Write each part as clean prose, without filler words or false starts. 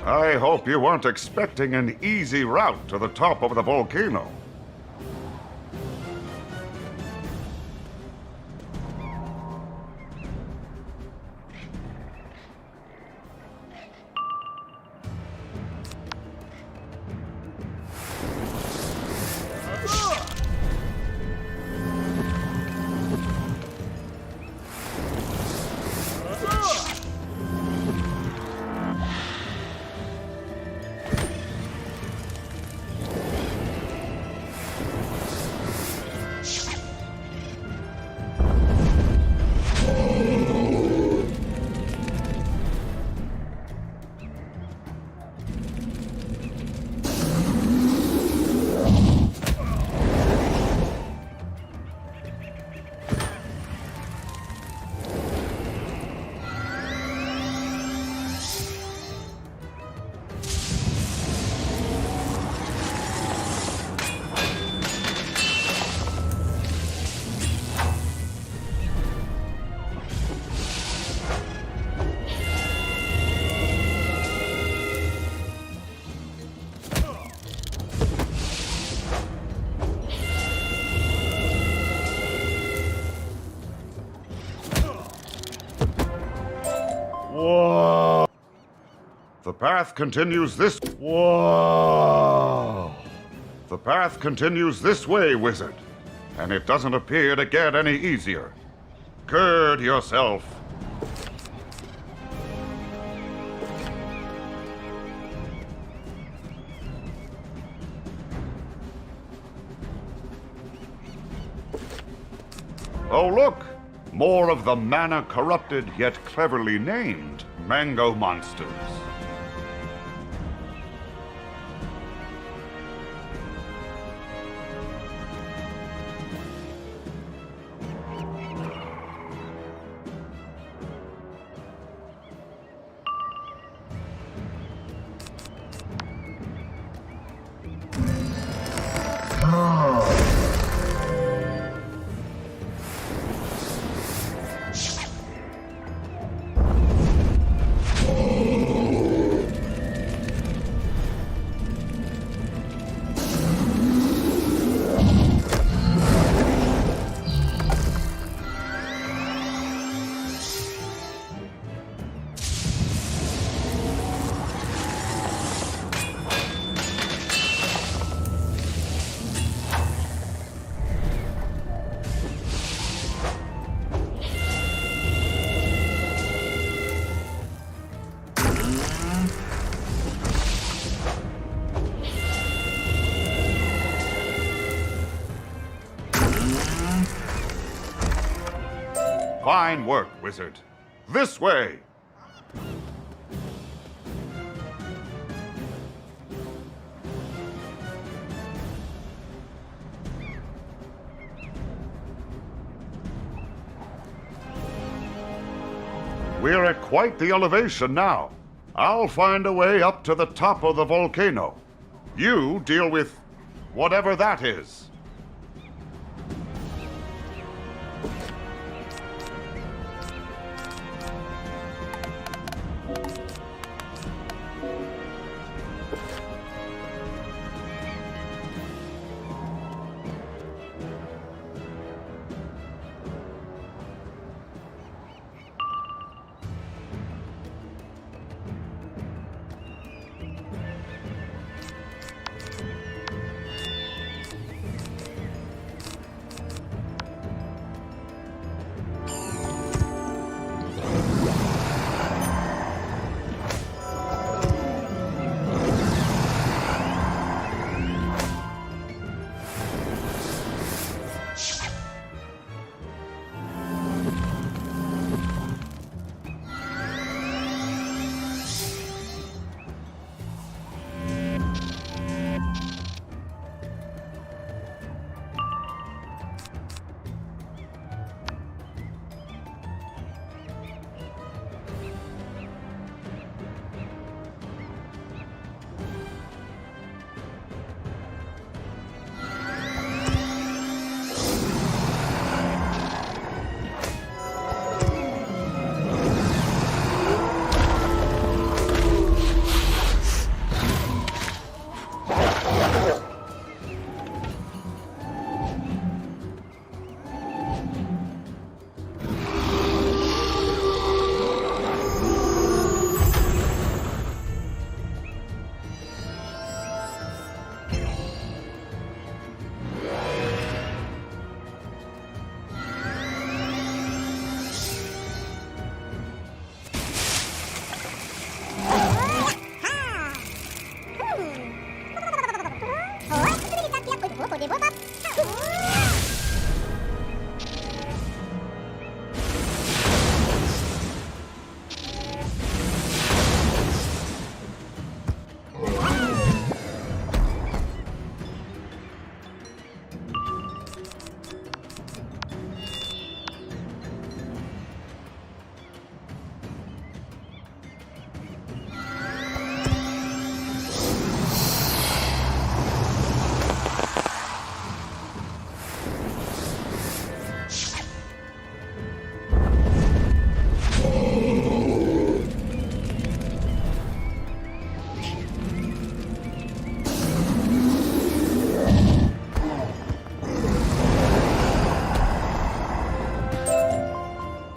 I hope you weren't expecting an easy route to the top of the volcano. Whoa! The path continues this... Whoa! The path continues this way, wizard. And it doesn't appear to get any easier. Gird yourself. Oh, look! More of the mana-corrupted, yet cleverly named, mango monsters. Fine work, wizard. This way! We're at quite the elevation now. I'll find a way up to the top of the volcano. You deal with whatever that is.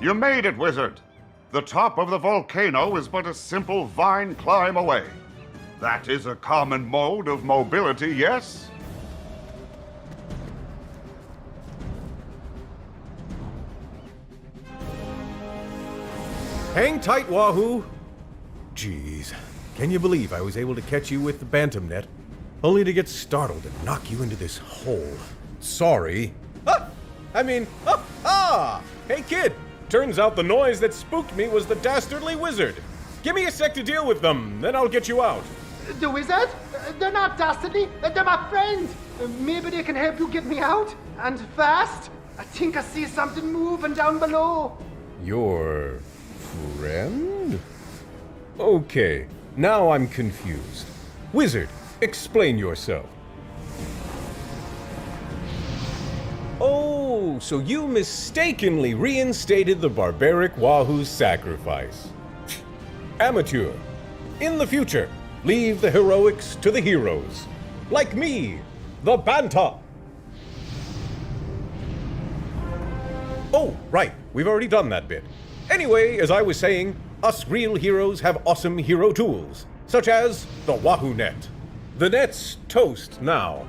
You made it, Wizard! The top of the volcano is but a simple vine climb away. That is a common mode of mobility, yes? Hang tight, Wahoo! Jeez, can you believe I was able to catch you with the bantam net, only to get startled and knock you into this hole? Sorry. Hey kid, turns out the noise that spooked me was the dastardly wizard. Give me a sec to deal with them, then I'll get you out. The wizard? They're not dastardly, they're my friends. Maybe they can help you get me out, and fast. I think I see something moving down below. Your friend? Okay, now I'm confused. Wizard, explain yourself. Oh, so you mistakenly reinstated the barbaric Wahoo's sacrifice. Amateur. In the future, leave the heroics to the heroes. Like me, the Banta. Oh, right, we've already done that bit. Anyway, as I was saying, us real heroes have awesome hero tools, such as the Wahoo net. The net's toast now,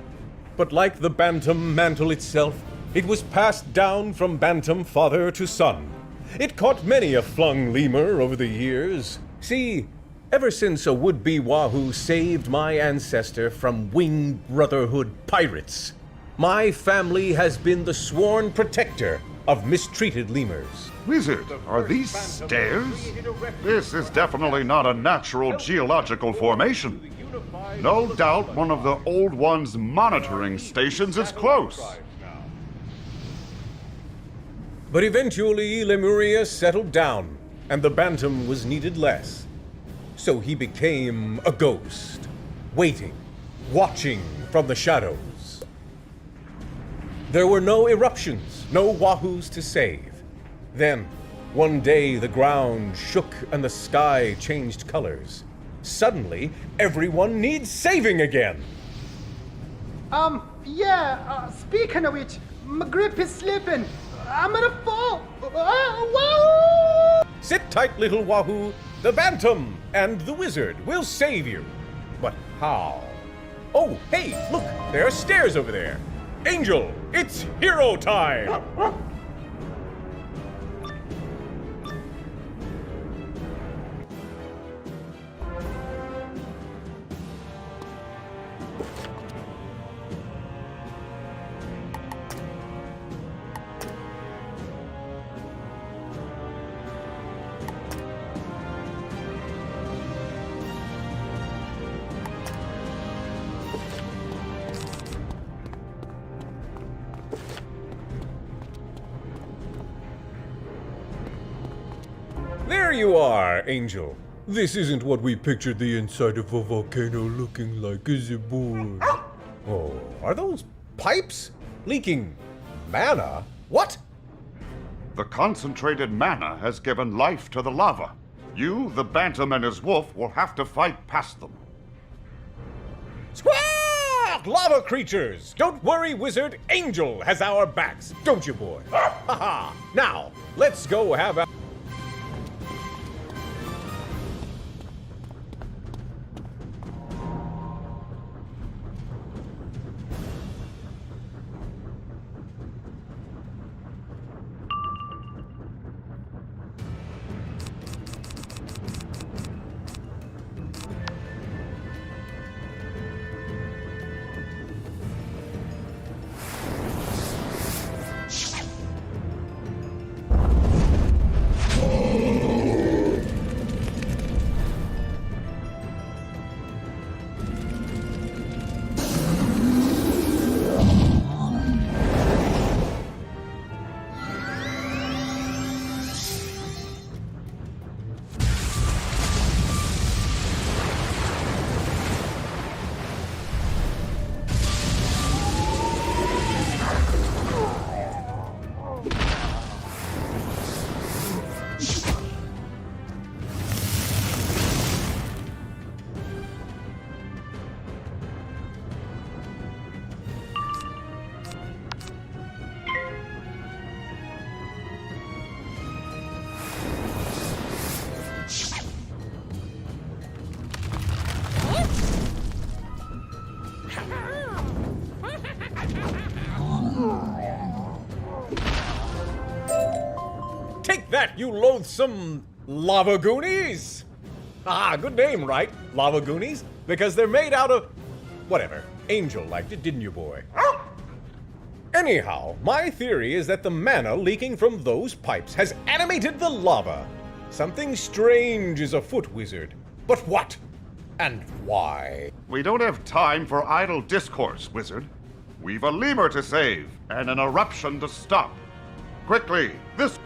but like the bantam mantle itself, it was passed down from bantam father to son. It caught many a flung lemur over the years. See, ever since a would-be Wahoo saved my ancestor from winged brotherhood pirates, my family has been the sworn protector of mistreated lemurs. Wizard, are these stairs? This is definitely not a natural geological formation. No doubt one of the old one's monitoring stations is close. But eventually, Lemuria settled down, and the bantam was needed less. So he became a ghost, waiting, watching from the shadows. There were no eruptions, no Wahoos to save. Then, one day the ground shook and the sky changed colors. Suddenly, everyone needs saving again! Speaking of which, my grip is slipping. I'm gonna fall. Wahoo! Sit tight, little Wahoo. The Bantam and the Wizard will save you. But how? Oh, hey, look, there are stairs over there. Angel, it's hero time! There you are, Angel. This isn't what we pictured the inside of a volcano looking like, is it, boy? Oh, are those pipes leaking mana? What? The concentrated mana has given life to the lava. You, the Bantam and his wolf, will have to fight past them. Squawk! Lava creatures! Don't worry, Wizard. Angel has our backs, don't you, boy? Haha! Now, let's go have a... Take that, you loathsome lava goonies! Ah, good name, right? Lava goonies? Because they're made out of... whatever. Angel liked it, didn't you, boy? Anyhow, my theory is that the mana leaking from those pipes has animated the lava. Something strange is afoot, Wizard. But what? And why? We don't have time for idle discourse, Wizard. We've a lemur to save and an eruption to stop. Quickly, this...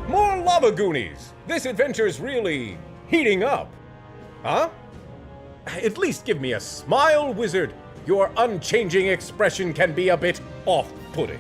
More lava goonies! This adventure's really heating up. Huh? At least give me a smile, Wizard. Your unchanging expression can be a bit off-putting.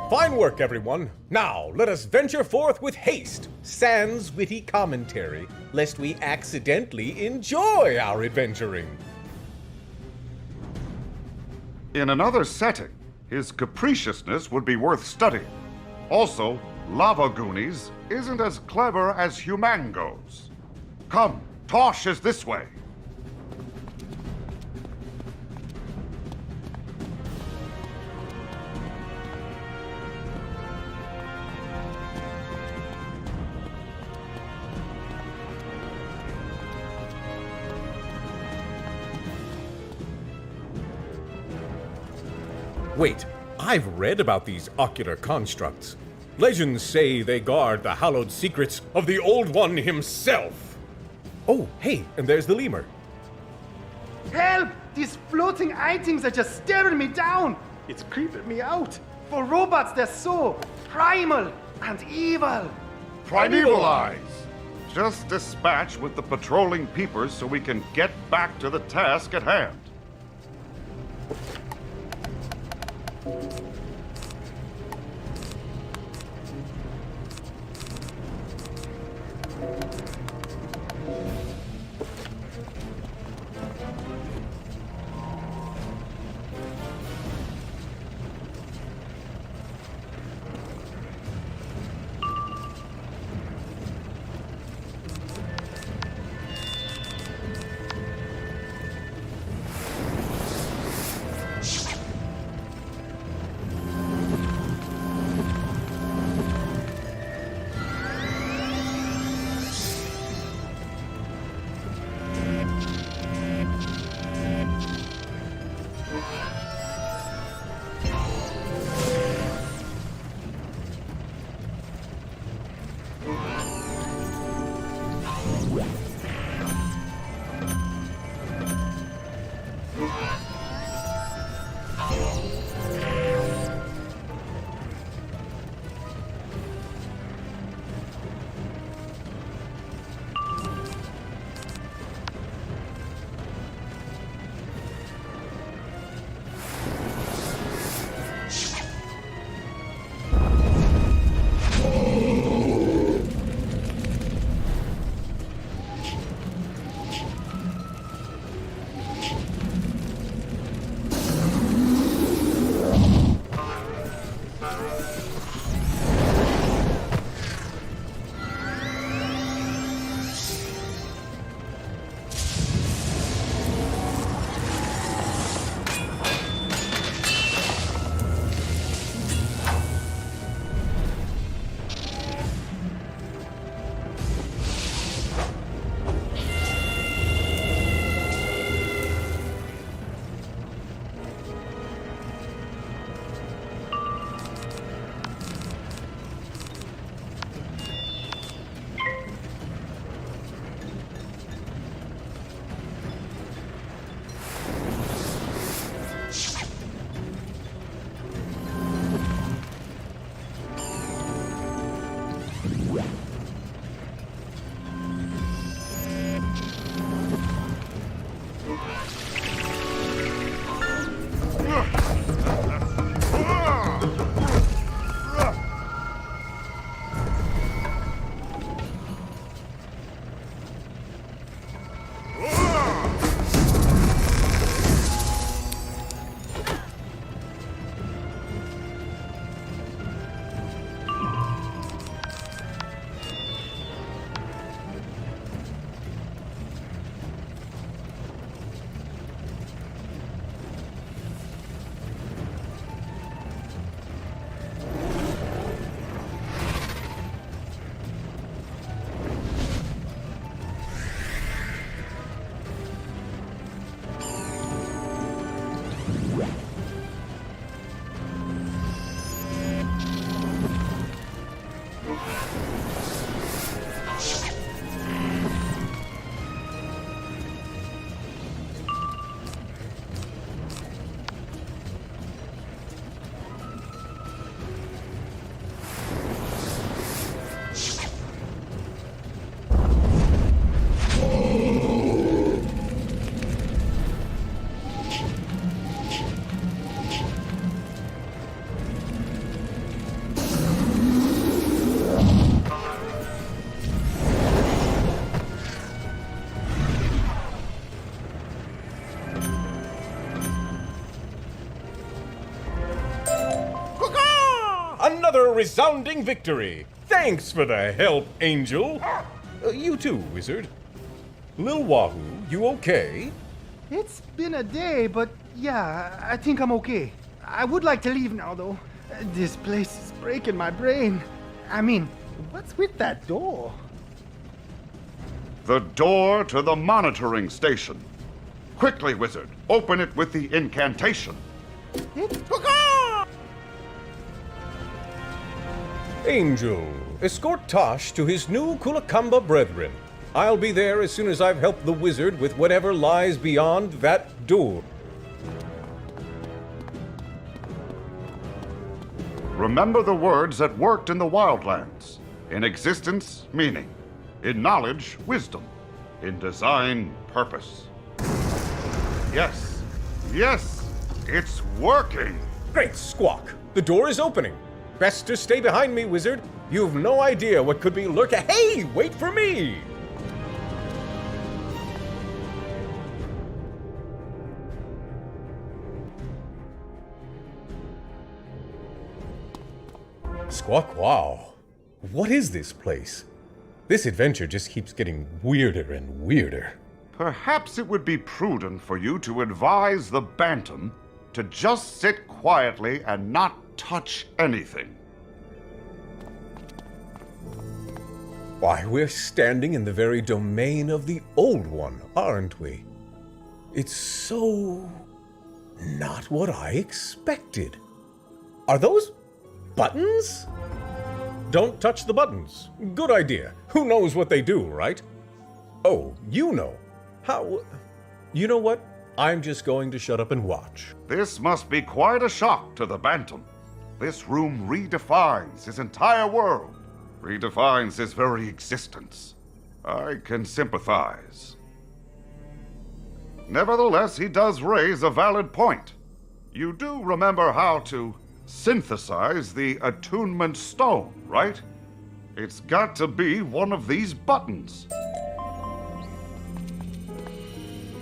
Fine work, everyone. Now, let us venture forth with haste, sans witty commentary, lest we accidentally enjoy our adventuring. In another setting, his capriciousness would be worth studying. Also, Lava Goonies isn't as clever as Humangos. Come, Tosh is this way. Wait, I've read about these ocular constructs. Legends say they guard the hallowed secrets of the Old One himself. Oh, hey, and there's the lemur. Help! These floating eye things are just staring me down. It's creeping me out. For robots, they're so primal and evil. Primeval Eyes! Just dispatch with the patrolling peepers so we can get back to the task at hand. a resounding victory. Thanks for the help, Angel. You too, Wizard. Lil Wahoo, you okay? It's been a day, but yeah, I think I'm okay. I would like to leave now, though. This place is breaking my brain. I mean, what's with that door? The door to the monitoring station. Quickly, Wizard, open it with the incantation. Angel, escort Tosh to his new Kulakamba brethren. I'll be there as soon as I've helped the wizard with whatever lies beyond that door. Remember the words that worked in the Wildlands. In existence, meaning. In knowledge, wisdom. In design, purpose. Yes. Yes! It's working! Great squawk! The door is opening. Best to stay behind me, wizard. You've no idea what could be lurking. Hey, wait for me! Squawk, wow. What is this place? This adventure just keeps getting weirder and weirder. Perhaps it would be prudent for you to advise the Bantam to just sit quietly and not touch anything. Why, we're standing in the very domain of the Old One, aren't we? It's so not what I expected. Are those buttons? Don't touch the buttons. Good idea. Who knows what they do, right? Oh, you know. How? You know what? I'm just going to shut up and watch. This must be quite a shock to the Bantam. This room redefines his entire world, redefines his very existence. I can sympathize. Nevertheless, he does raise a valid point. You do remember how to synthesize the attunement stone, right? It's got to be one of these buttons.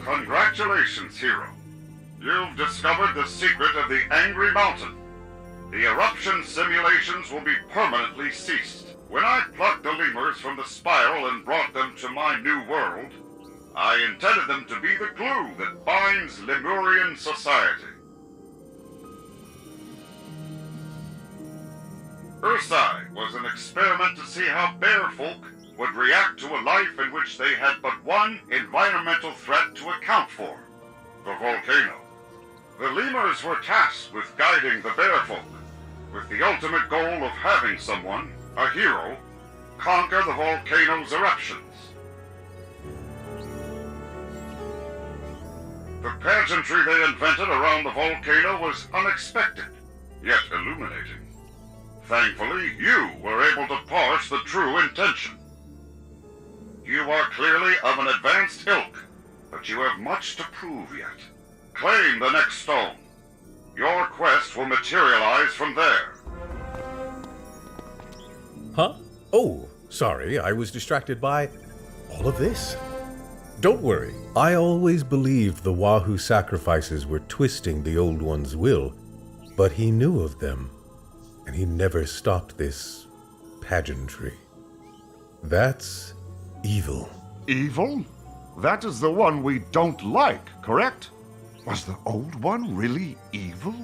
Congratulations, hero. You've discovered the secret of the Angry Mountain. The eruption simulations will be permanently ceased. When I plucked the lemurs from the spiral and brought them to my new world, I intended them to be the glue that binds Lemurian society. Ursai was an experiment to see how bear folk would react to a life in which they had but one environmental threat to account for, the volcano. The lemurs were tasked with guiding the bear folk, with the ultimate goal of having someone, a hero, conquer the volcano's eruptions. The pageantry they invented around the volcano was unexpected, yet illuminating. Thankfully, you were able to parse the true intention. You are clearly of an advanced ilk, but you have much to prove yet. Claim the next stone. Your quest will materialize from there. Huh? Oh, sorry, I was distracted by all of this. Don't worry, I always believed the Wahoo sacrifices were twisting the Old One's will, but he knew of them, and he never stopped this pageantry. That's evil. Evil? That is the one we don't like, correct? Was the Old One really evil?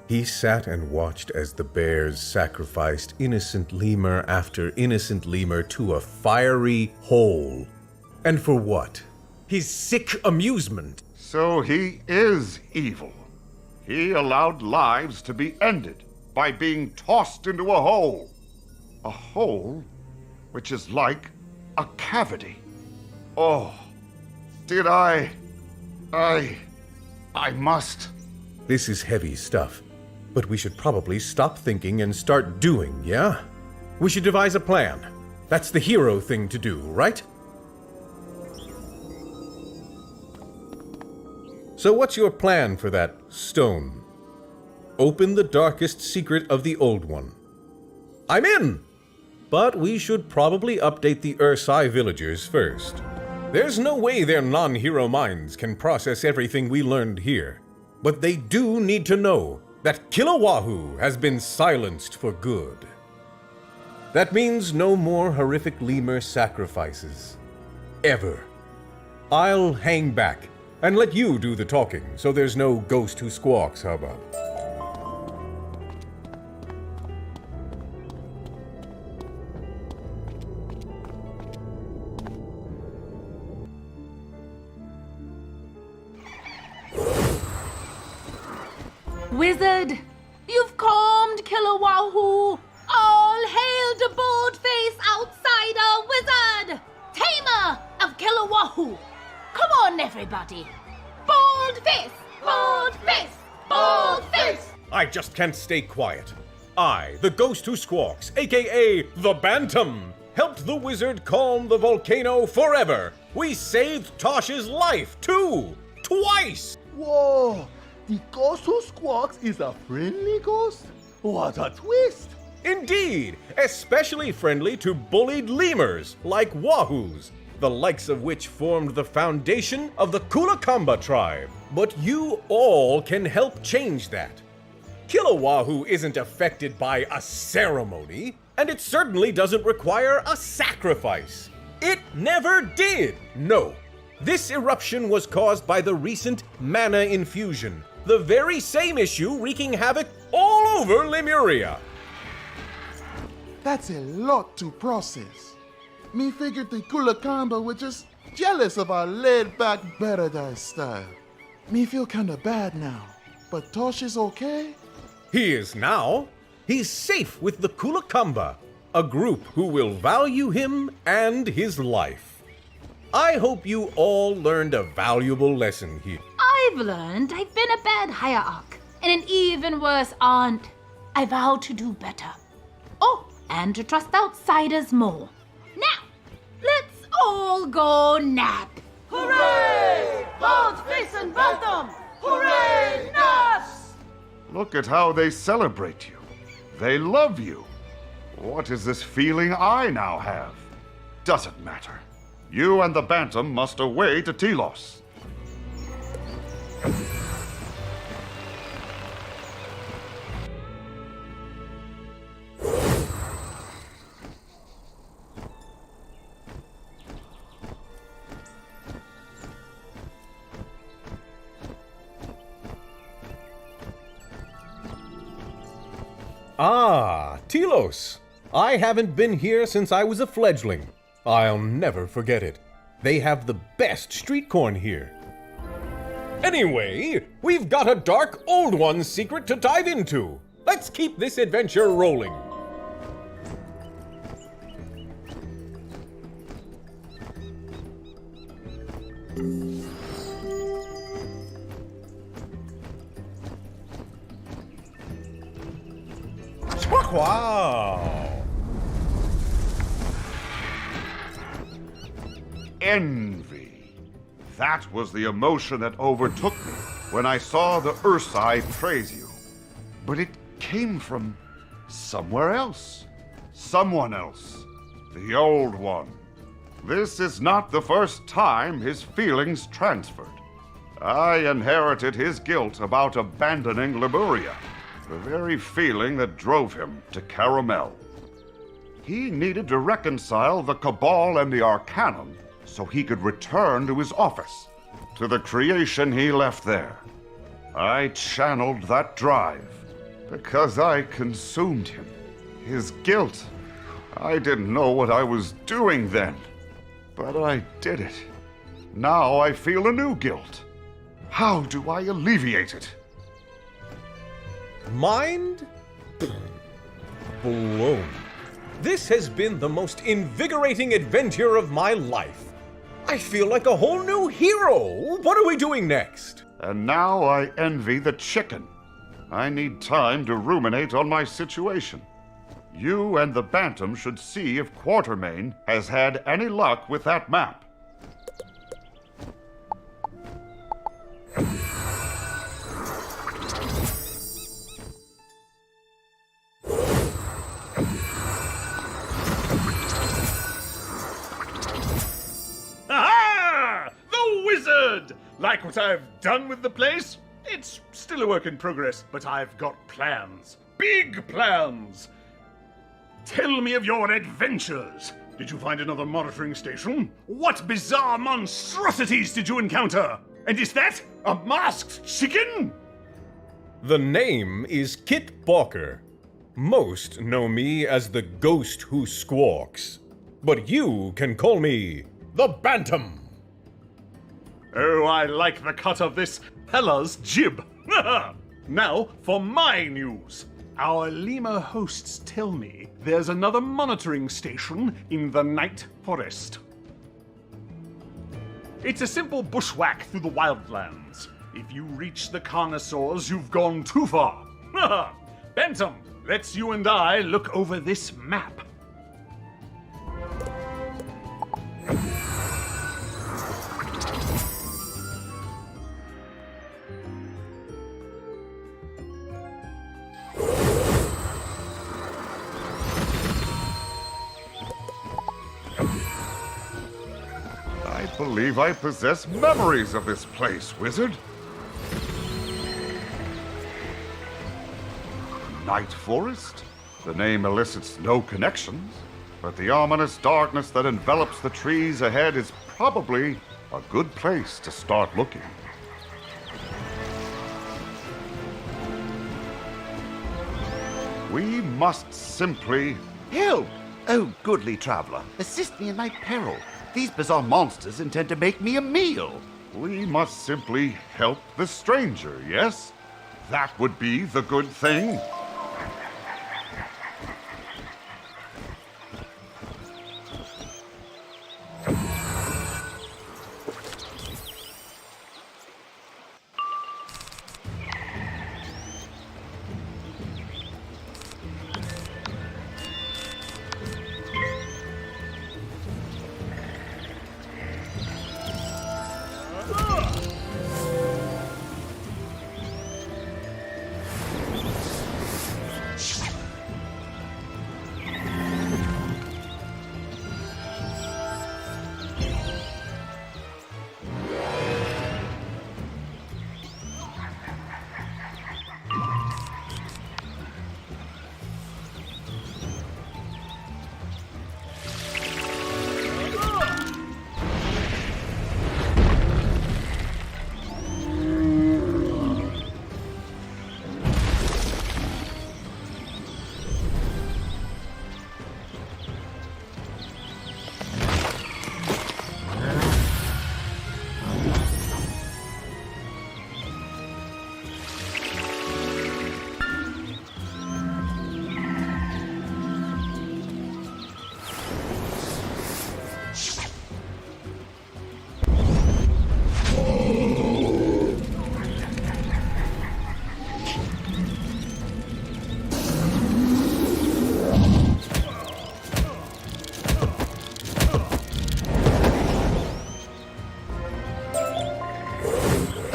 He sat and watched as the bears sacrificed innocent lemur after innocent lemur to a fiery hole. And for what? His sick amusement. So he is evil. He allowed lives to be ended by being tossed into a hole. A hole which is like a cavity. Oh, did I must. This is heavy stuff, but we should probably stop thinking and start doing, yeah? We should devise a plan. That's the hero thing to do, right? So what's your plan for that stone? Open the darkest secret of the Old One. I'm in! But we should probably update the Ursai villagers first. There's no way their non-hero minds can process everything we learned here. But they do need to know that Kilauea has been silenced for good. That means no more horrific lemur sacrifices. Ever. I'll hang back and let you do the talking, so there's no ghost who squawks hubbub. Wizard, you've calmed Kilauea. All hail the bold-faced outsider wizard! Tamer of Kilauea! Come on, everybody! Bold-face! Bold-face! Bold-face! I just can't stay quiet. I, the ghost who squawks, aka the Bantam, helped the wizard calm the volcano forever. We saved Tosh's life, too! Twice! Whoa! The ghost who squawks is a friendly ghost? What a twist! Indeed, especially friendly to bullied lemurs like wahoos, the likes of which formed the foundation of the Kulakamba tribe. But you all can help change that. Kilauea isn't affected by a ceremony, and it certainly doesn't require a sacrifice. It never did! No. This eruption was caused by the recent mana infusion, the very same issue wreaking havoc all over Lemuria. That's a lot to process. Me figured the Kulakamba were just jealous of our laid-back paradise style. Me feel kinda bad now, but Tosh is okay? He is now. He's safe with the Kulakamba, a group who will value him and his life. I hope you all learned a valuable lesson here. I've learned I've been a bad hierarch and an even worse aunt. I vow to do better. Oh, and to trust outsiders more. Now, let's all go nap. Hooray! Bold-face and Bantam! Hooray! Naps! Look at how they celebrate you. They love you. What is this feeling I now have? Doesn't matter. You and the Bantam must away to Telos. Ah, Telos. I haven't been here since I was a fledgling. I'll never forget it. They have the best street corn here. Anyway, we've got a dark old one's secret to dive into. Let's keep this adventure rolling. Wow! Envy. That was the emotion that overtook me when I saw the Ursai praise you. But it came from somewhere else. Someone else. The Old One. This is not the first time his feelings transferred. I inherited his guilt about abandoning Lemuria, the very feeling that drove him to Caramel. He needed to reconcile the Cabal and the Arcanum so he could return to his office, to the creation he left there. I channeled that drive because I consumed him. His guilt. I didn't know what I was doing then, but I did it. Now I feel a new guilt. How do I alleviate it? Mind blown. This has been the most invigorating adventure of my life. I feel like a whole new hero. What are we doing next? And now I envy the chicken. I need time to ruminate on my situation. You and the Bantam should see if Quatermain has had any luck with that map. Aha! The wizard! Like what I've done with the place? It's still a work in progress, but I've got plans. Big plans! Tell me of your adventures. Did you find another monitoring station? What bizarre monstrosities did you encounter? And is that a masked chicken? The name is Kit Barker. Most know me as the ghost who squawks. But you can call me the Bantam. Oh, I like the cut of this fella's jib. Now for my news. Our lemur hosts tell me there's another monitoring station in the Night Forest. It's a simple bushwhack through the wildlands. If you reach the carnosaurs, you've gone too far. Bantam, let's you and I look over this map. I believe I possess memories of this place, wizard. Night Forest? The name elicits no connections, but the ominous darkness that envelops the trees ahead is probably a good place to start looking. We must simply... Help! Oh, goodly traveler, assist me in my peril. These bizarre monsters intend to make me a meal. We must simply help the stranger, yes? That would be the good thing.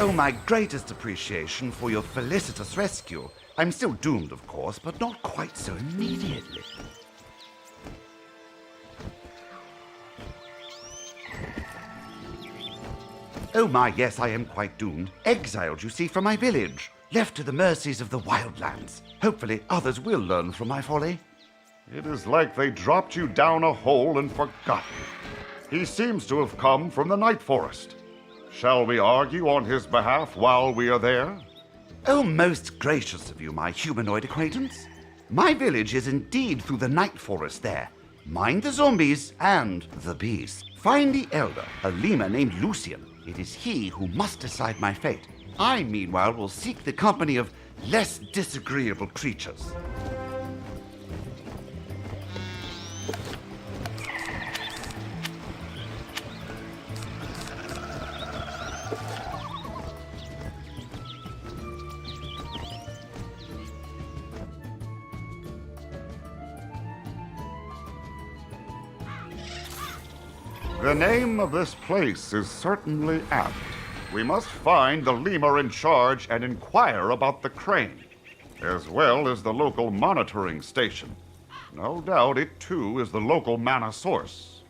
Oh, my greatest appreciation for your felicitous rescue. I'm still doomed, of course, but not quite so immediately. Oh my, yes, I am quite doomed. Exiled, you see, from my village. Left to the mercies of the wildlands. Hopefully others will learn from my folly. It is like they dropped you down a hole and forgot you. He seems to have come from the Night Forest. Shall we argue on his behalf while we are there? Oh, most gracious of you, my humanoid acquaintance. My village is indeed through the Night Forest there. Mind the zombies and the beast. Find the elder, a lemur named Lucian. It is he who must decide my fate. I, meanwhile, will seek the company of less disagreeable creatures. The name of this place is certainly apt. We must find the lemur in charge and inquire about the crane, as well as the local monitoring station. No doubt it too is the local mana source.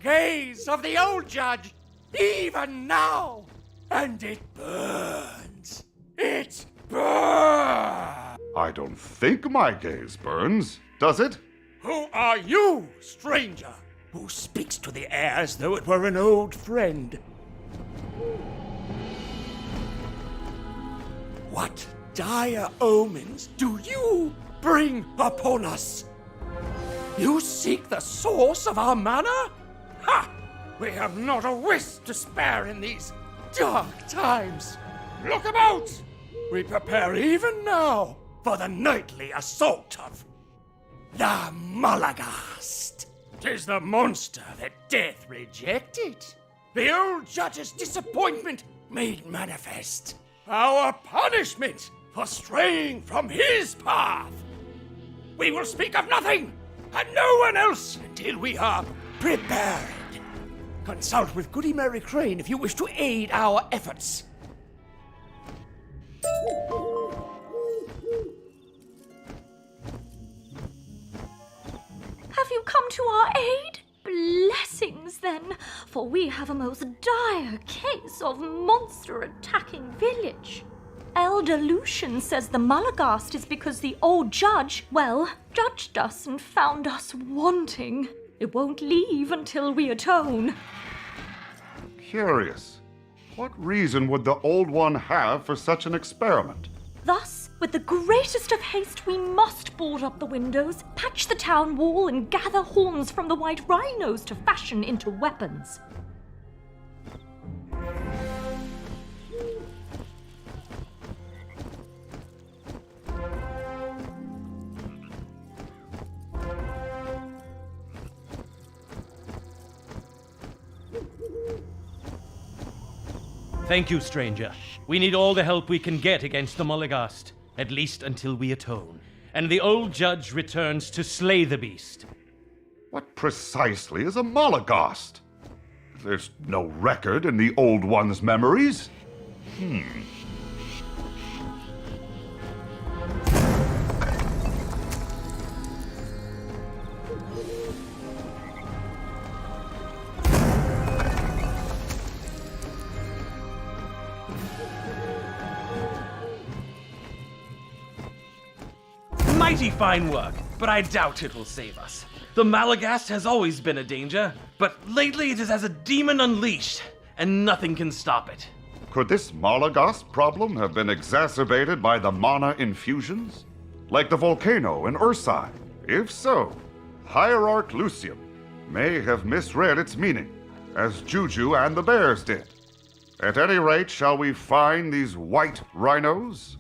gaze of the old judge, even now. And it burns. It burns. I don't think my gaze burns, does it? Who are you, stranger, who speaks to the air as though it were an old friend? What dire omens do you bring upon us? You seek the source of our mana? Ha! We have not a wisp to spare in these dark times. Look about! We prepare even now for the nightly assault of the Malagast. 'Tis the monster that death rejected. The old judge's disappointment made manifest. Our punishment for straying from his path. We will speak of nothing and no one else until we are prepared. Consult with Goody Mary Crane if you wish to aid our efforts. Have you come to our aid? Blessings, then, for we have a most dire case of monster attacking village. Elder Lucian says the Malagast is because the old judge, well, judged us and found us wanting. It won't leave until we atone. Curious. What reason would the Old One have for such an experiment? Thus, with the greatest of haste, we must board up the windows, patch the town wall, and gather horns from the white rhinos to fashion into weapons. Thank you, stranger. We need all the help we can get against the Malagast, at least until we atone, and the old judge returns to slay the beast. What precisely is a Malagast? There's no record in the Old One's memories. Mighty fine work, but I doubt it will save us. The Malagast has always been a danger, but lately it is as a demon unleashed, and nothing can stop it. Could this Malagast problem have been exacerbated by the mana infusions? Like the volcano in Ursai? If so, Hierarch Lucium may have misread its meaning, as Juju and the bears did. At any rate, shall we find these white rhinos?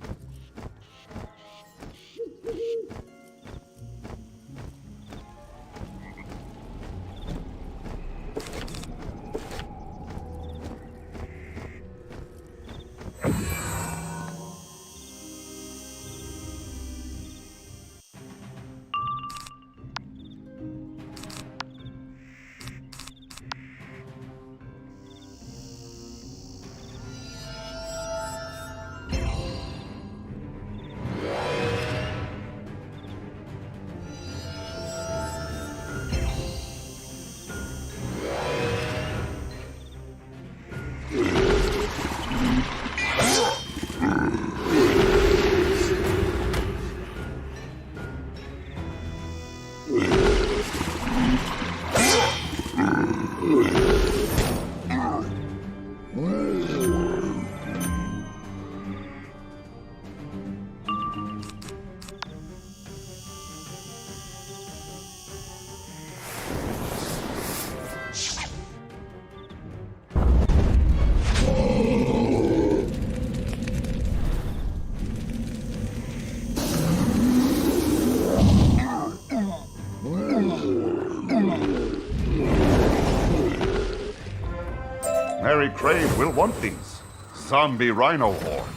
Mary Crane will want these zombie rhino horns.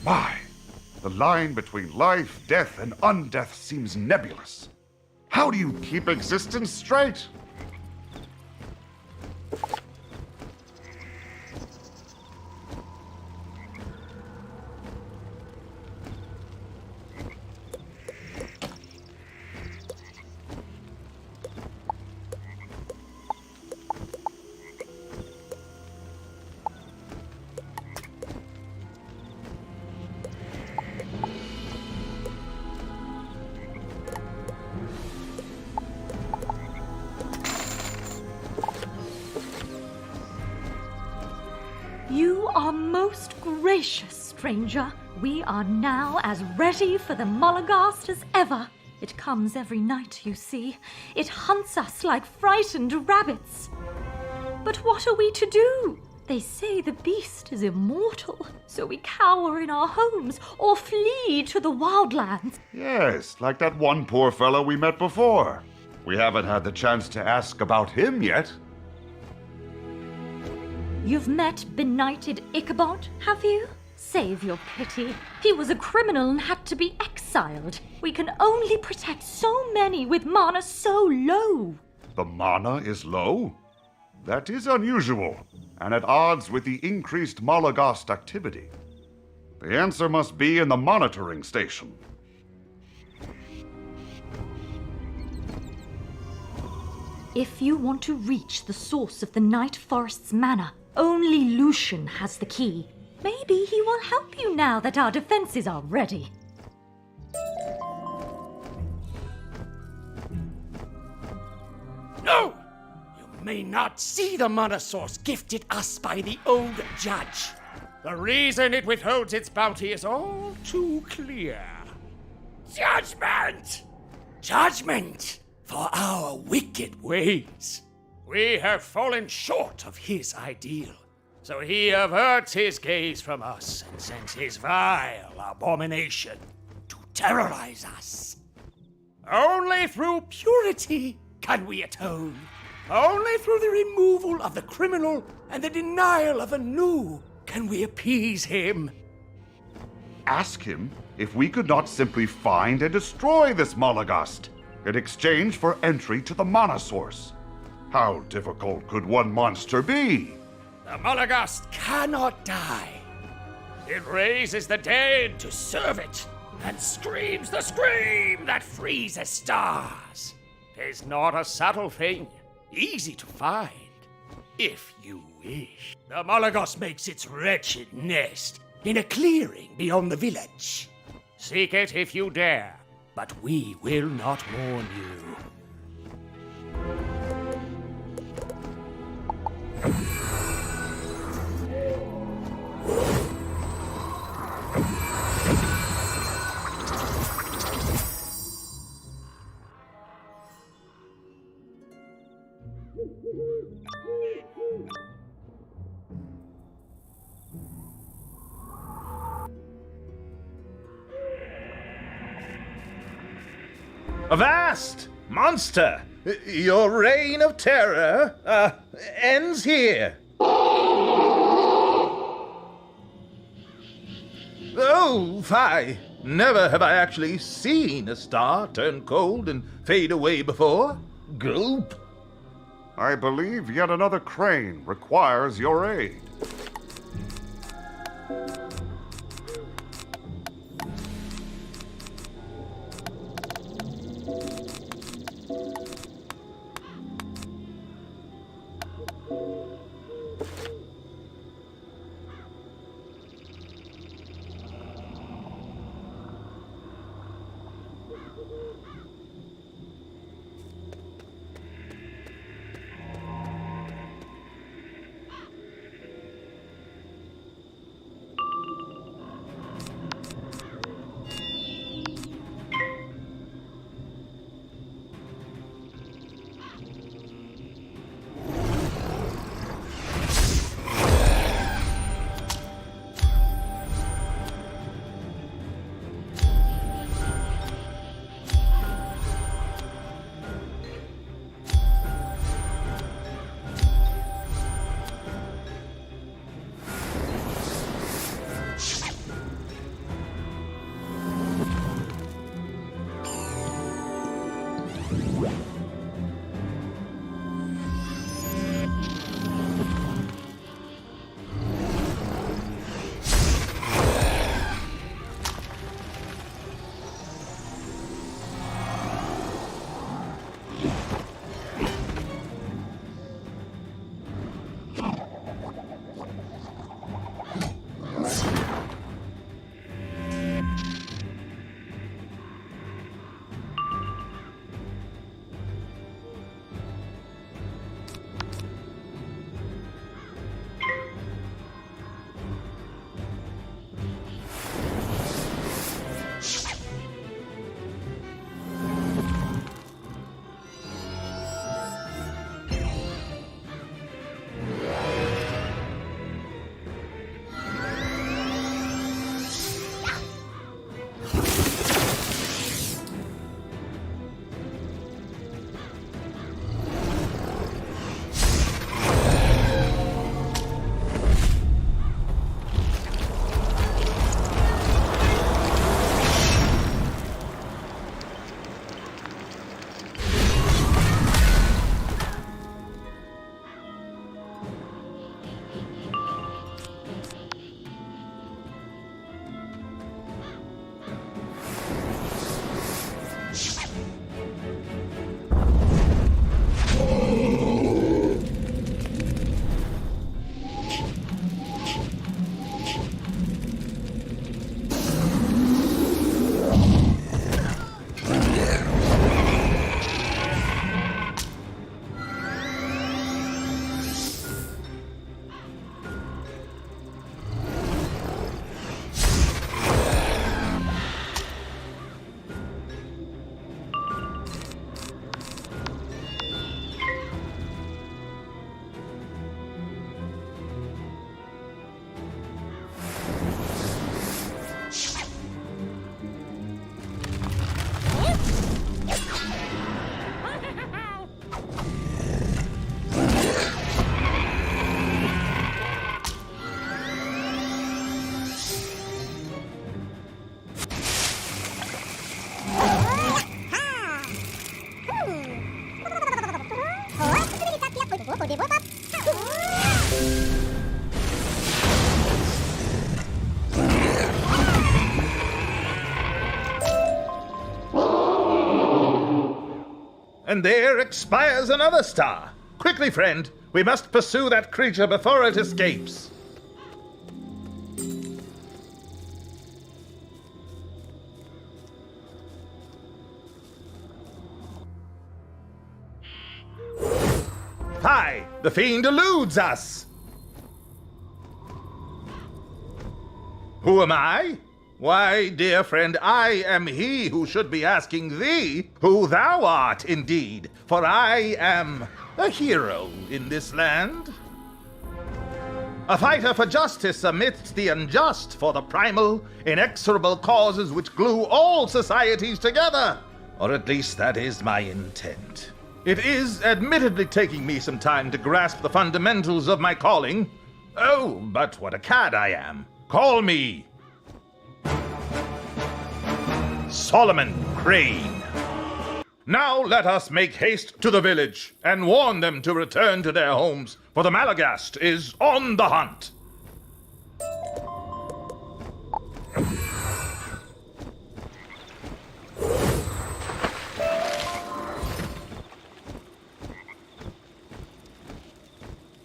My, the line between life, death, and undeath seems nebulous. How do you keep existence straight? Most gracious stranger, we are now as ready for the Molagast as ever. It comes every night, you see. It hunts us like frightened rabbits. But what are we to do? They say the beast is immortal, so we cower in our homes or flee to the wildlands. Yes, like that one poor fellow we met before. We haven't had the chance to ask about him yet. You've met benighted Ichabod, have you? Save your pity. He was a criminal and had to be exiled. We can only protect so many with mana so low. The mana is low? That is unusual, and at odds with the increased Molagast activity. The answer must be in the monitoring station. If you want to reach the source of the Night Forest's mana, only Lucian has the key. Maybe he will help you now that our defenses are ready. No! You may not see the mana source gifted us by the old judge. The reason it withholds its bounty is all too clear. Judgment! Judgment for our wicked ways. We have fallen short of his ideal, so he averts his gaze from us and sends his vile abomination to terrorize us. Only through purity can we atone. Only through the removal of the criminal and the denial of a new can we appease him. Ask him if we could not simply find and destroy this Molagast in exchange for entry to the mana source. How difficult could one monster be? The Molagast cannot die. It raises the dead to serve it and screams the scream that freezes stars. 'Tis not a subtle thing, easy to find, if you wish. The Molagast makes its wretched nest in a clearing beyond the village. Seek it if you dare, but we will not warn you. Avast, monster! Your reign of terror ends here. Oh, fie! Never have I actually seen a star turn cold and fade away before. Gulp. I believe yet another crane requires your aid. and there expires another star. Quickly, friend, we must pursue that creature before it escapes. Hi, the fiend eludes us. Who am I? Why, dear friend, I am he who should be asking thee who thou art indeed, for I am a hero in this land. A fighter for justice amidst the unjust, for the primal, inexorable causes which glue all societies together. Or at least that is my intent. It is admittedly taking me some time to grasp the fundamentals of my calling. Oh, but what a cad I am. Call me Solomon Crane. Now let us make haste to the village and warn them to return to their homes, for the Malagast is on the hunt.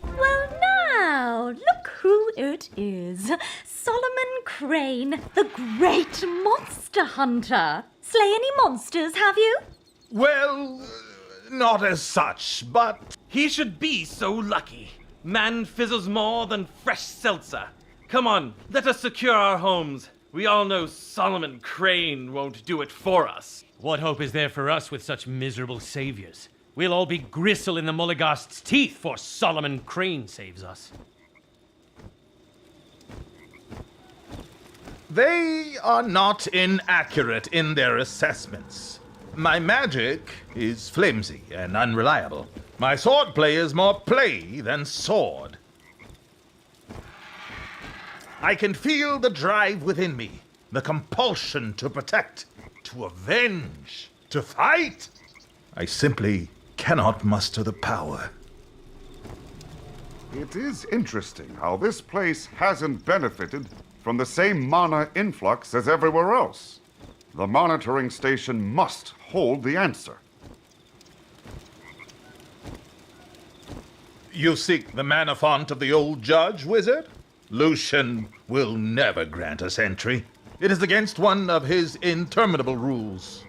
Well, now, look who it is. Solomon Crane, the great monster hunter. Slay any monsters, have you? Well, not as such, but He should be so lucky. Man fizzles more than fresh seltzer. Come on, let us secure our homes. We all know Solomon Crane won't do it for us. What hope is there for us with such miserable saviors? We'll all be gristle in the Mulligast's teeth for Solomon Crane saves us. they are not inaccurate in their assessments. My magic is flimsy and unreliable. My swordplay is more play than sword. I can feel the drive within me, the compulsion to protect, to avenge, to fight. I simply cannot muster the power. It is interesting how this place hasn't benefited from the same mana influx as everywhere else. The monitoring station must hold the answer. You seek the mana font of the old judge, wizard? Lucian will never grant us entry. It is against one of his interminable rules.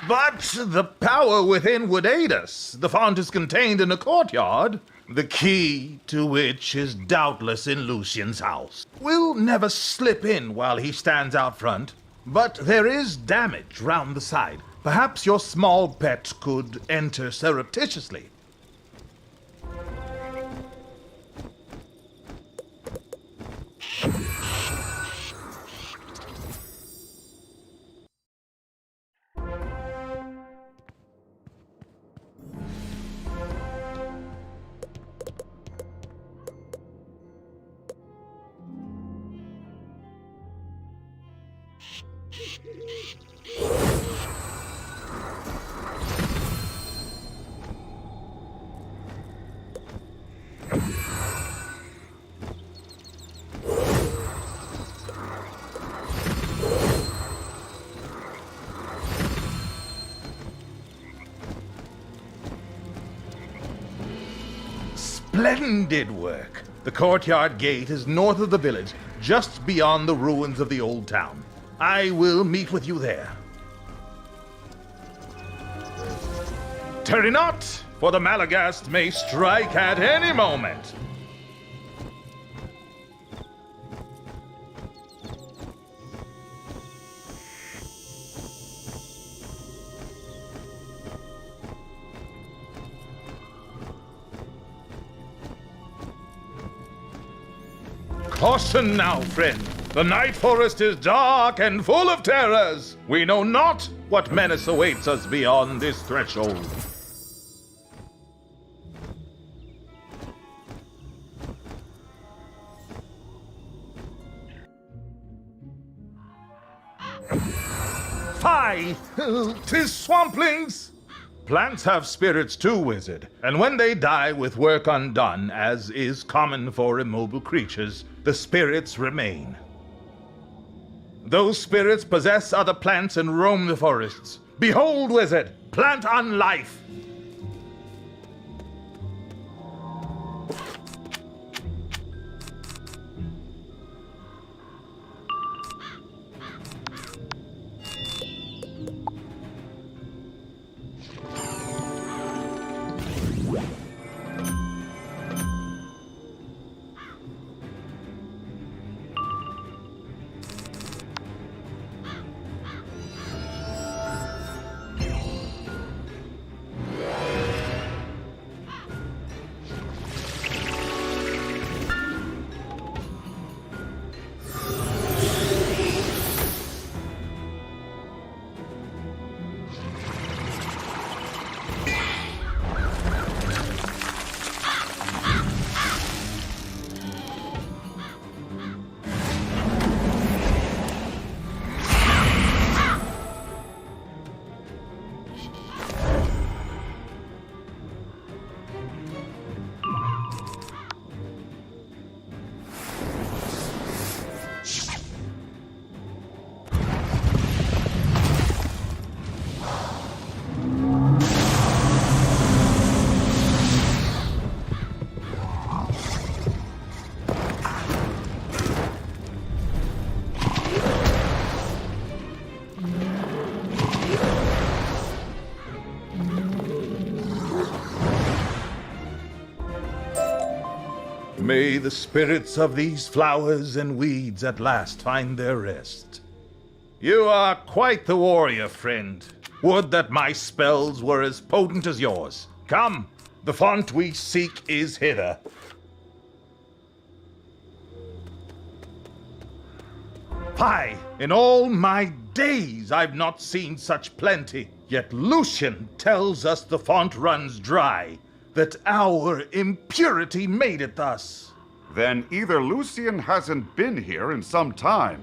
But the power within would aid us. The font is contained in a courtyard, the key to which is doubtless in Lucian's house. We'll never slip in while he stands out front, but there is damage round the side. Perhaps your small pet could enter surreptitiously. Splendid work! The courtyard gate is north of the village, just beyond the ruins of the old town. I will meet with you there. Tarry not, for the Malagast may strike at any moment. Caution now, friend. The night forest is dark and full of terrors. We know not what menace awaits us beyond this threshold. Fie! 'Tis swamplings! Plants have spirits too, wizard, and when they die with work undone, as is common for immobile creatures, the spirits remain. Those spirits possess other plants and roam the forests. Behold, wizard, plant on life! May the spirits of these flowers and weeds at last find their rest. You are quite the warrior, friend. Would that my spells were as potent as yours. Come, the font we seek is hither. Why, in all my days I've not seen such plenty. Yet Lucian tells us the font runs dry, that our impurity made it thus. Then either Lucian hasn't been here in some time,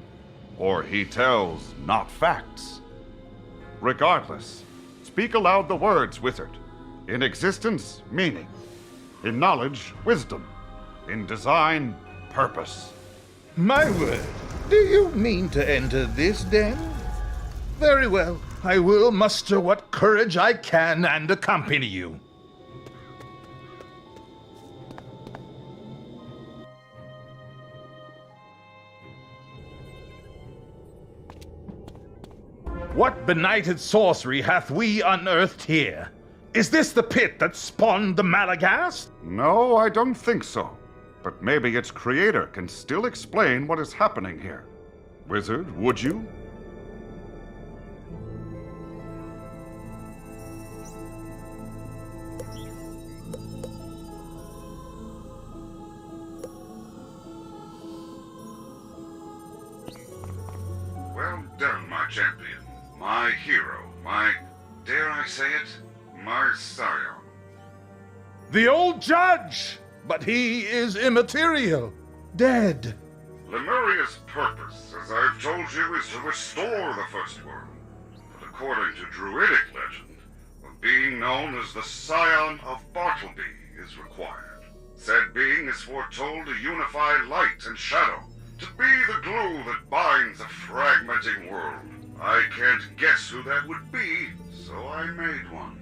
or he tells not facts. Regardless, speak aloud the words, wizard. In existence, meaning. In knowledge, wisdom. In design, purpose. My word, do you mean to enter this den? Very well, I will muster what courage I can and accompany you. What benighted sorcery hath we unearthed here? Is this the pit that spawned the Malagast? No, I don't think so. But maybe its creator can still explain what is happening here. Wizard, would you? Well done, my champion. My hero. My, dare I say it, my scion. The old judge! But he is immaterial. Dead. Lemuria's purpose, as I've told you, is to restore the First World. But according to Druidic legend, a being known as the Scion of Bartleby is required. Said being is foretold to unify light and shadow, to be the glue that binds a fragmenting world. I can't guess who that would be, so I made one.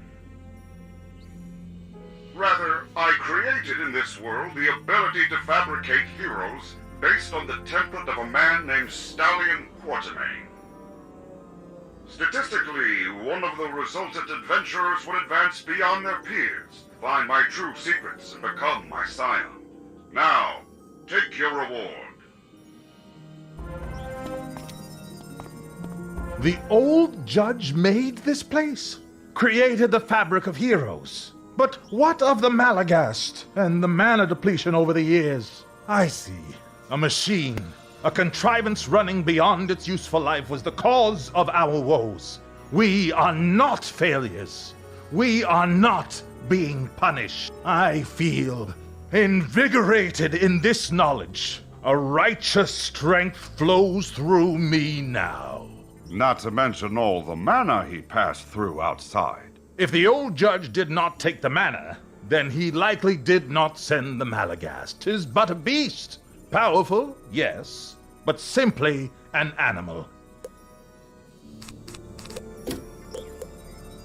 Rather, I created in this world the ability to fabricate heroes based on the template of a man named Stallion Quatermain. Statistically, one of the resultant adventurers would advance beyond their peers, find my true secrets, and become my scion. Now, take your reward. The old judge made this place, created the fabric of heroes. But what of the Malagast and the mana depletion over the years? I see. A machine, a contrivance running beyond its useful life was the cause of our woes. We are not failures. We are not being punished. I feel invigorated in this knowledge. A righteous strength flows through me now. Not to mention all the mana he passed through outside. If the old judge did not take the mana, then he likely did not send the Malagast. 'Tis but a beast. Powerful, yes, but simply an animal.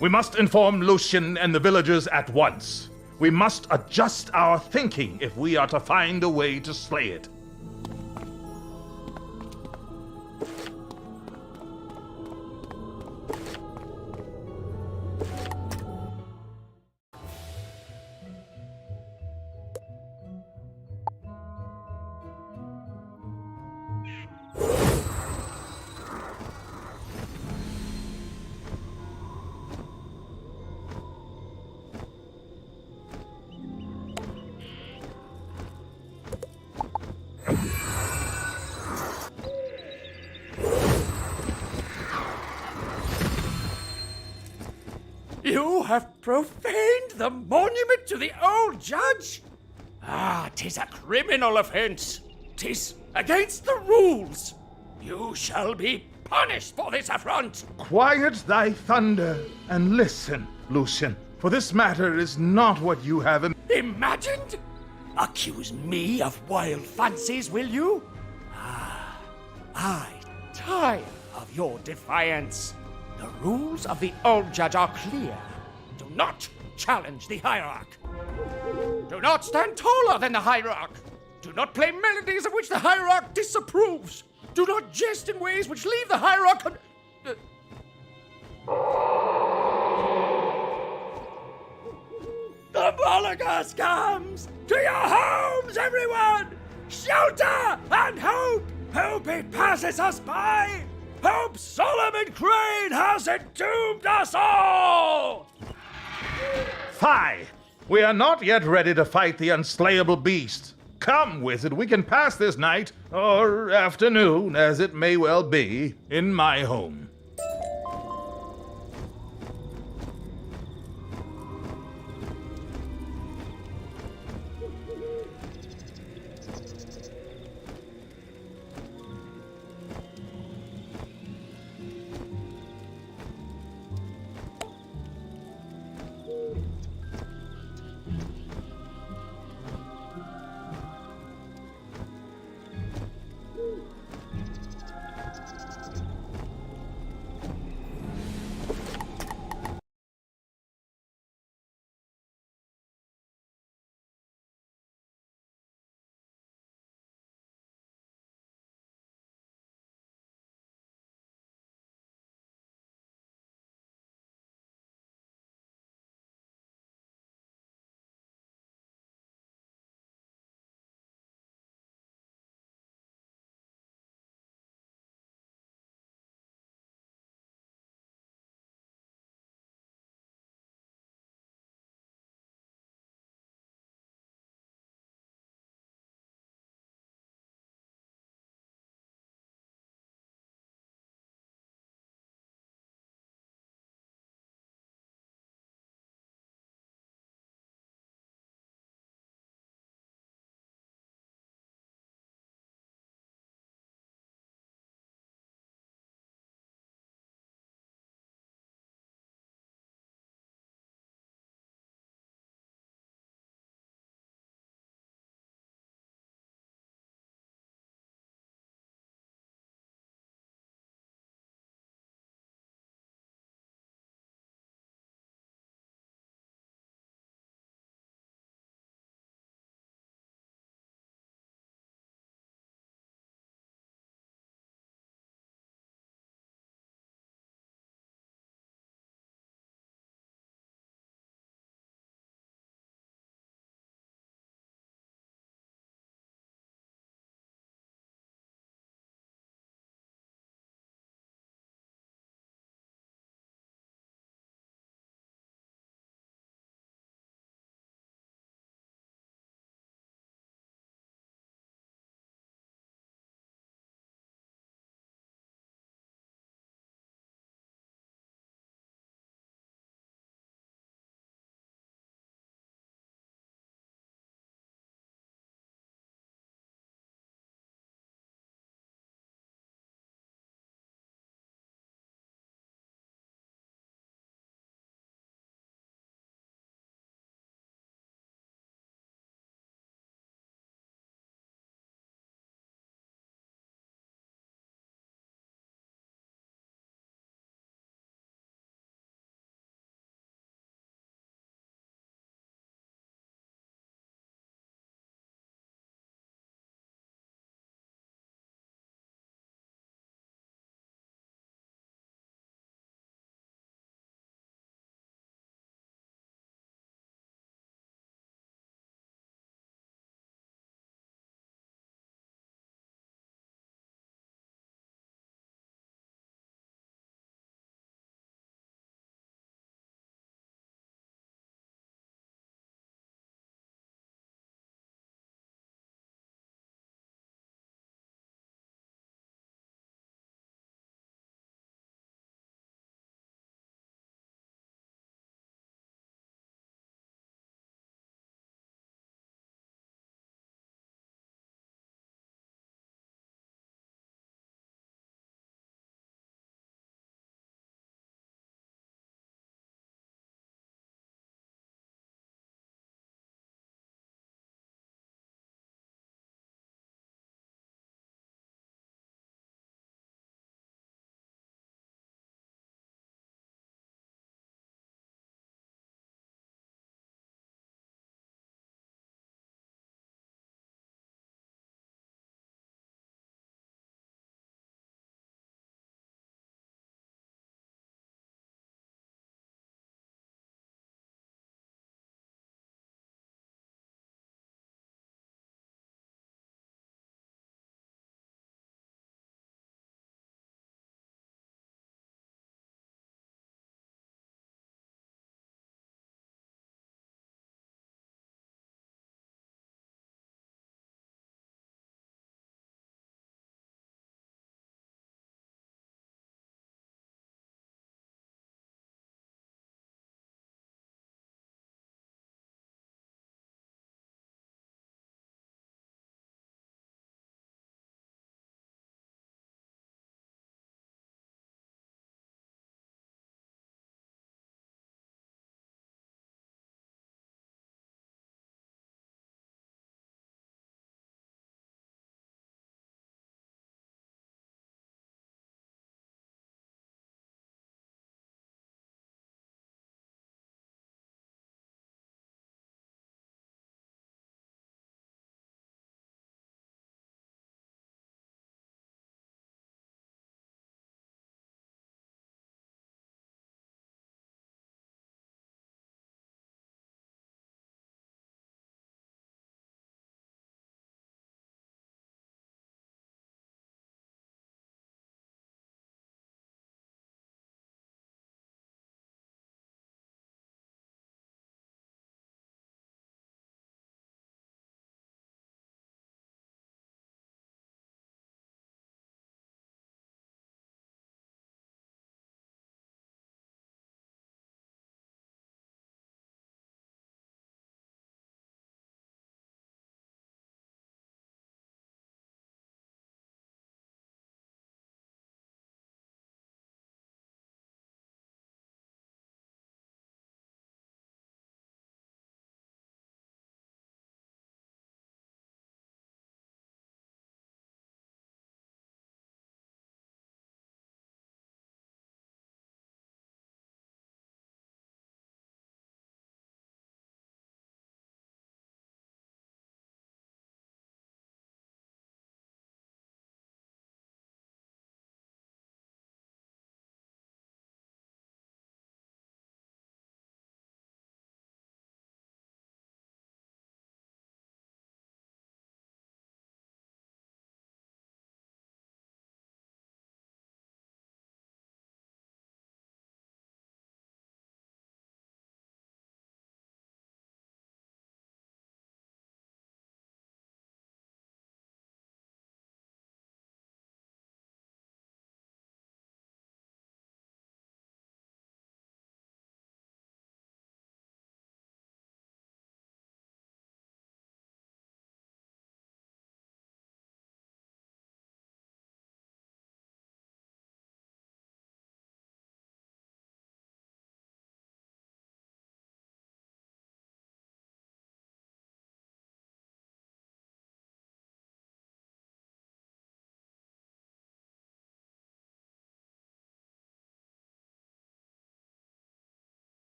We must inform Lucian and the villagers at once. We must adjust our thinking if we are to find a way to slay it. You have profaned the monument to the old judge? Ah, 'tis a criminal offense. 'Tis against the rules. You shall be punished for this affront. Quiet thy thunder and listen, Lucian, for this matter is not what you have Imagined? Accuse me of wild fancies, will you? Ah, I tire of your defiance. The rules of the old judge are clear. Do not challenge the hierarch. Do not stand taller than the hierarch. Do not play melodies of which the hierarch disapproves. Do not jest in ways which leave the hierarch The Mollugus comes! To your homes, everyone! Shelter and hope! Hope it passes us by! Hope Solomon Crane has entombed us all! Fie! We are not yet ready to fight the unslayable beast. Come, wizard, we can pass this night, or afternoon, as it may well be, in my home.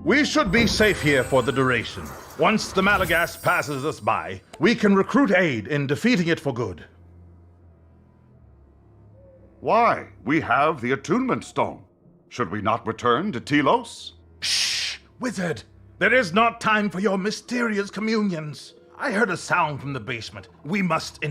We should be safe here for the duration. Once the Malagast passes us by, we can recruit aid in defeating it for good. Why? We have the attunement stone. Should we not return to Telos? Shh! Wizard! There is not time for your mysterious communions. I heard a sound from the basement. We must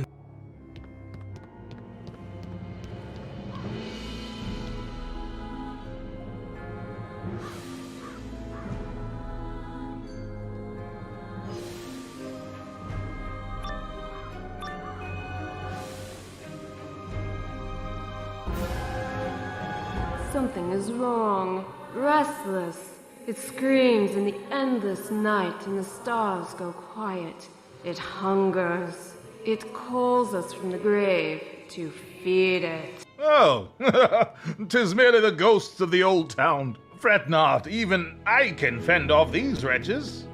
Something is wrong. Restless. It screams in the endless night and the stars go quiet. It hungers. It calls us from the grave to feed it. Oh, 'tis merely the ghosts of the old town. Fret not, even I can fend off these wretches.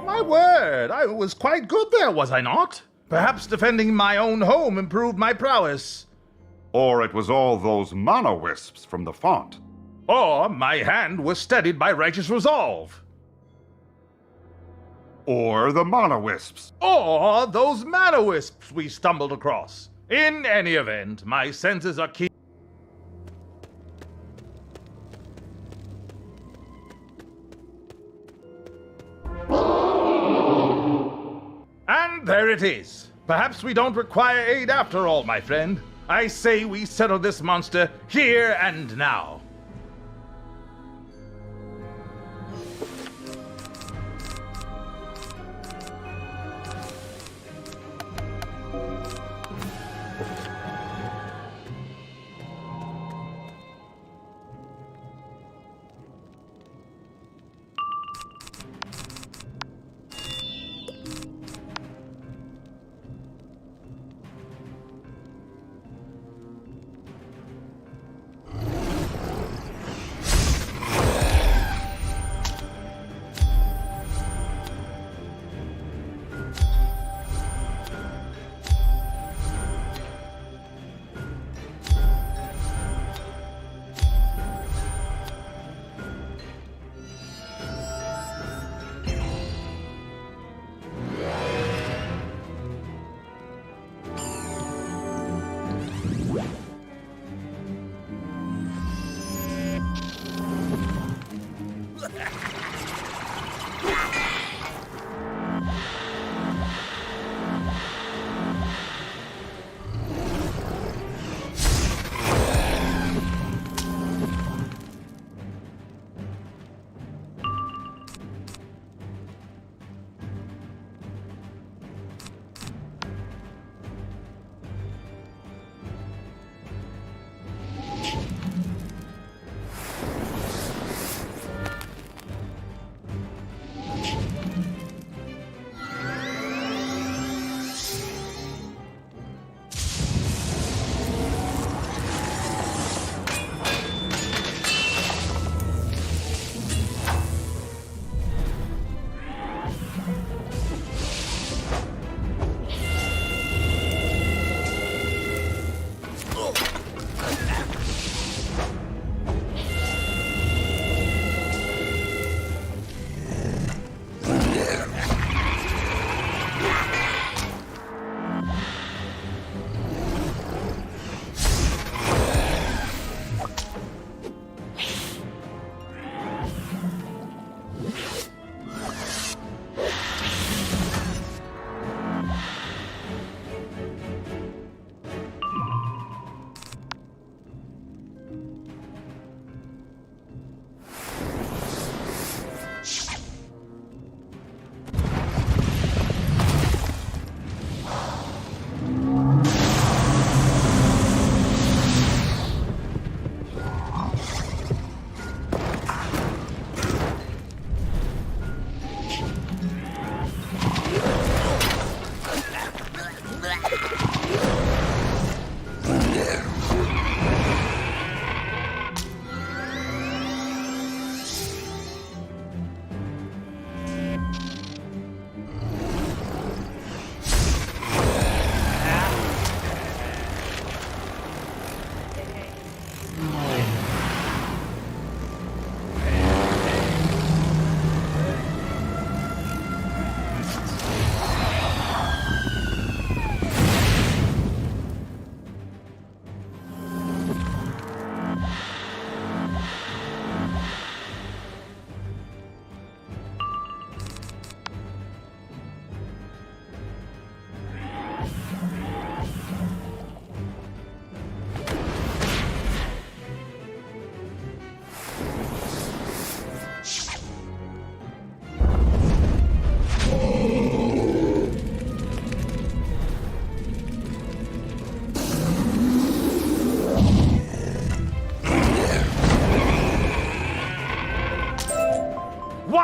My word, I was quite good there, was I not? Perhaps defending my own home improved my prowess. Or it was all those mana wisps from the font. Or my hand was steadied by righteous resolve. Or the mana wisps. Or those mana wisps we stumbled across. In any event, my senses are keen. And there it is. Perhaps we don't require aid after all, my friend. I say we settle this monster here and now.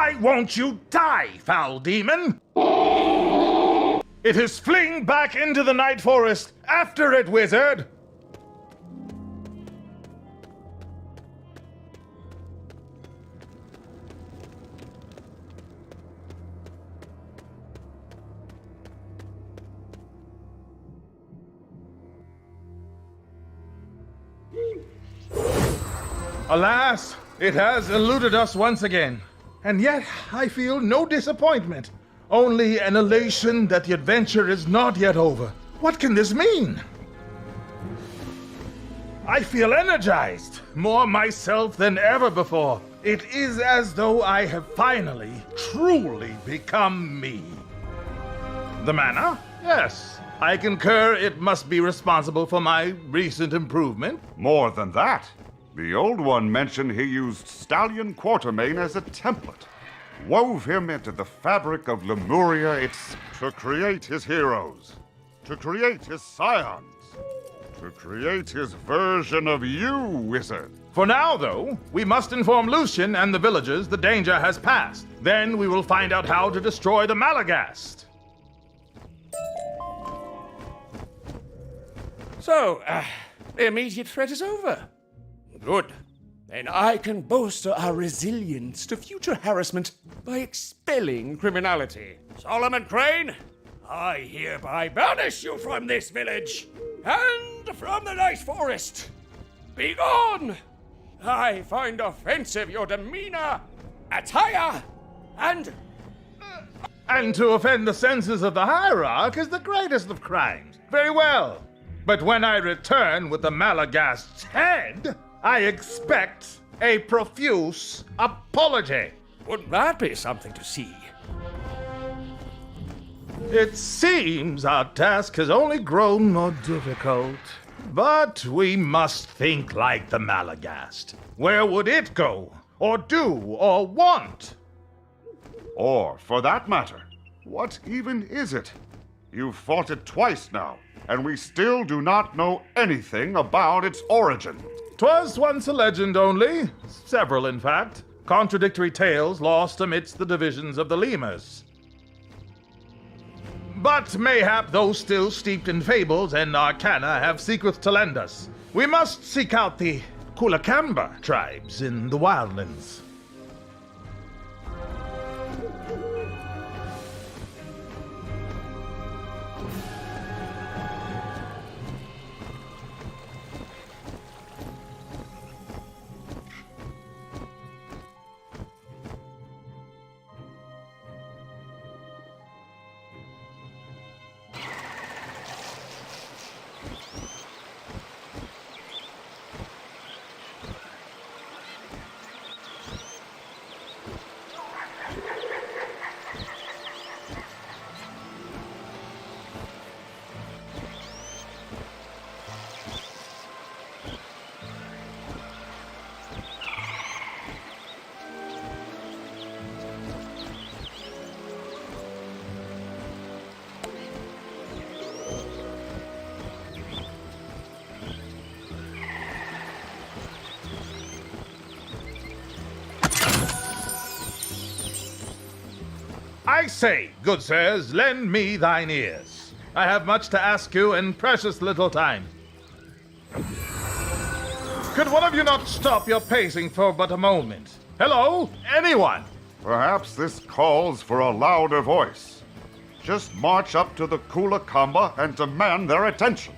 Why won't you die, foul demon? It is fling back into the Night Forest. After it, wizard! Alas, it has eluded us once again. And yet, I feel no disappointment. Only an elation that the adventure is not yet over. What can this mean? I feel energized, more myself than ever before. It is as though I have finally, truly become me. The manor? Yes. I concur it must be responsible for my recent improvement. More than that, the old one mentioned he used Stallion Quartermain as a template, wove him into the fabric of Lemuria to create his heroes, to create his scions, to create his version of you, wizard. For now, though, we must inform Lucian and the villagers the danger has passed. Then we will find out how to destroy the Malagast. So, the immediate threat is over. Good. Then I can bolster our resilience to future harassment by expelling criminality. Solomon Crane, I hereby banish you from this village and from the Night Forest. Be gone! I find offensive your demeanor, attire, and to offend the senses of the hierarch is the greatest of crimes. Very well. But when I return with the Malagast's head, I expect a profuse apology. Wouldn't that be something to see? It seems our task has only grown more difficult. But we must think like the Malagast. Where would it go, or do, or want? Or, for that matter, what even is it? You've fought it twice now, and we still do not know anything about its origin. 'Twas once a legend only, several in fact, contradictory tales lost amidst the divisions of the lemurs. But mayhap those still steeped in fables and arcana have secrets to lend us. We must seek out the Kulakamba tribes in the wildlands. I say, good sirs, lend me thine ears. I have much to ask you in precious little time. Could one of you not stop your pacing for but a moment? Hello? Anyone? Perhaps this calls for a louder voice. Just march up to the Kulakamba and demand their attention.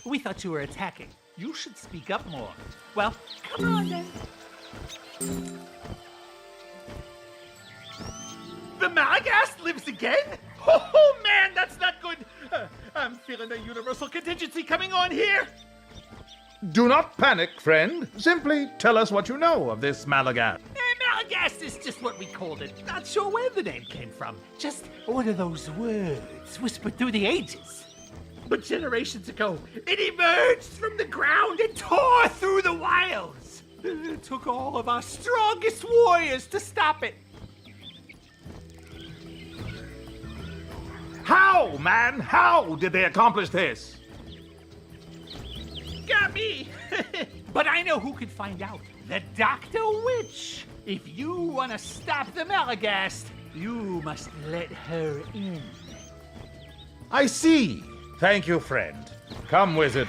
We thought you were attacking. You should speak up more. Well, come on then. The Malagast lives again? Oh man, that's not good. I'm feeling a universal contingency coming on here. Do not panic, friend. Simply tell us what you know of this Malagast. Malagast is just what we called it. Not sure where the name came from. Just one of those words whispered through the ages. But generations ago, it emerged from the ground and tore through the wilds. It took all of our strongest warriors to stop it. How, man? How did they accomplish this? Got me. But I know who can find out. The Dr. Witch. If you want to stop the Malagast, you must let her in. I see. Thank you, friend. Come, wizard.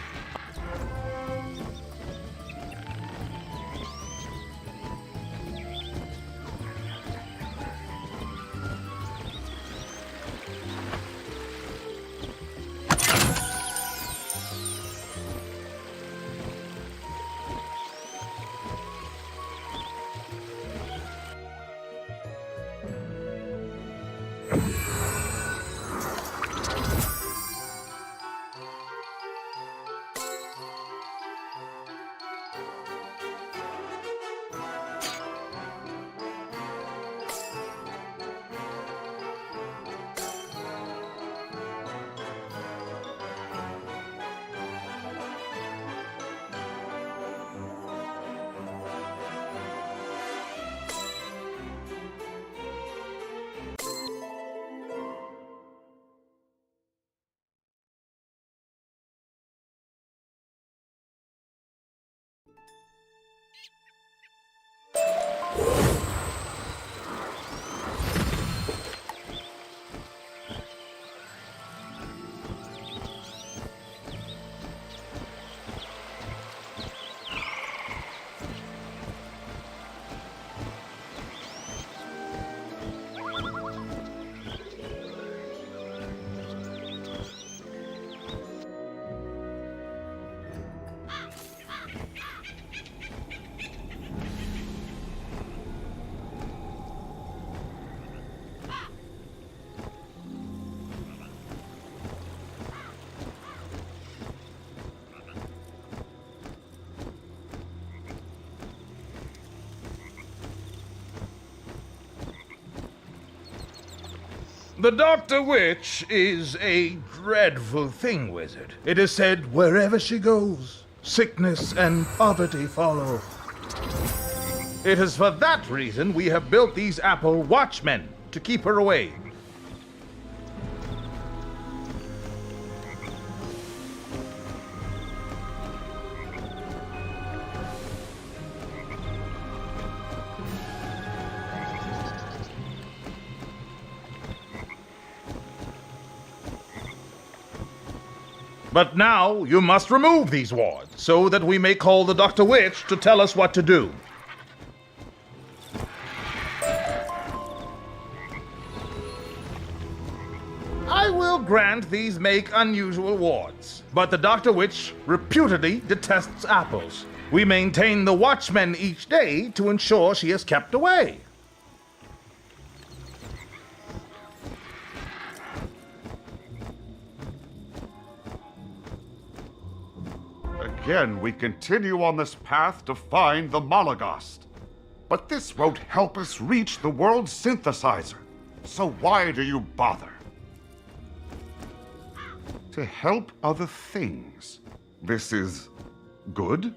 The Dr. Witch is a dreadful thing, wizard. It is said wherever she goes, sickness and poverty follow. It is for that reason we have built these apple watchmen, to keep her away. But now you must remove these wards, so that we may call the Dr. Witch to tell us what to do. I will grant these make unusual wards, but the Dr. Witch reputedly detests apples. We maintain the watchmen each day to ensure she is kept away. Again, we continue on this path to find the Malagast. But this won't help us reach the world's synthesizer. So why do you bother? To help other things. This is good.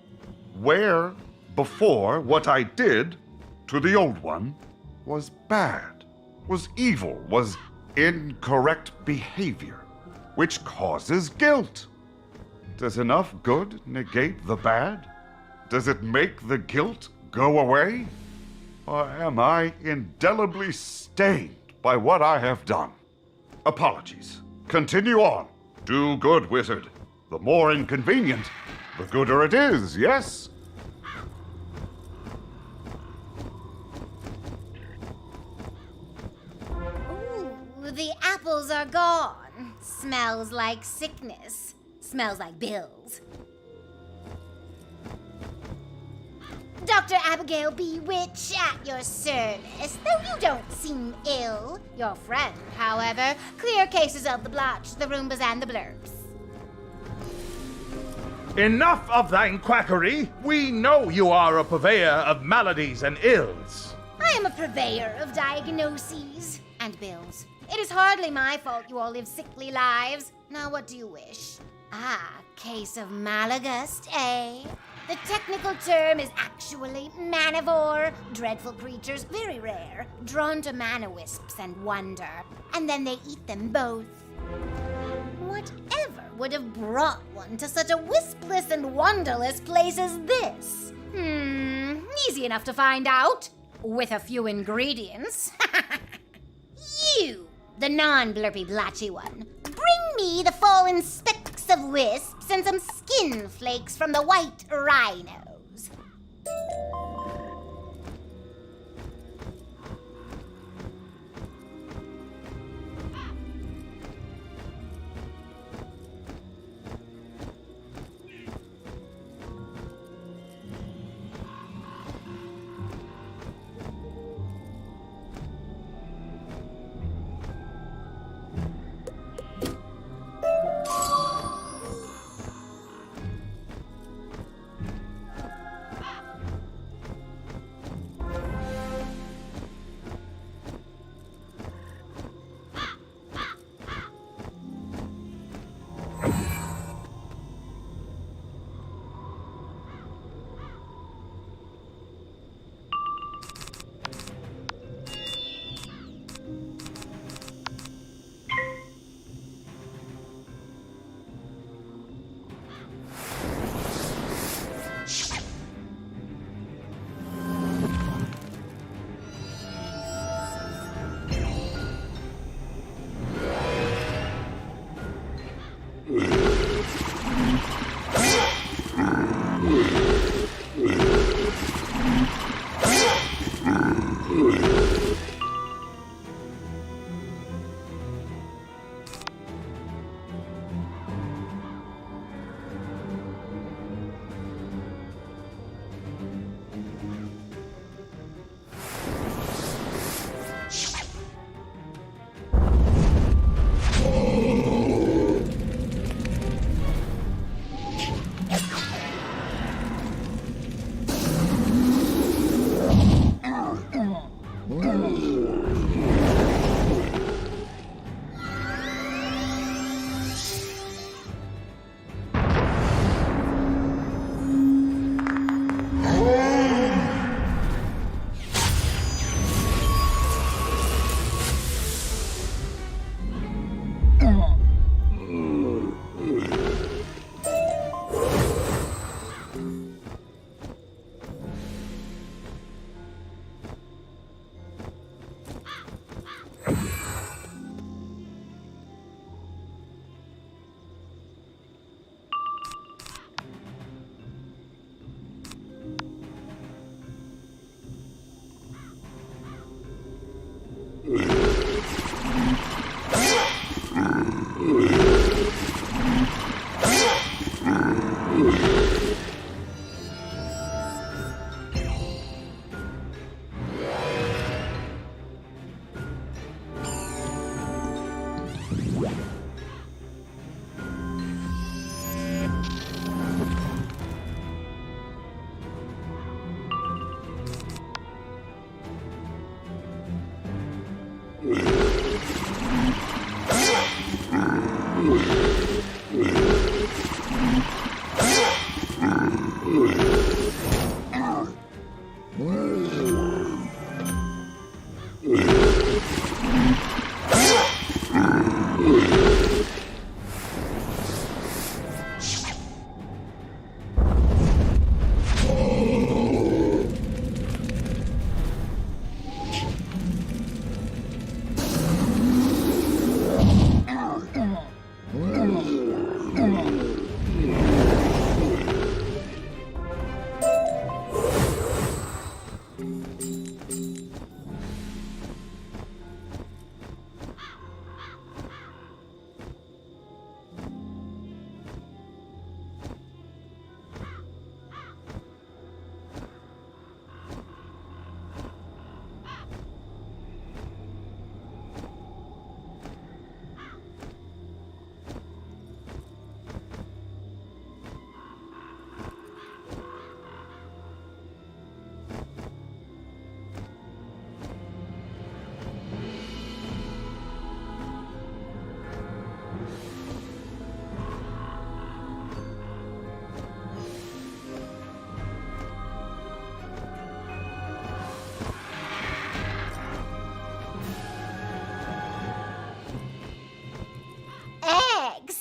Where, before, what I did to the old one was bad, was evil, was incorrect behavior, which causes guilt. Does enough good negate the bad? Does it make the guilt go away? Or am I indelibly stained by what I have done? Apologies. Continue on. Do good, wizard. The more inconvenient, the gooder it is, yes? Ooh, the apples are gone. Smells like sickness. smells like bills. Dr. Abigail B. Witch at your service, though you don't seem ill. Your friend, however, clear cases of the blotch, the Roombas, and the blurbs. Enough of thine quackery! We know you are a purveyor of maladies and ills. I am a purveyor of diagnoses and bills. It is hardly my fault you all live sickly lives. Now what do you wish? Ah, case of Malagust, eh? The technical term is actually manivore. Dreadful creatures, very rare, drawn to mana wisps and wonder. And then they eat them both. Whatever would have brought one to such a wispless and wonderless place as this? Easy enough to find out. With a few ingredients. You, the non-blurpy blotchy one, bring me the fallen specks of wisps and some skin flakes from the white rhinos.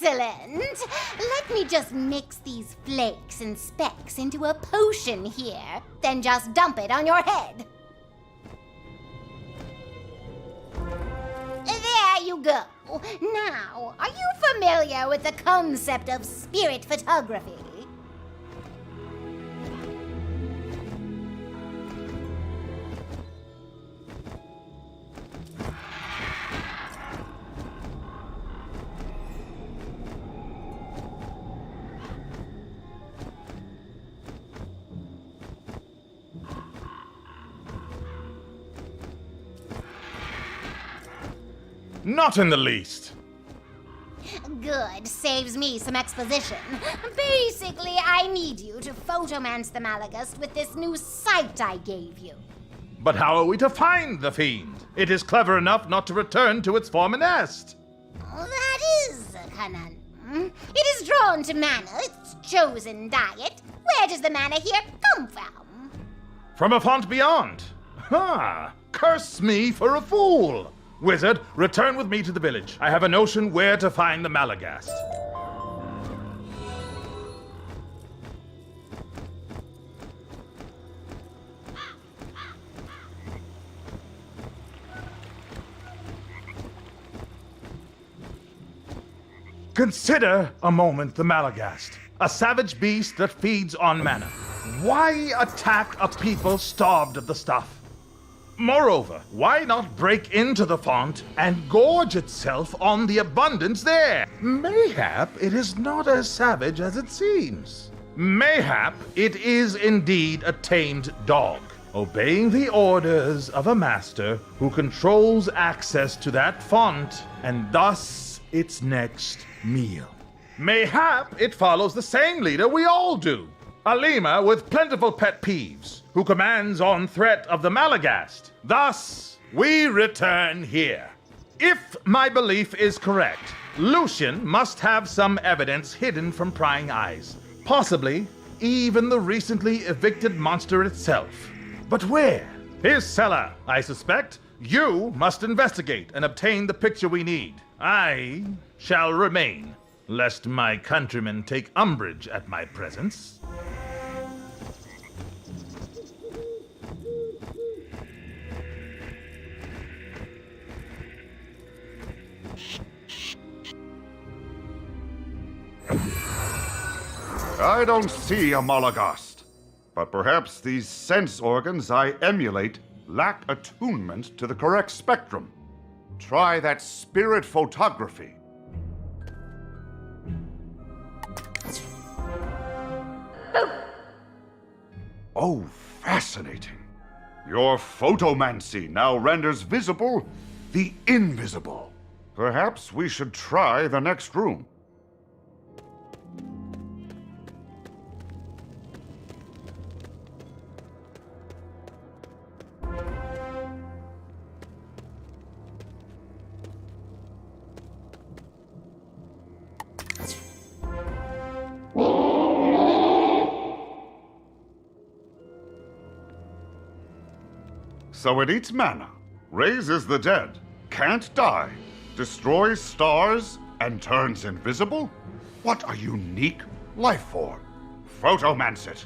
Excellent! Let me just mix these flakes and specks into a potion here, then just dump it on your head. There you go. Now, are you familiar with the concept of spirit photography? Not in the least. Good, saves me some exposition. Basically, I need you to photomance the Malagust with this new sight I gave you. But how are we to find the fiend? It is clever enough not to return to its former nest. That is a conundrum. It is drawn to mana, its chosen diet. Where does the mana here come from? From a font beyond. Ha! Curse me for a fool! Wizard, return with me to the village. I have a notion where to find the Malagast. Consider a moment the Malagast, a savage beast that feeds on mana. Why attack a people starved of the stuff? Moreover, why not break into the font and gorge itself on the abundance there? Mayhap it is not as savage as it seems. Mayhap it is indeed a tamed dog, obeying the orders of a master who controls access to that font and thus its next meal. Mayhap it follows the same leader we all do, a lemur with plentiful pet peeves, who commands on threat of the Malagast. Thus, we return here. If my belief is correct, Lucian must have some evidence hidden from prying eyes. Possibly even the recently evicted monster itself. But where? His cellar, I suspect. You must investigate and obtain the picture we need. I shall remain, lest my countrymen take umbrage at my presence. I don't see a Malagast, but perhaps these sense organs I emulate lack attunement to the correct spectrum. Try that spirit photography. Oh, fascinating. Your photomancy now renders visible the invisible. Perhaps we should try the next room. So it eats mana, raises the dead, can't die, destroys stars, and turns invisible? What a unique life form. Photomance it.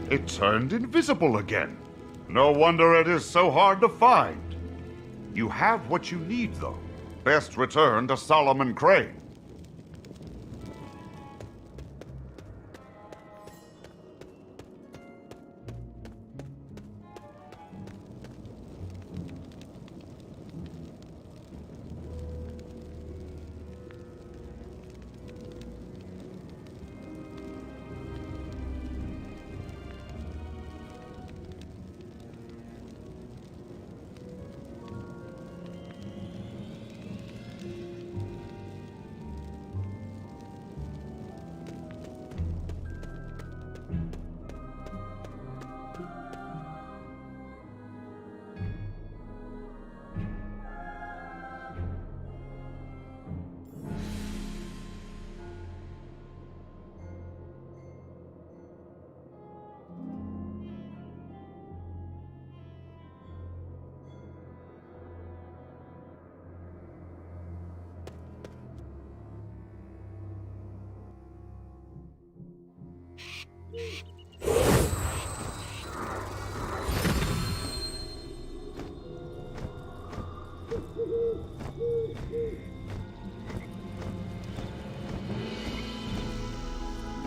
It turned invisible again. No wonder it is so hard to find. You have what you need, though. Best return to Solomon Crane.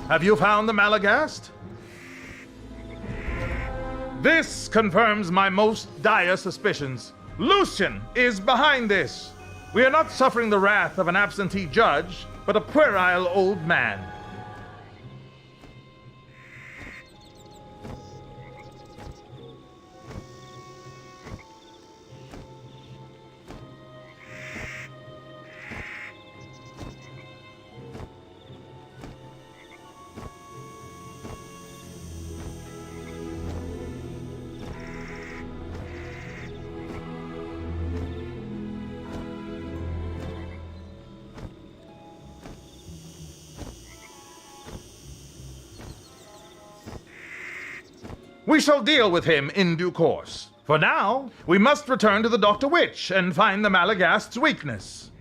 Have you found the Malagast? This confirms my most dire suspicions. Lucian is behind this. We are not suffering the wrath of an absentee judge, but a puerile old man. We shall deal with him in due course. For now, we must return to the Dr. Witch and find the Malagast's weakness.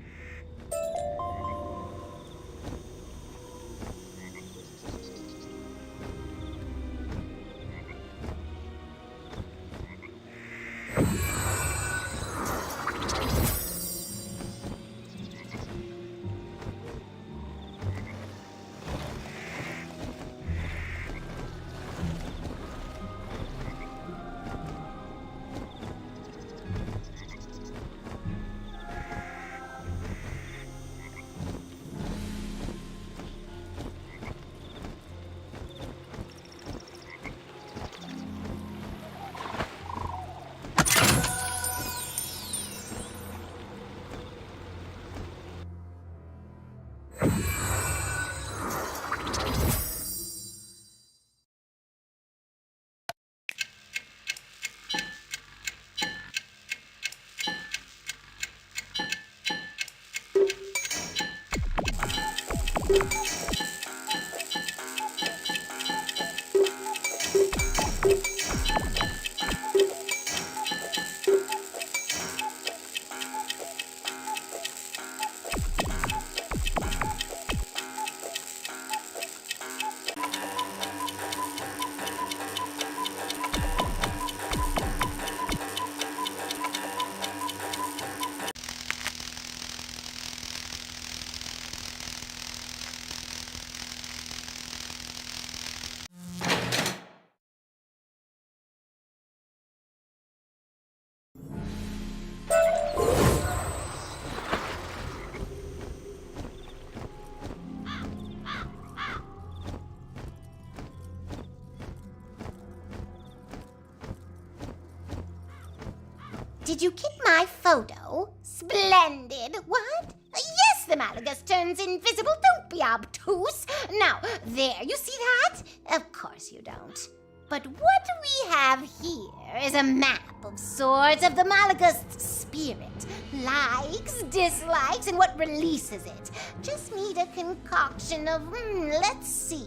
Did you get my photo? Splendid. What? Yes, the Malagast turns invisible. Don't be obtuse. Now, there, you see that? Of course you don't. But what we have here is a map of sorts of the Malagast's spirit. Likes, dislikes, and what releases it. Just need a concoction of, let's see.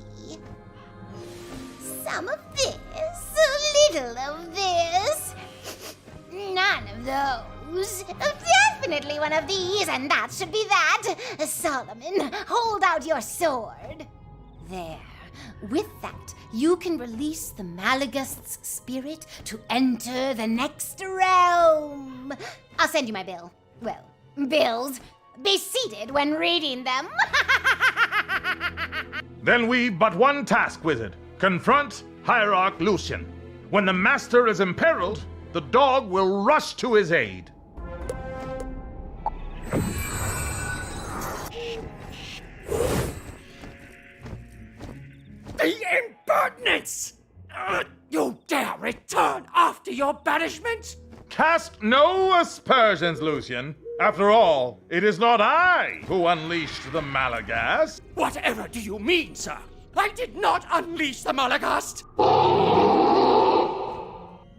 Some of this, a little of this. None of those. Definitely one of these, and that should be that. Solomon, hold out your sword. There. With that, you can release the Malagast's spirit to enter the next realm. I'll send you my bill. Well, bills. Be seated when reading them. Then we've but one task, Wizard. Confront Hierarch Lucian. When the Master is imperiled, the dog will rush to his aid. The impertinence! You dare return after your banishment? Cast no aspersions, Lucian. After all, it is not I who unleashed the Malagast. Whatever do you mean, sir? I did not unleash the Malagast!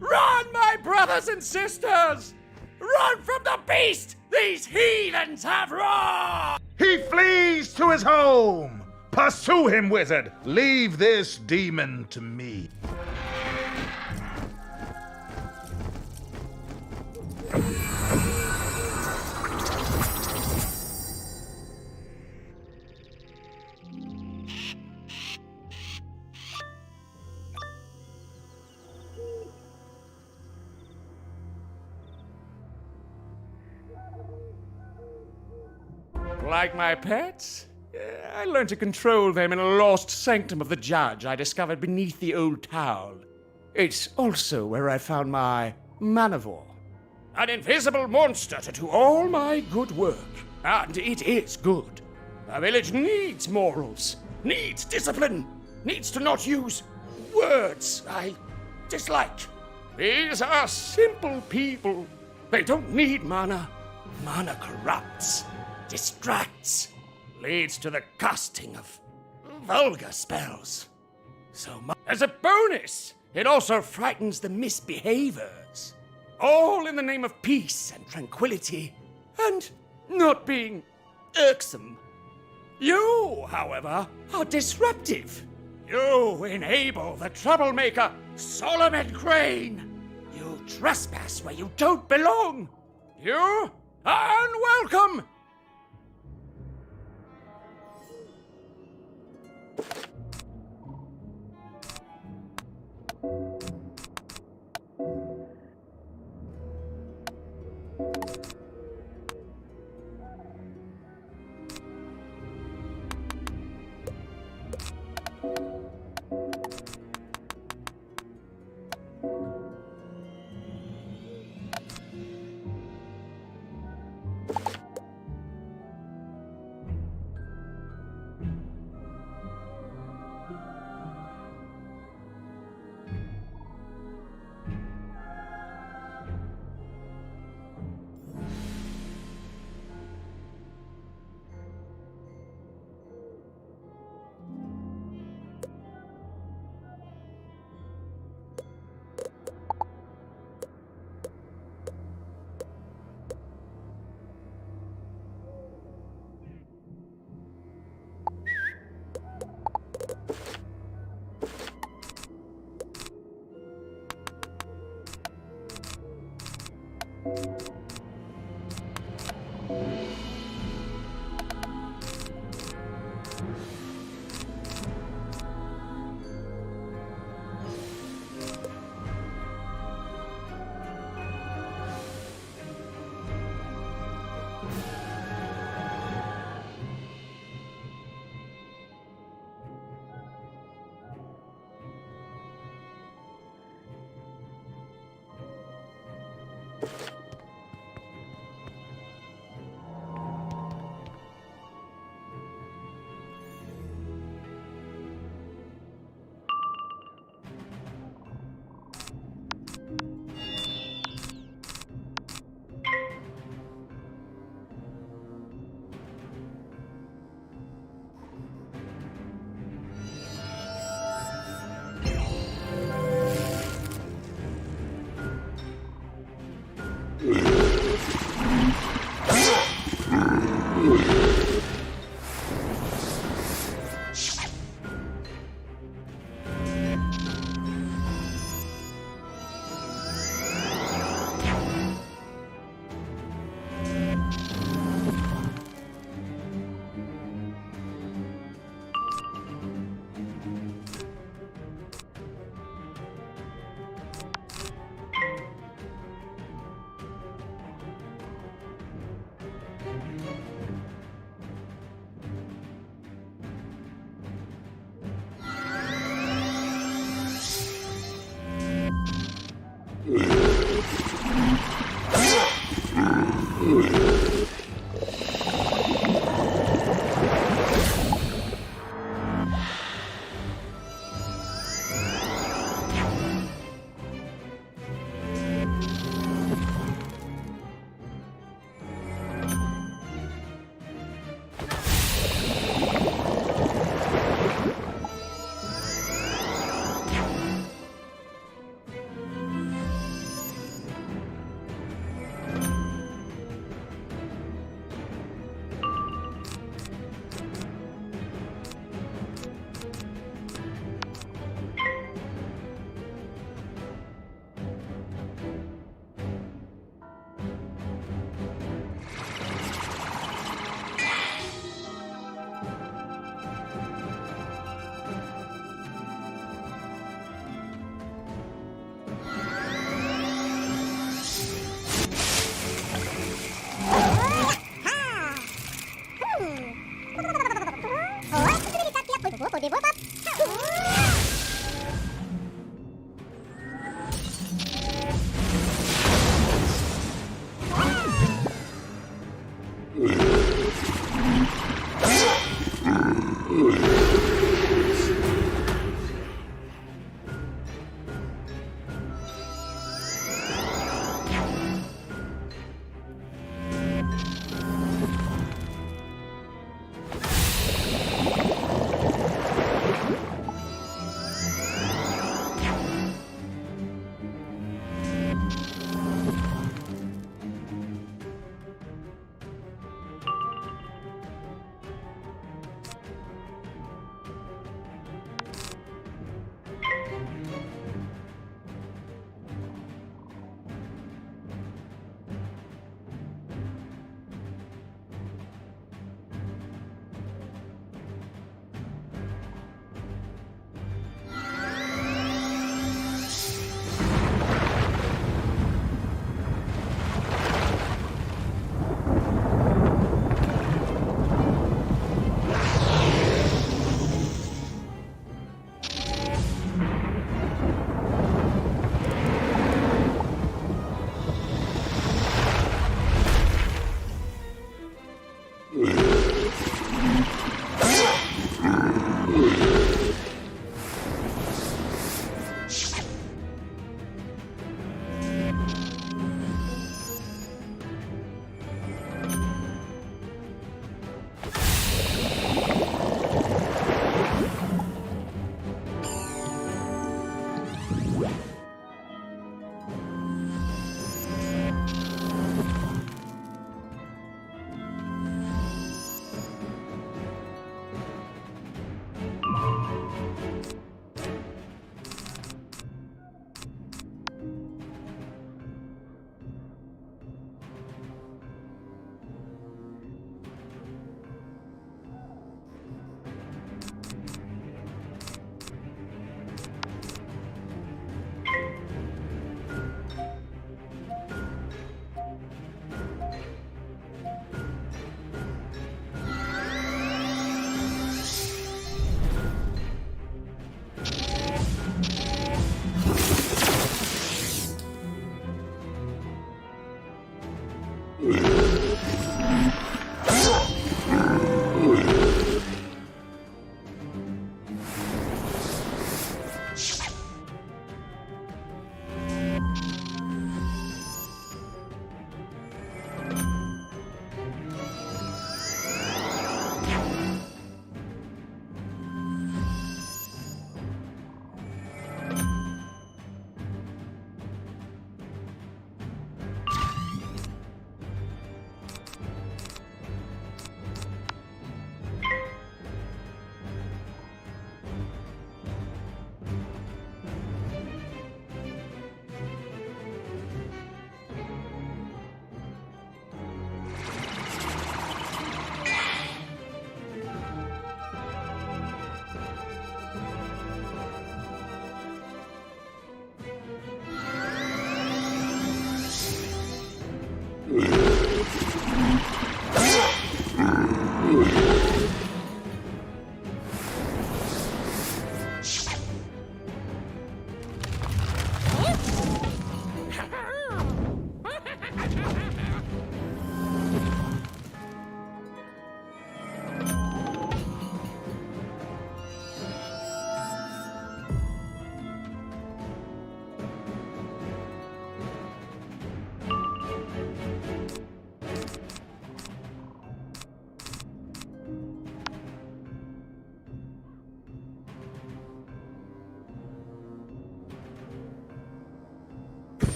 Run, my brothers and sisters! Run from the beast! These heathens have wrong! He flees to his home! Pursue him, wizard! Leave this demon to me. Like my pets? I learned to control them in a lost sanctum of the judge I discovered beneath the old town. It's also where I found my manivore. An invisible monster to do all my good work. And it is good. A village needs morals, needs discipline, needs to not use words I dislike. These are simple people. They don't need mana. Mana corrupts, distracts, leads to the casting of vulgar spells. As a bonus, it also frightens the misbehavers. All in the name of peace and tranquility, and not being irksome. You, however, are disruptive. You enable the troublemaker, Solomon Crane. You trespass where you don't belong. You are unwelcome.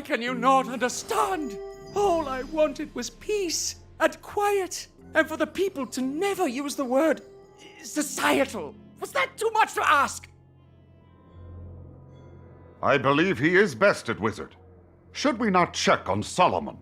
can you not understand? All I wanted was peace and quiet, and for the people to never use the word societal. Was that too much to ask? I believe he is bested, Wizard. Should we not check on Solomon?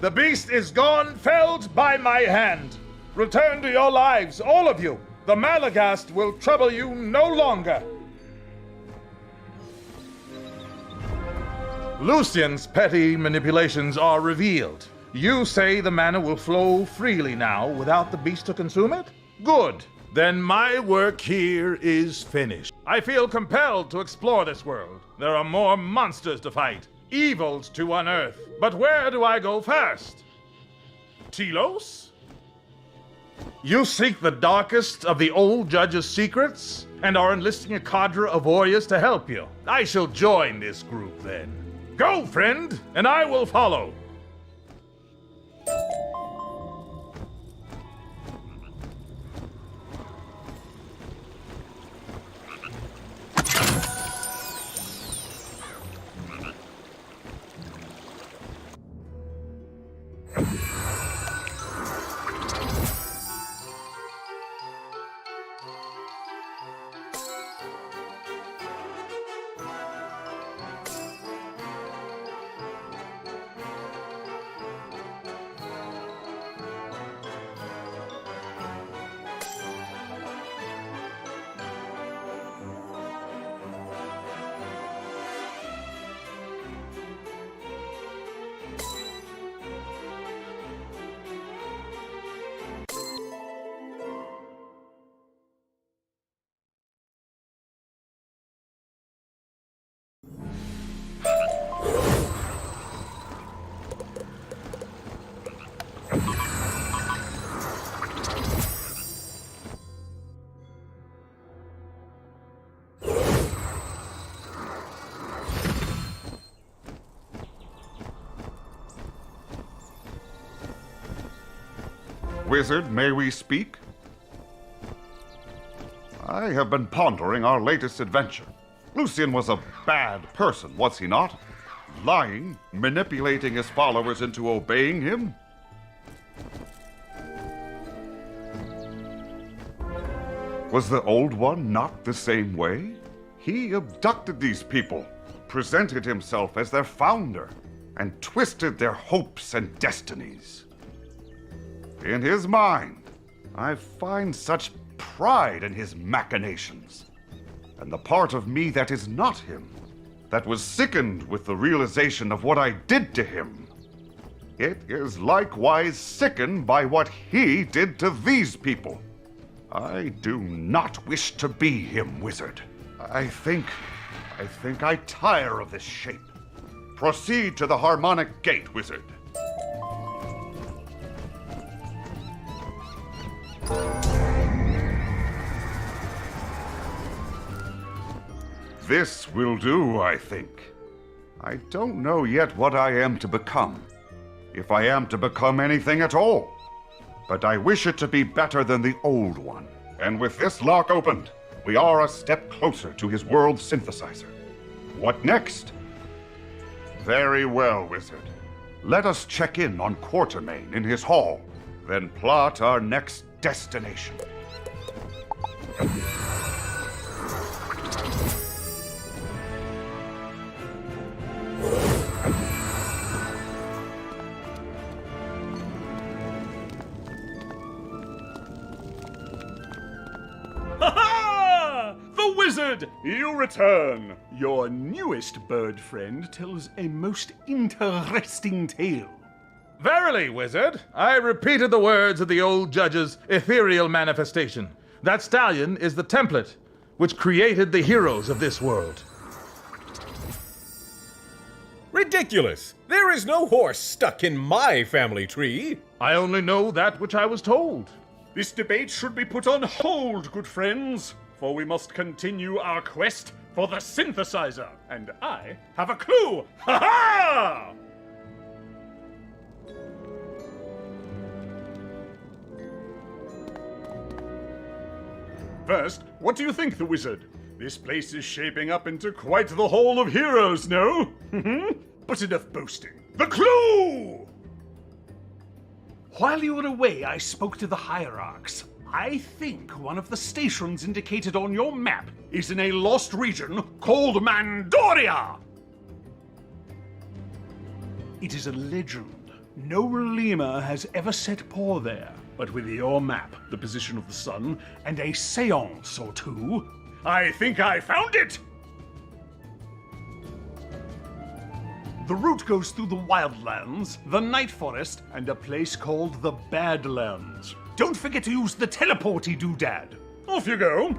The beast is gone, felled by my hand. Return to your lives, all of you. The Malagast will trouble you no longer. Lucian's petty manipulations are revealed. You say the mana will flow freely now without the beast to consume it? Good. Then my work here is finished. I feel compelled to explore this world. There are more monsters to fight, evils to unearth. But where do I go first? Telos? You seek the darkest of the old judge's secrets and are enlisting a cadre of warriors to help you. I shall join this group then. Go, friend, and I will follow. Wizard, may we speak? I have been pondering our latest adventure. Lucian was a bad person, was he not? Lying, manipulating his followers into obeying him? Was the Old One not the same way? He abducted these people, presented himself as their founder, and twisted their hopes and destinies. In his mind, I find such pride in his machinations. And the part of me that is not him, that was sickened with the realization of what I did to him, it is likewise sickened by what he did to these people. I do not wish to be him, Wizard. I think I tire of this shape. Proceed to the Harmonic Gate, Wizard. This will do, I think. I don't know yet what I am to become, if I am to become anything at all. But I wish it to be better than the Old One. And with this lock opened, we are a step closer to his world synthesizer. What next? Very well, Wizard. Let us check in on Quartermain in his hall, then plot our next destination. Ha-ha! The Wizard! You return! Your newest bird friend tells a most interesting tale. Verily, Wizard, I repeated the words of the old judge's ethereal manifestation. That stallion is the template which created the heroes of this world. Ridiculous! There is no horse stuck in my family tree! I only know that which I was told. This debate should be put on hold, good friends, for we must continue our quest for the synthesizer, and I have a clue! Ha-ha! First, what do you think, the wizard? This place is shaping up into quite the Hall of Heroes, no? But enough boasting. The clue! While you were away, I spoke to the hierarchs. I think one of the stations indicated on your map is in a lost region called Mandoria. It is a legend. No lemur has ever set paw there. But with your map, the position of the sun, and a seance or two, I think I found it! The route goes through the Wildlands, the Night Forest, and a place called the Badlands. Don't forget to use the teleporty doodad. Off you go.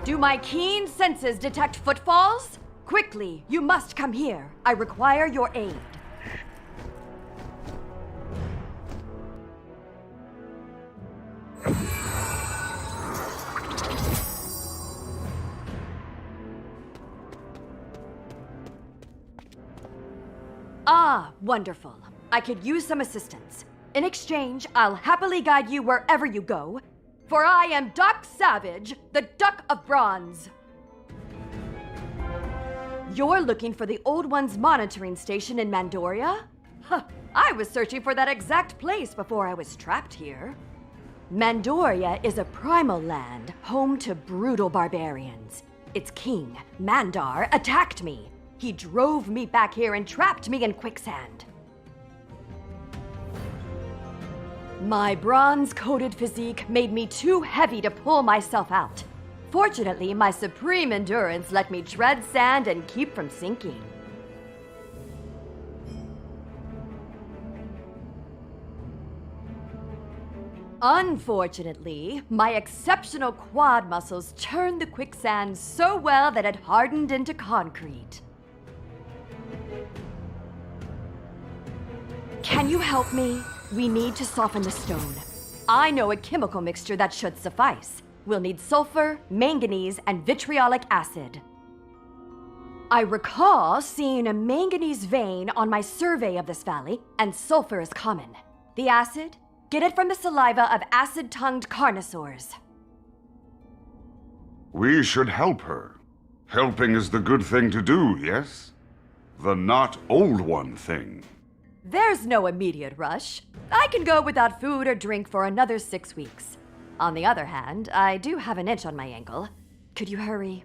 Do my keen senses detect footfalls? Quickly, you must come here. I require your aid. Ah, wonderful. I could use some assistance. In exchange, I'll happily guide you wherever you go, for I am Duck Savage, the Duck of Bronze. You're looking for the Old One's monitoring station in Mandoria? Huh, I was searching for that exact place before I was trapped here. Mandoria is a primal land, home to brutal barbarians. Its king, Mandar, attacked me. He drove me back here and trapped me in quicksand. My bronze-coated physique made me too heavy to pull myself out. Fortunately, my supreme endurance let me tread sand and keep from sinking. Unfortunately, my exceptional quad muscles turned the quicksand so well that it hardened into concrete. Can you help me? We need to soften the stone. I know a chemical mixture that should suffice. We'll need sulfur, manganese, and vitriolic acid. I recall seeing a manganese vein on my survey of this valley, and sulfur is common. The acid? Get it from the saliva of acid-tongued carnosaurs. We should help her. Helping is the good thing to do, yes? The not old one thing. There's no immediate rush. I can go without food or drink for another 6 weeks. On the other hand, I do have an itch on my ankle. Could you hurry?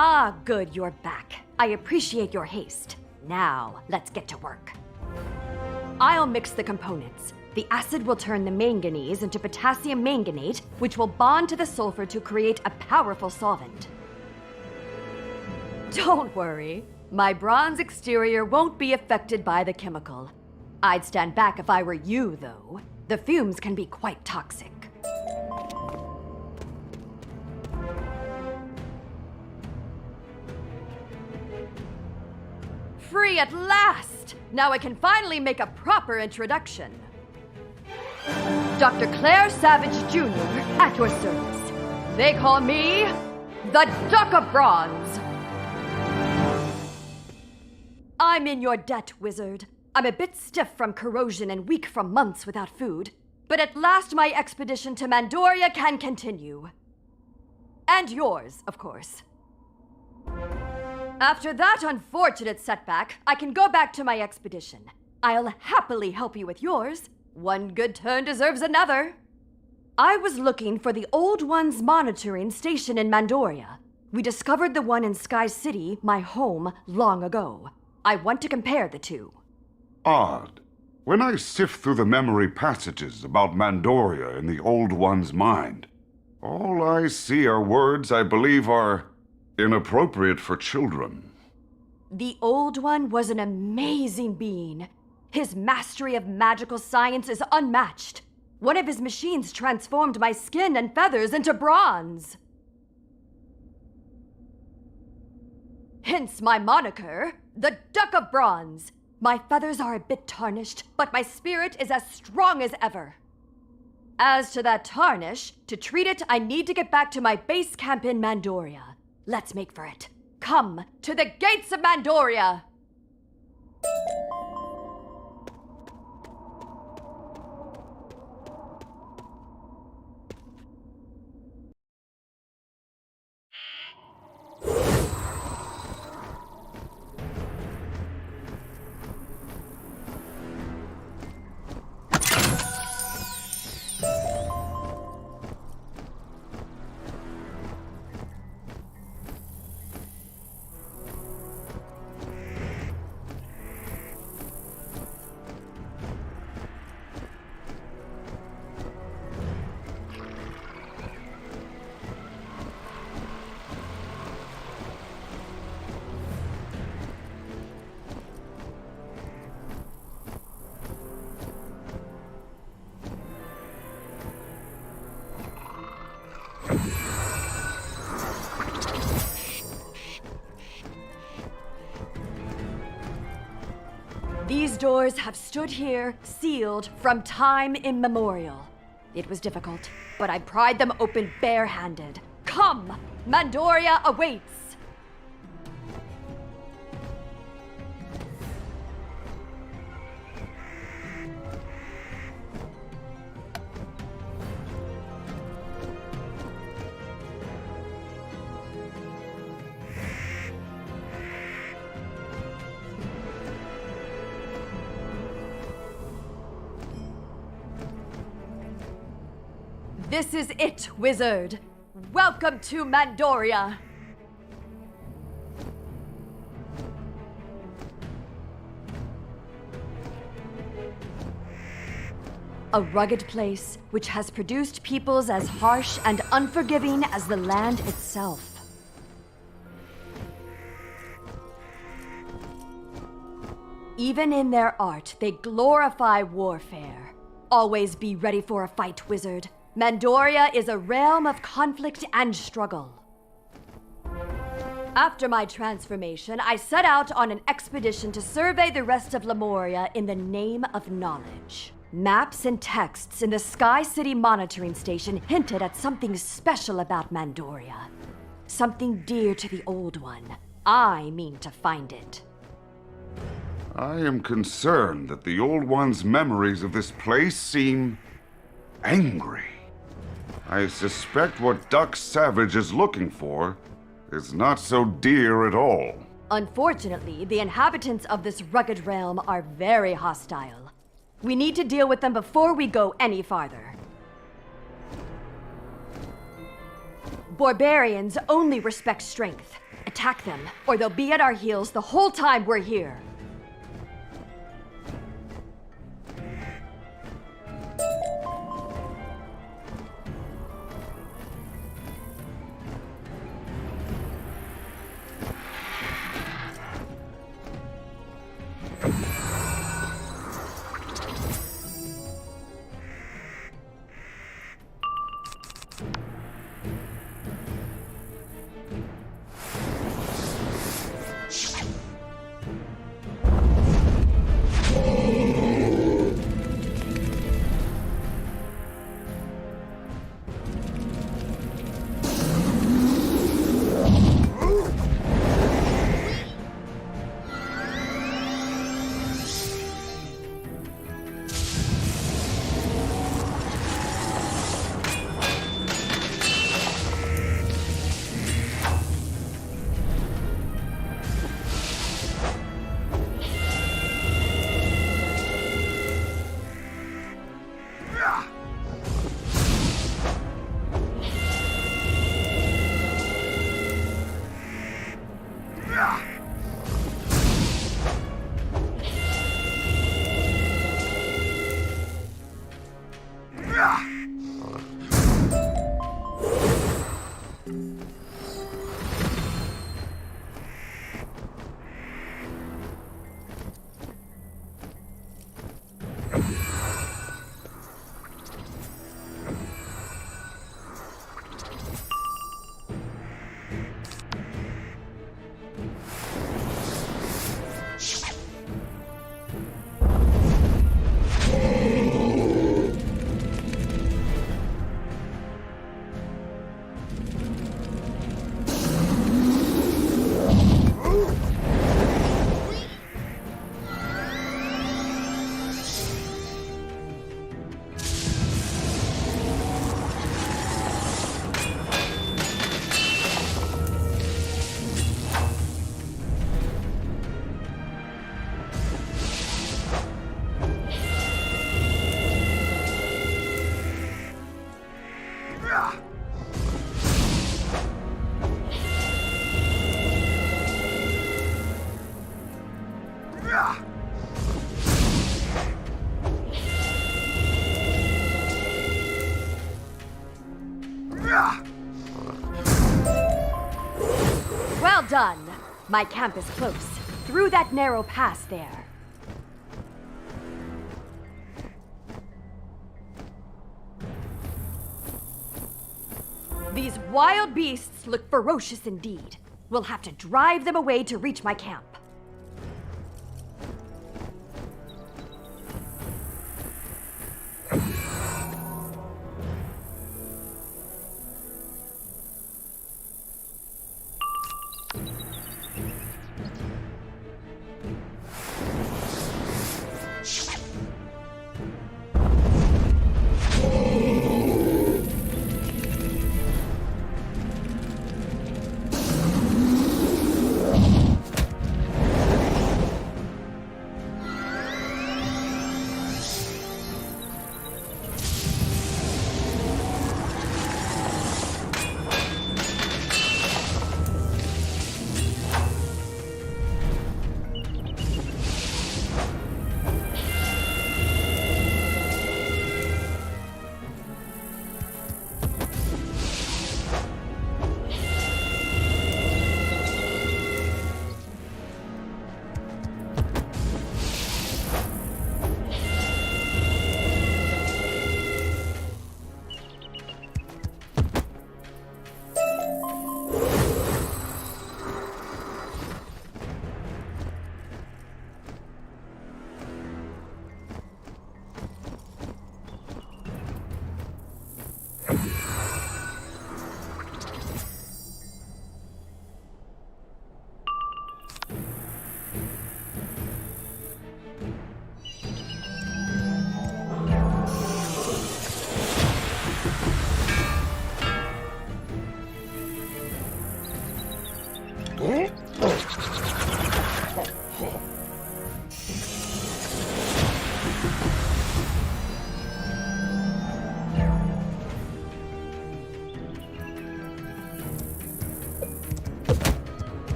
Ah, good, you're back. I appreciate your haste. Now, let's get to work. I'll mix the components. The acid will turn the manganese into potassium manganate, which will bond to the sulfur to create a powerful solvent. Don't worry. My bronze exterior won't be affected by the chemical. I'd stand back if I were you, though. The fumes can be quite toxic. Free at last! Now I can finally make a proper introduction. Dr. Claire Savage Jr. at your service. They call me the Duck of Bronze. I'm in your debt, wizard. I'm a bit stiff from corrosion and weak from months without food, but at last my expedition to Mandoria can continue. And yours, of course. After that unfortunate setback, I can go back to my expedition. I'll happily help you with yours. One good turn deserves another. I was looking for the Old One's monitoring station in Mandoria. We discovered the one in Sky City, my home, long ago. I want to compare the two. Odd. When I sift through the memory passages about Mandoria in the Old One's mind, all I see are words I believe are inappropriate for children. The Old One was an amazing being. His mastery of magical science is unmatched. One of his machines transformed my skin and feathers into bronze. Hence my moniker, the Duck of Bronze. My feathers are a bit tarnished, but my spirit is as strong as ever. As to that tarnish, to treat it, I need to get back to my base camp in Mandoria. Let's make for it. Come to the gates of Mandoria! These doors have stood here, sealed, from time immemorial. It was difficult, but I pried them open bare-handed. Come! Mandoria awaits! This is it, wizard. Welcome to Mandoria. A rugged place which has produced peoples as harsh and unforgiving as the land itself. Even in their art, they glorify warfare. Always be ready for a fight, wizard. Mandoria is a realm of conflict and struggle. After my transformation, I set out on an expedition to survey the rest of Lemuria in the name of knowledge. Maps and texts in the Sky City monitoring station hinted at something special about Mandoria. Something dear to the Old One. I mean to find it. I am concerned that the Old One's memories of this place seem angry. I suspect what Duck Savage is looking for is not so dear at all. Unfortunately, the inhabitants of this rugged realm are very hostile. We need to deal with them before we go any farther. Barbarians only respect strength. attack them, or they'll be at our heels the whole time we're here. Well done! My camp is close. Through that narrow pass there. These wild beasts look ferocious indeed. We'll have to drive them away to reach my camp.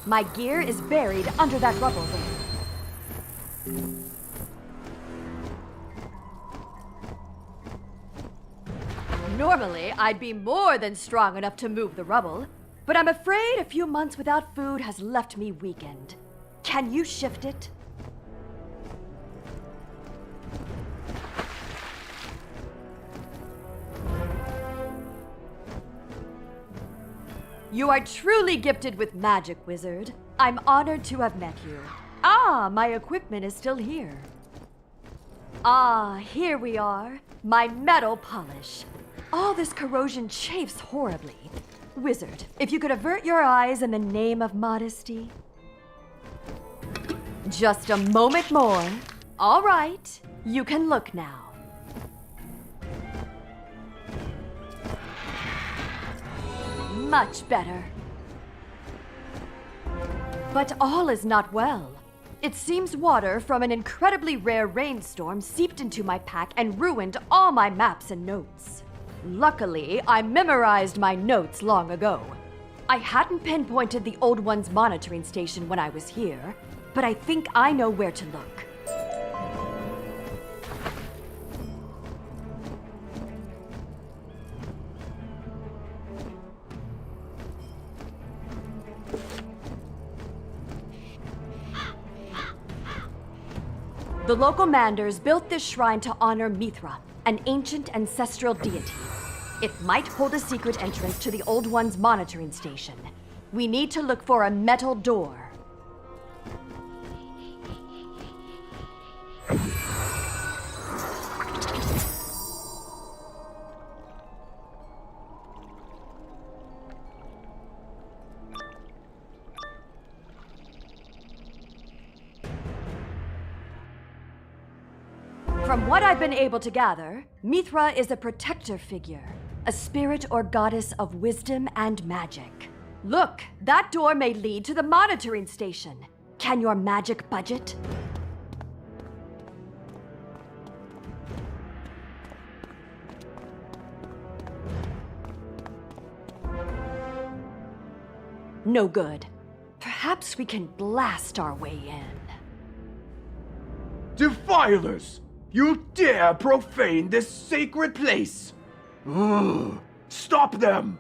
My gear is buried under that rubble there. Normally, I'd be more than strong enough to move the rubble, but I'm afraid a few months without food has left me weakened. Can you shift it? You are truly gifted with magic, wizard. I'm honored to have met you. Ah, my equipment is still here. Ah, here we are. My metal polish. All this corrosion chafes horribly. Wizard, if you could avert your eyes in the name of modesty. Just a moment more. All right, you can look now. Much better. But all is not well. It seems water from an incredibly rare rainstorm seeped into my pack and ruined all my maps and notes. Luckily, I memorized my notes long ago. I hadn't pinpointed the Old One's monitoring station when I was here, but I think I know where to look. The local Manders built this shrine to honor Mithra, an ancient ancestral deity. It might hold a secret entrance to the Old One's monitoring station. We need to look for a metal door. From what I've been able to gather, Mithra is a protector figure, a spirit or goddess of wisdom and magic. Look, that door may lead to the monitoring station. Can your magic budget? No good. Perhaps we can blast our way in. Defilers! You dare profane this sacred place! Ugh. Stop them!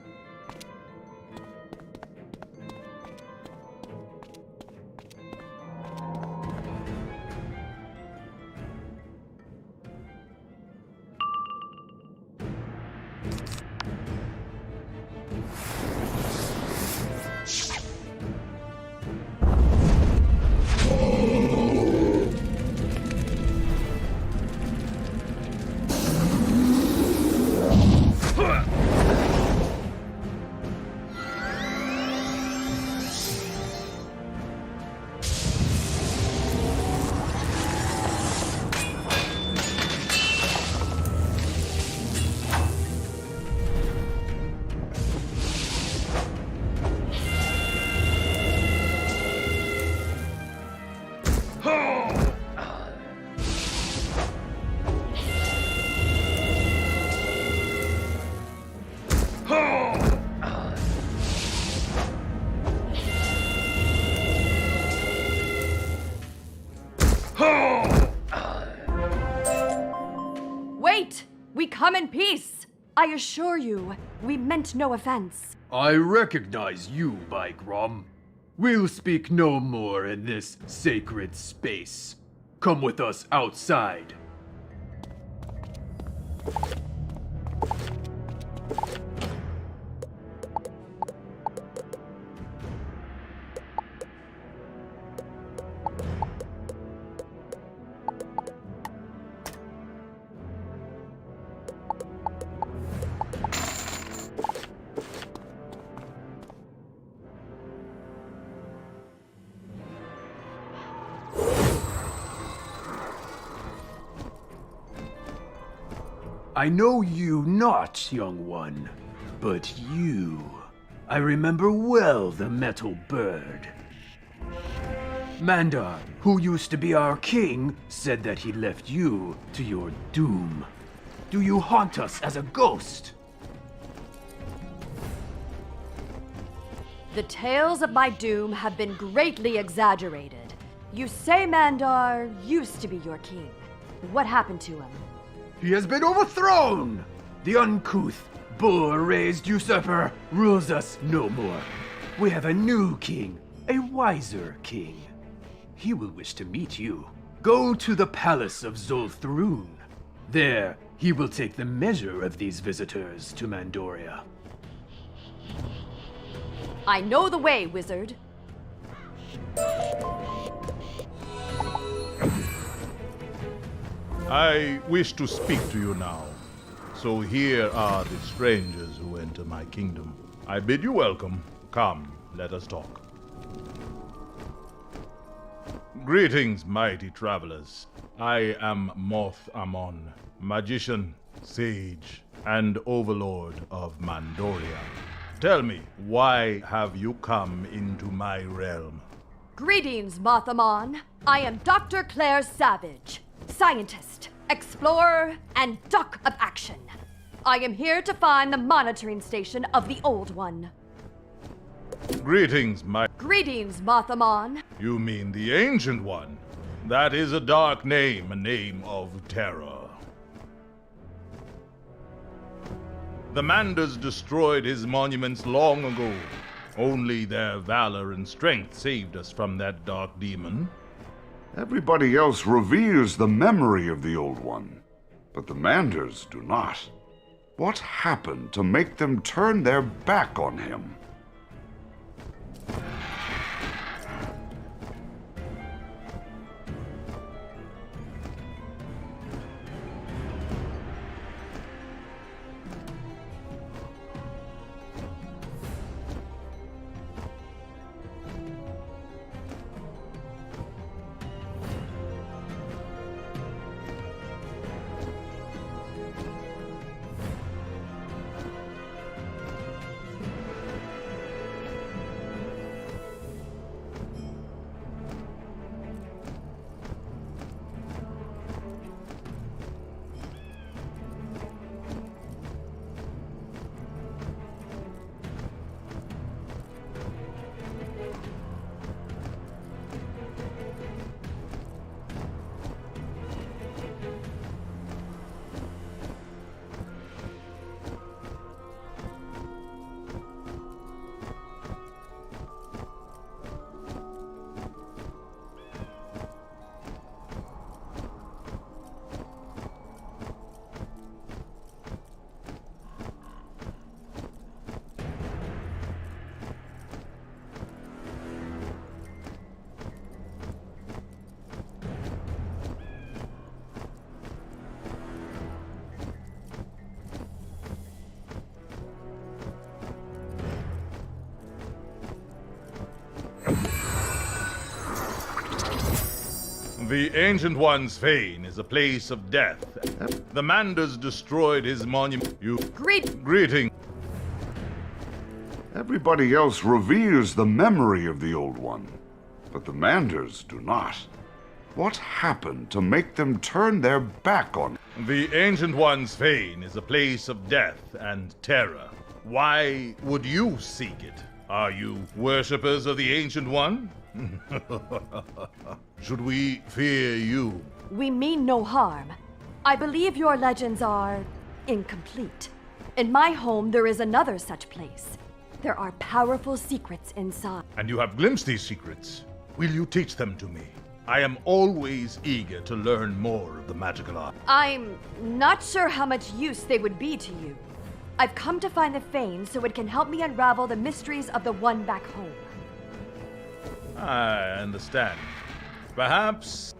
Wait! We come in peace! I assure you, we meant no offense. I recognize you, Bygrom. We'll speak no more in this sacred space. Come with us outside. I know you not, young one, but you. I remember well the metal bird. Mandar, who used to be our king, said that he left you to your doom. Do you haunt us as a ghost? The tales of my doom have been greatly exaggerated. You say Mandar used to be your king. What happened to him? He has been overthrown! The uncouth, bull-raised usurper rules us no more. We have a new king, a wiser king. He will wish to meet you. Go to the palace of Zolthrun. There, he will take the measure of these visitors to Mandoria. I know the way, wizard. I wish to speak to you now. So here are the strangers who enter my kingdom. I bid you welcome. Come, let us talk. Greetings, mighty travelers. I am Moth Amon, magician, sage, and overlord of Mandoria. Tell me, why have you come into my realm? Greetings, Mothamon. I am Dr. Claire Savage, scientist, explorer, and duck of action. I am here to find the monitoring station of the Old One. Greetings, Greetings, Mothamon. You mean the Ancient One? That is a dark name, a name of terror. The Manders destroyed his monuments long ago. Only their valor and strength saved us from that dark demon. Everybody else reveres the memory of the Old One, but the Manders do not. What happened to make them turn their back on him? The Ancient One's fane is a place of death. The Manders destroyed his monument. Greeting. Everybody else reveres the memory of the Old One, but the Manders do not. What happened to make them turn their back on him? The Ancient One's fane is a place of death and terror. Why would you seek it? Are you worshippers of the Ancient One? Should we fear you? We mean no harm. I believe your legends are incomplete. In my home, there is another such place. There are powerful secrets inside. And you have glimpsed these secrets. Will you teach them to me? I am always eager to learn more of the magical art. I'm not sure how much use they would be to you. I've come to find the fane so it can help me unravel the mysteries of the one back home. I understand. Perhaps...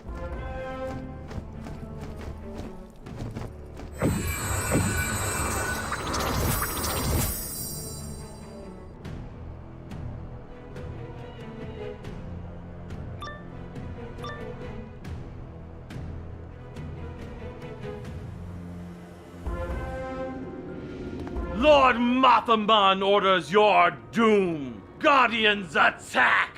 Lord Mothamon orders your doom! Guardians, attack!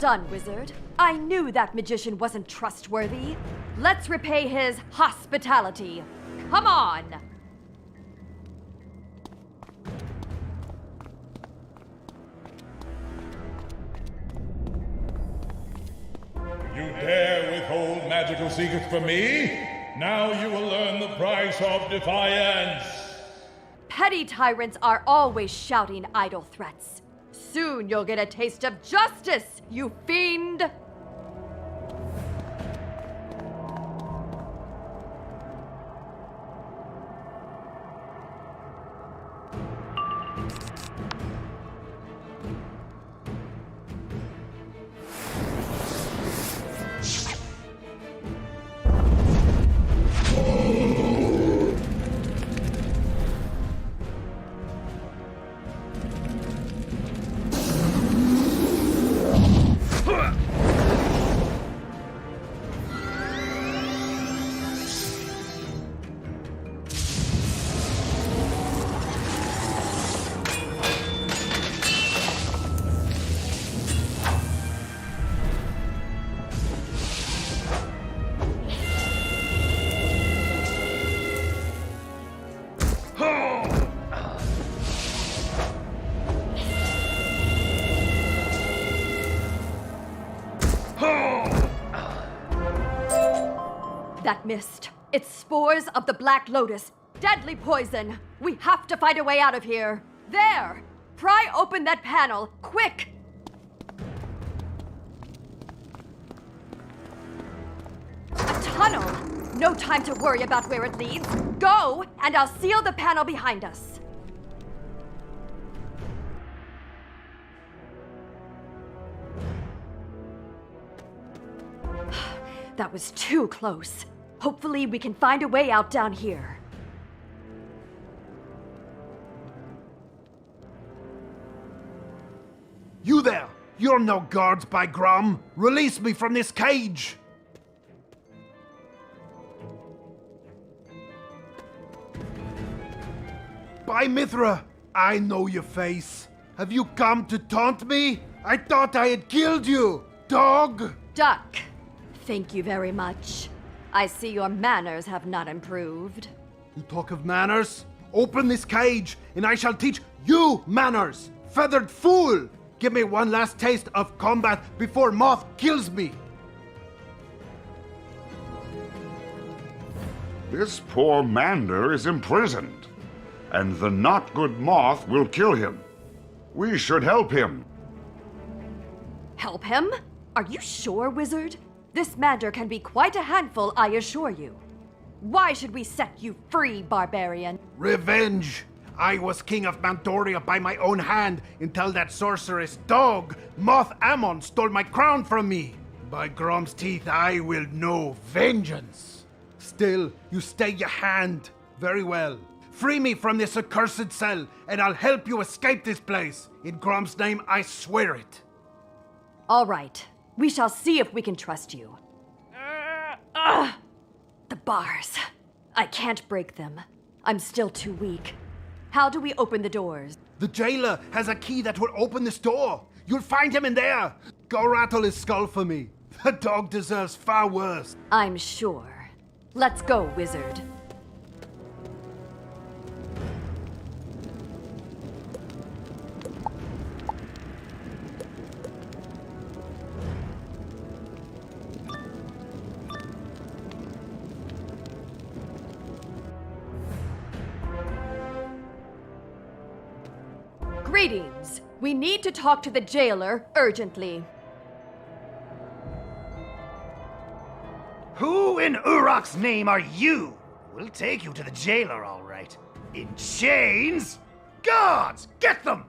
done, wizard. I knew that magician wasn't trustworthy. Let's repay his hospitality. Come on! You dare withhold magical secrets from me? Now you will learn the price of defiance. Petty tyrants are always shouting idle threats. Soon you'll get a taste of justice, you fiend! That mist. It's spores of the Black Lotus. Deadly poison. We have to find a way out of here. There! Pry open that panel, quick! A tunnel! No time to worry about where it leads. Go, and I'll seal the panel behind us. That was too close. Hopefully we can find a way out down here. You there! You're no guards by Grom! Release me from this cage! By Mithra! I know your face. Have you come to taunt me? I thought I had killed you! Dog! Duck! Thank you very much. I see your manners have not improved. You talk of manners? Open this cage, and I shall teach you manners! Feathered fool! Give me one last taste of combat before Moth kills me! This poor Mander is imprisoned, and the not good Moth will kill him. We should help him. Help him? Are you sure, wizard? This Mander can be quite a handful, I assure you. Why should we set you free, barbarian? Revenge! I was king of Mandoria by my own hand until that sorceress dog, Moth Ammon, stole my crown from me. By Grom's teeth, I will know vengeance. Still, you stay your hand. Very well. Free me from this accursed cell, and I'll help you escape this place. In Grom's name, I swear it. All right. We shall see if we can trust you. The bars. I can't break them. I'm still too weak. How do we open the doors? The jailer has a key that will open this door. You'll find him in there. Go rattle his skull for me. The dog deserves far worse. I'm sure. Let's go, wizard. Greetings. We need to talk to the jailer urgently. Who in Urok's name are you? We'll take you to the jailer, all right. In chains? Guards, get them!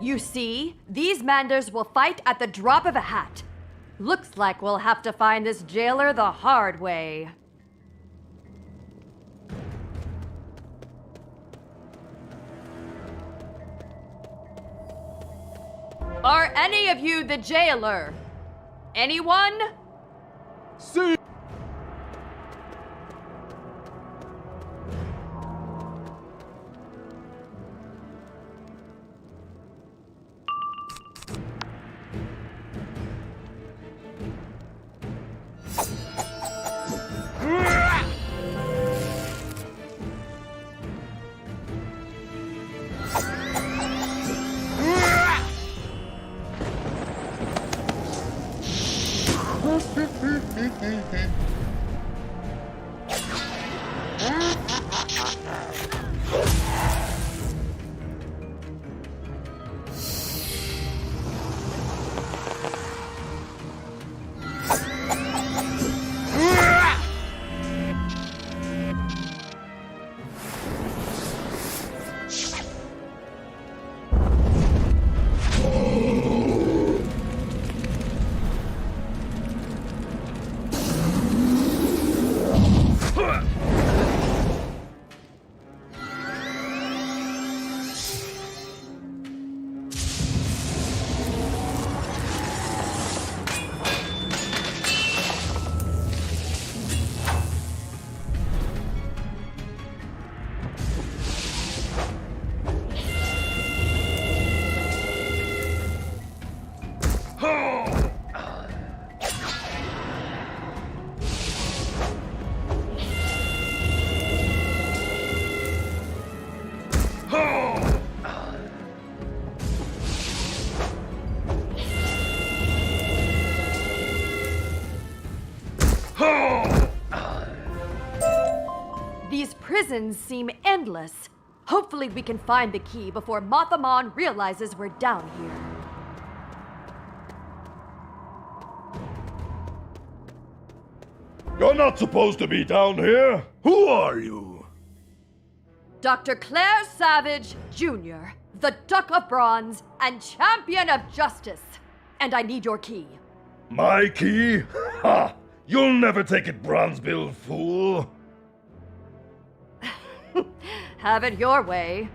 You see, these Manders will fight at the drop of a hat. Looks like we'll have to find this jailer the hard way. Are any of you the jailer? Anyone? See. These prisons seem endless. Hopefully we can find the key before Mothamon realizes we're down here. You're not supposed to be down here. Who are you? Dr. Claire Savage, Jr., the Duck of Bronze and Champion of Justice. And I need your key. My key? Ha! You'll never take it, Bronzebill, fool. Have it your way.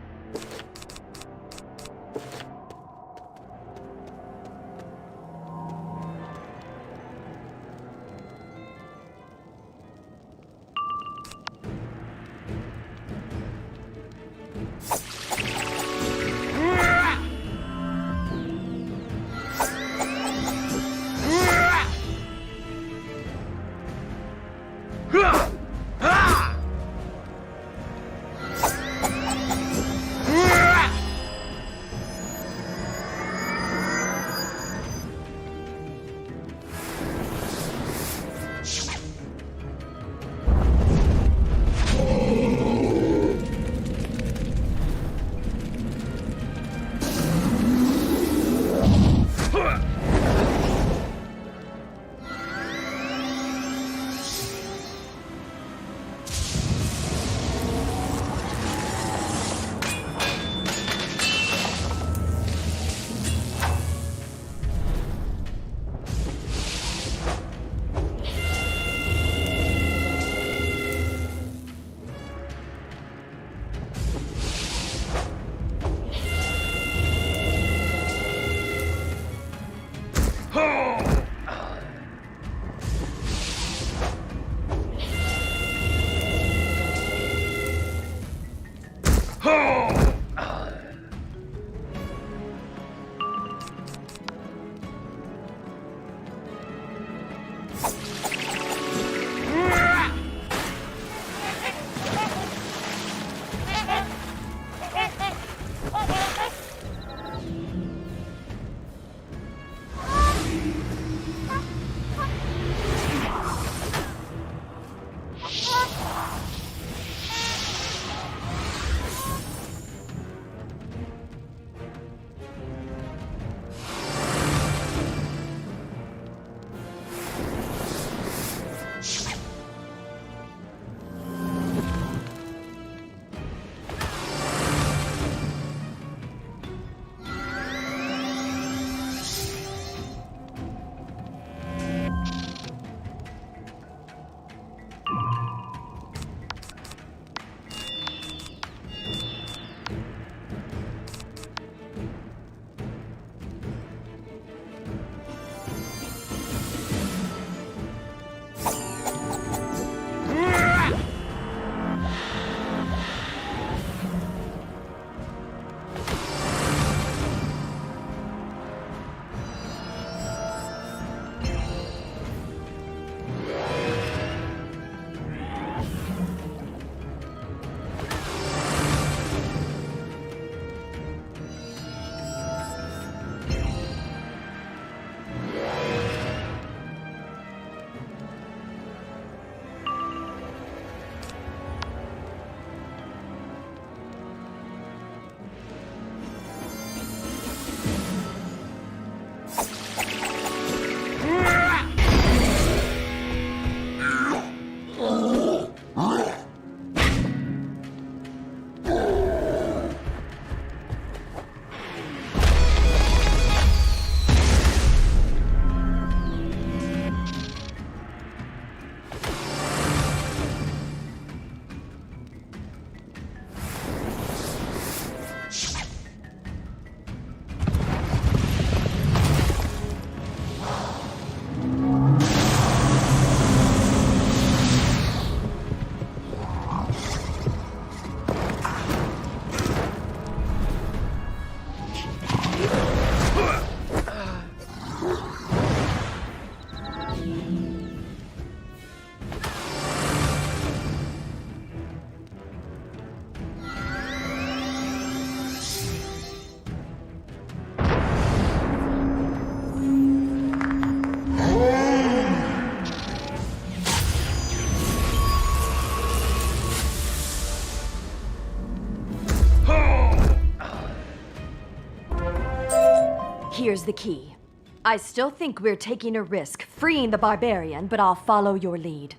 Here's the key. I still think we're taking a risk freeing the barbarian, but I'll follow your lead.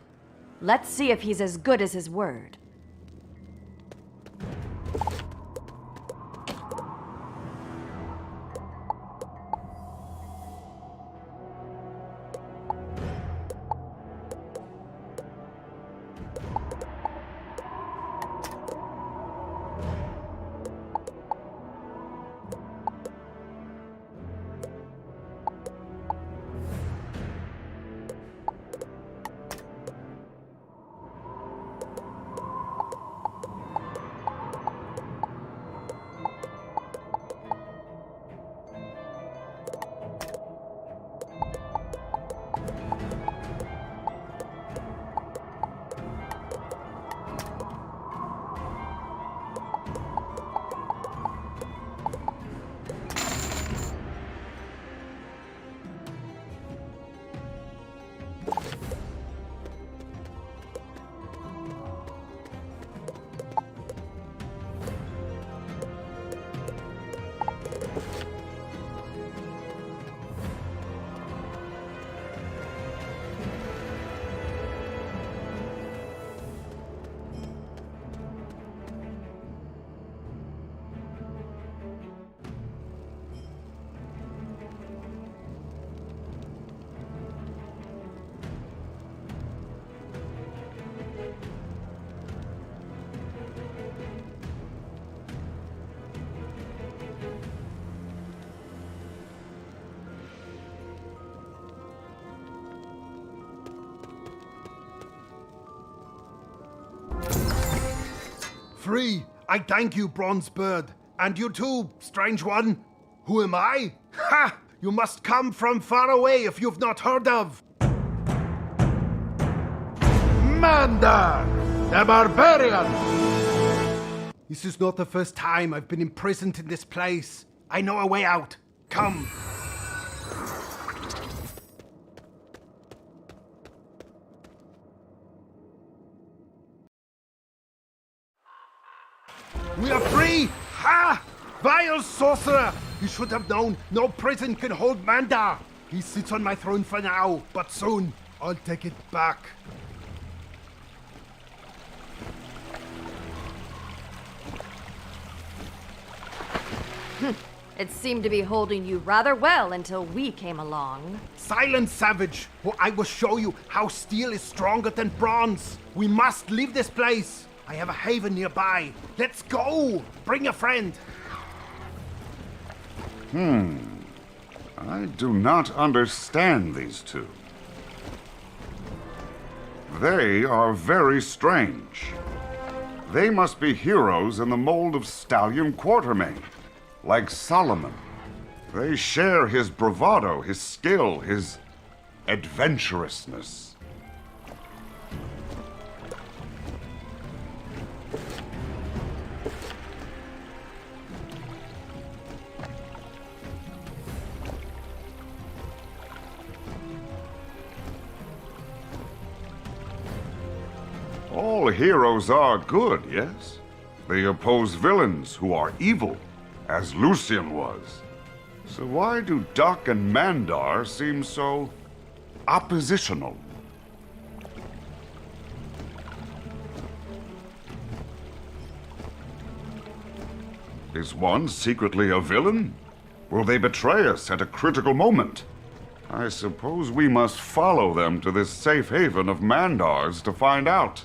Let's see if he's as good as his word. Free! I thank you, Bronze Bird. And you too, Strange One. Who am I? Ha! You must come from far away if you've not heard of... Manda! The Barbarian! This is not the first time I've been imprisoned in this place. I know a way out. Come. We are free! Ha! Vile sorcerer! You should have known no prison can hold Manda! He sits on my throne for now, but soon I'll take it back. It seemed to be holding you rather well until we came along. Silence, savage! Or I will show you how steel is stronger than bronze! We must leave this place! I have a haven nearby. Let's go! Bring a friend! I do not understand these two. They are very strange. They must be heroes in the mold of Stallion Quartermain, like Solomon. They share his bravado, his skill, his adventurousness. All heroes are good, yes? They oppose villains who are evil, as Lucian was. So why do Duck and Mandar seem so oppositional? Is one secretly a villain? Will they betray us at a critical moment? I suppose we must follow them to this safe haven of Mandars to find out.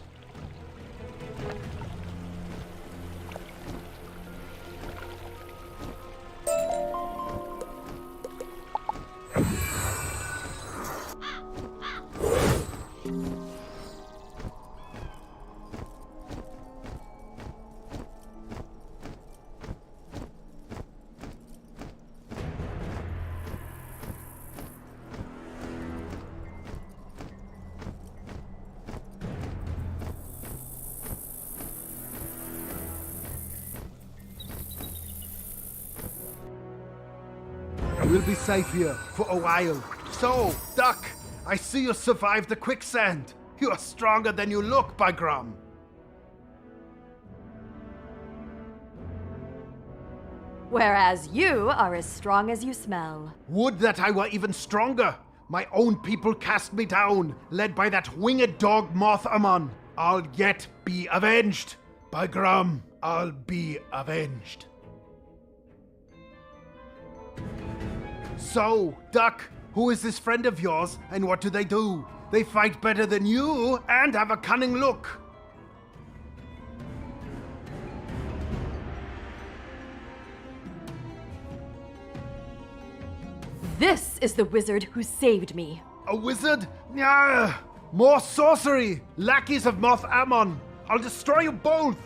We'll be safe here for a while. So, Duck, I see you survived the quicksand. You are stronger than you look, by Grum. Whereas you are as strong as you smell. Would that I were even stronger. My own people cast me down, led by that winged dog Moth Amon. I'll yet be avenged. By Grum, I'll be avenged. So, Duck, who is this friend of yours, and what do? They fight better than you, and have a cunning look. This is the wizard who saved me. A wizard? Yeah. More sorcery! Lackeys of Moth Amon! I'll destroy you both!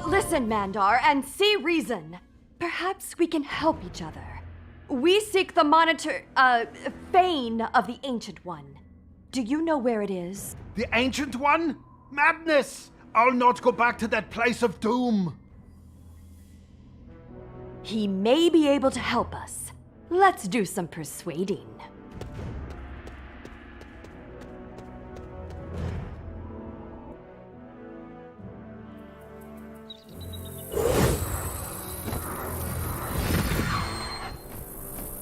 Listen, Mandar, and see reason. Perhaps we can help each other. We seek the fane of the Ancient One. Do you know where it is? The Ancient One? Madness! I'll not go back to that place of doom. He may be able to help us. Let's do some persuading.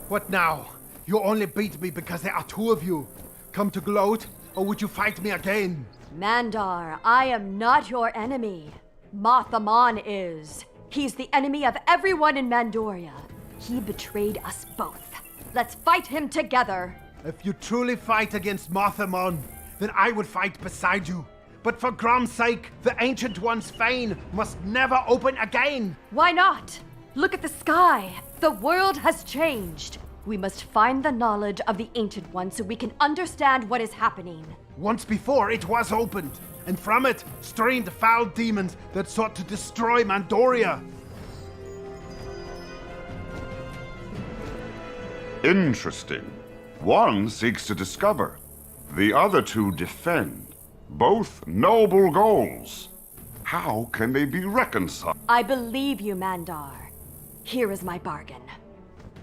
What now? You only beat me because there are two of you. Come to gloat, or would you fight me again? Mandar, I am not your enemy. Mothamon is. He's the enemy of everyone in Mandoria. He betrayed us both. Let's fight him together. If you truly fight against Mothamon, then I would fight beside you. But for Grom's sake, the Ancient One's fane must never open again. Why not? Look at the sky. The world has changed. We must find the knowledge of the Ancient One so we can understand what is happening. Once before, it was opened, and from it streamed foul demons that sought to destroy Mandoria. Interesting. One seeks to discover, the other two defend. Both noble goals. How can they be reconciled? I believe you, Mandar. Here is my bargain.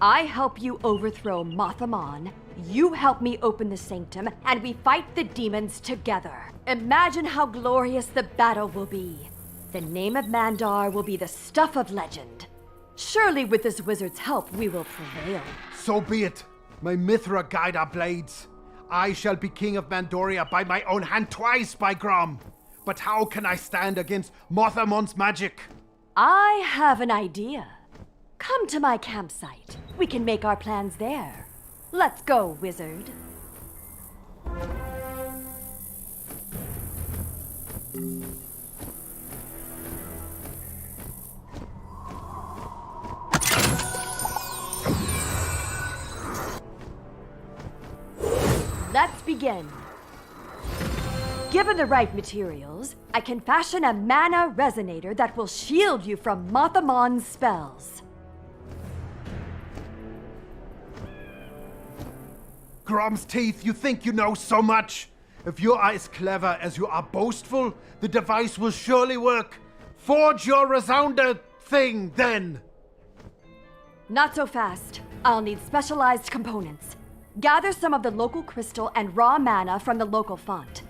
I help you overthrow Mothamon, you help me open the sanctum, and we fight the demons together. Imagine how glorious the battle will be. The name of Mandar will be the stuff of legend. Surely with this wizard's help, we will prevail. So be it. My Mithra guide our blades. I shall be king of Mandoria by my own hand twice, by Grom. But how can I stand against Mothamon's magic? I have an idea. Come to my campsite. We can make our plans there. Let's go, wizard. Let's begin. Given the right materials, I can fashion a mana resonator that will shield you from Mothamon's spells. Grom's teeth, you think you know so much? If you are as clever as you are boastful, the device will surely work. Forge your resounder thing, then! Not so fast. I'll need specialized components. Gather some of the local crystal and raw mana from the local font.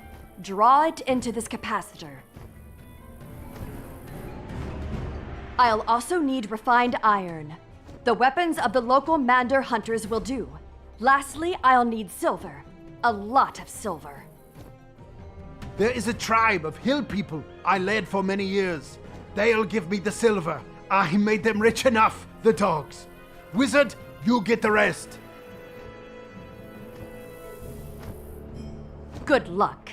Draw it into this capacitor. I'll also need refined iron. The weapons of the local Mandar hunters will do. Lastly, I'll need silver. A lot of silver. There is a tribe of hill people I led for many years. They'll give me the silver. I made them rich enough, the dogs. Wizard, you get the rest. Good luck.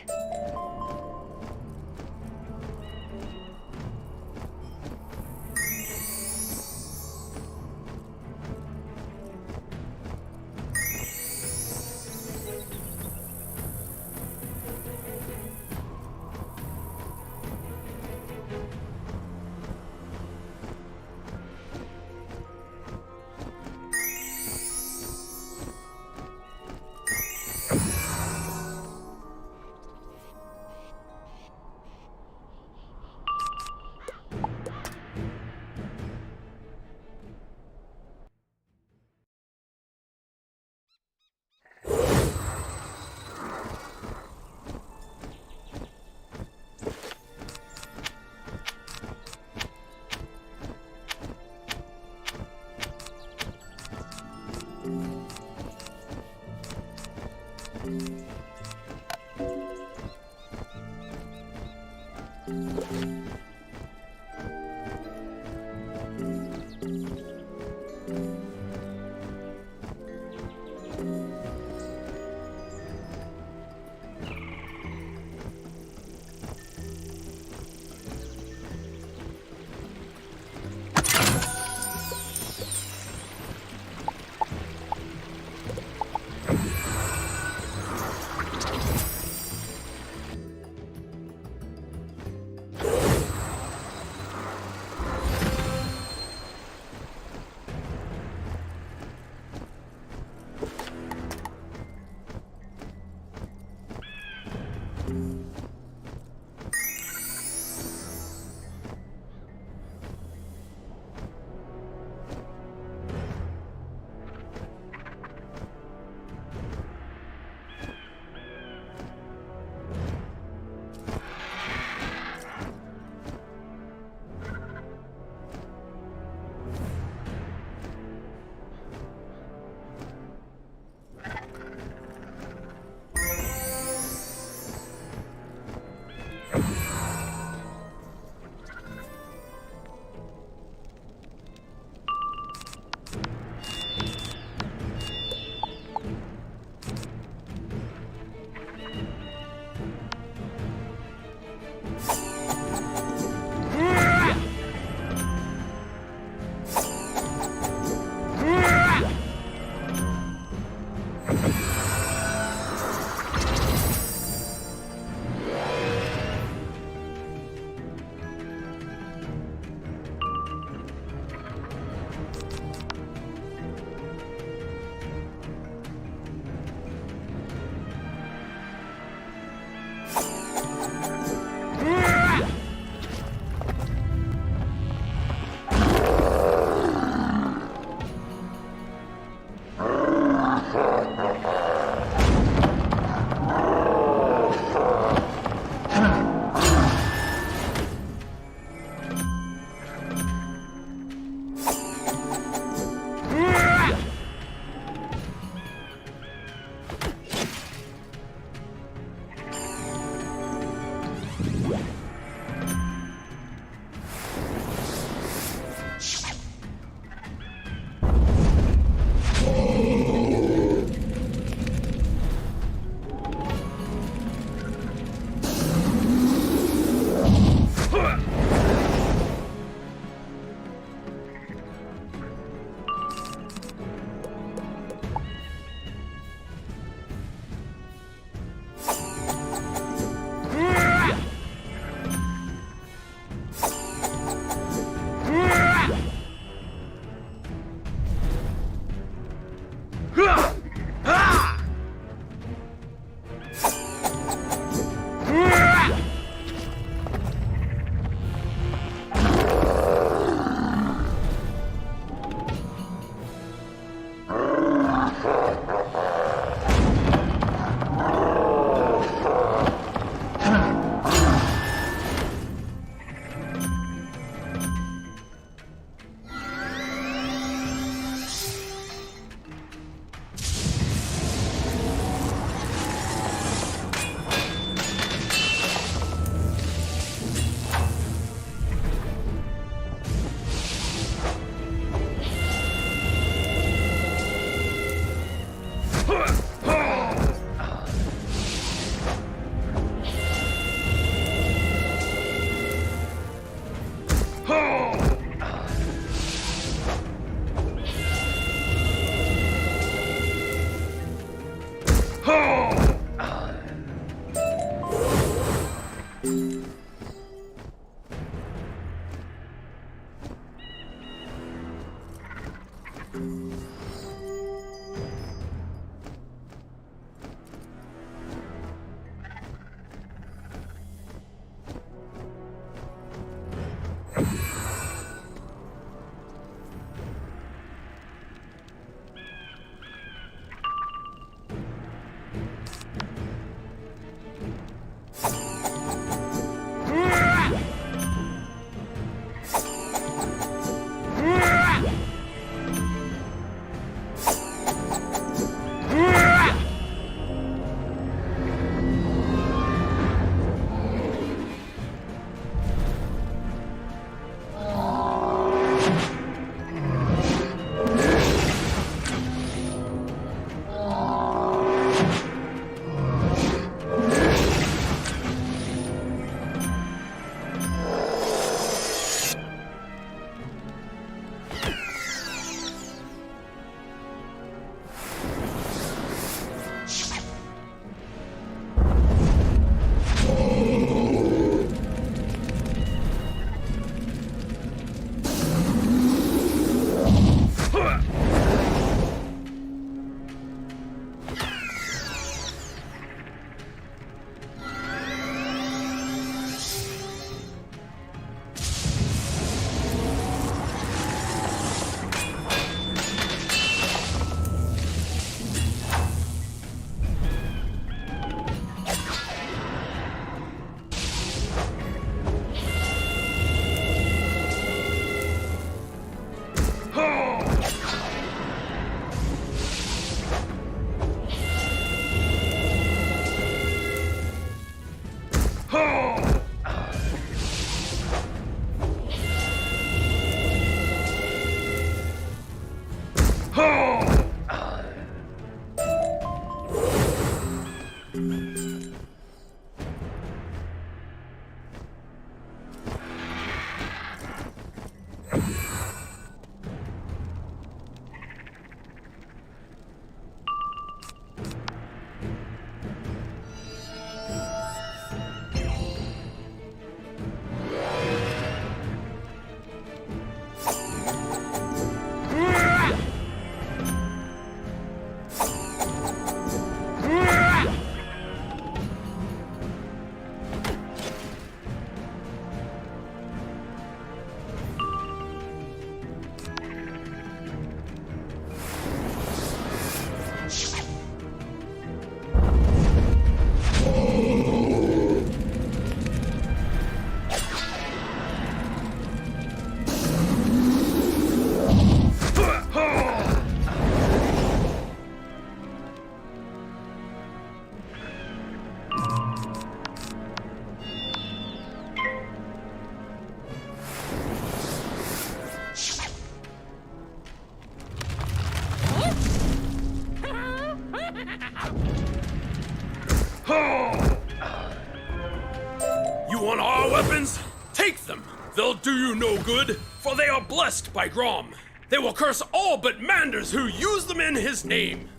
want our weapons? Take them. They'll do you no good, for they are blessed by Grom. They will curse all but Manders who use them in his name.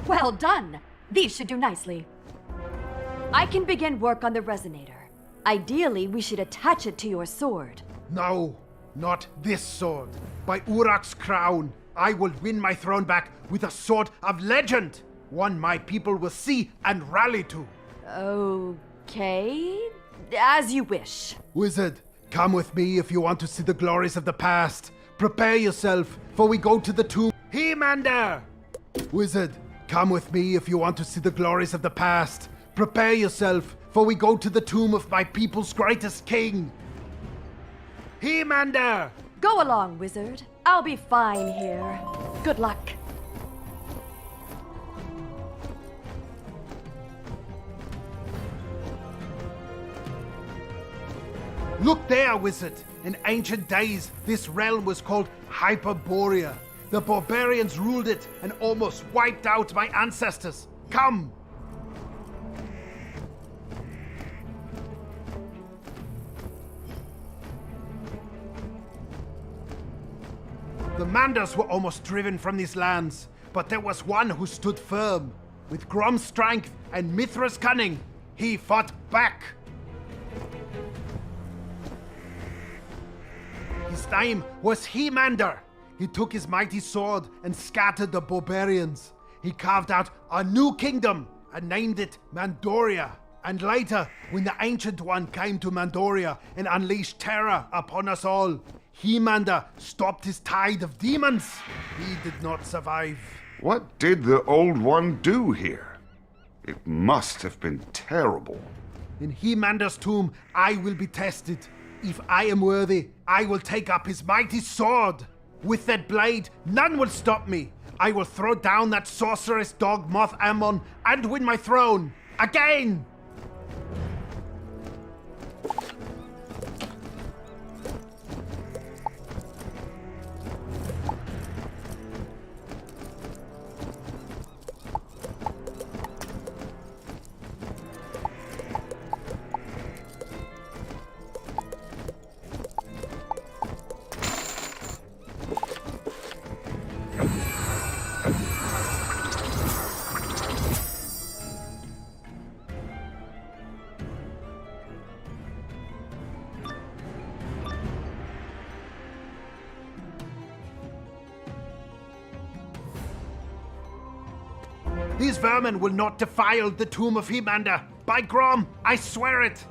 Well done! These should do nicely. I can begin work on the resonator. Ideally, we should attach it to your sword. No, not this sword. By Uruk's crown, I will win my throne back with a sword of legend. One my people will see and rally to. Okay, as you wish. Wizard, come with me if you want to see the glories of the past. Prepare yourself, for we go to the tomb. He-Mander! Wizard, come with me if you want to see the glories of the past. Prepare yourself, for we go to the tomb of my people's greatest king. He-Mander! Go along, wizard. I'll be fine here. Good luck. Look there, wizard. In ancient days, this realm was called Hyperborea. The barbarians ruled it and almost wiped out my ancestors. Come! The Manders were almost driven from these lands, but there was one who stood firm. With Grom's strength and Mithra's cunning, he fought back. His name was He-Mander. He took his mighty sword and scattered the barbarians. He carved out a new kingdom and named it Mandoria. And later, when the Ancient One came to Mandoria and unleashed terror upon us all, He-Mander stopped his tide of demons. He did not survive. What did the Old One do here? It must have been terrible. In He-Mander's tomb, I will be tested. If I am worthy, I will take up his mighty sword. With that blade, none will stop me. I will throw down that sorceress dog Moth Ammon and win my throne. Again! These vermin will not defile the tomb of He-Mander. By Grom, I swear it!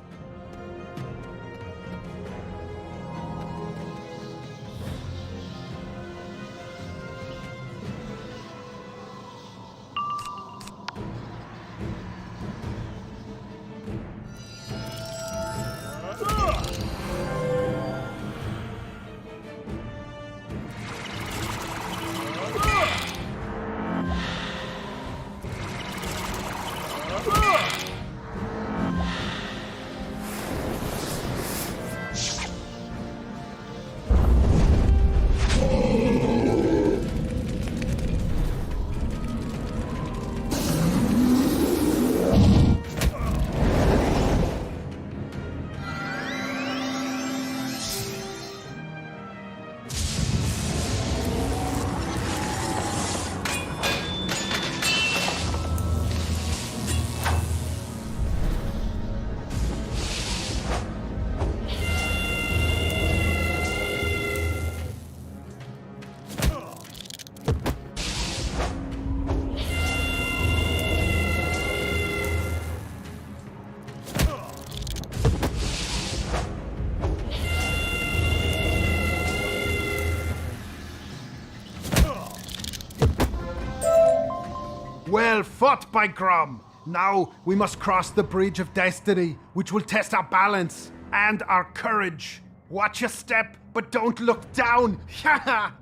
Well fought, by Grom! Now we must cross the bridge of destiny, which will test our balance and our courage. Watch your step, but don't look down! Ha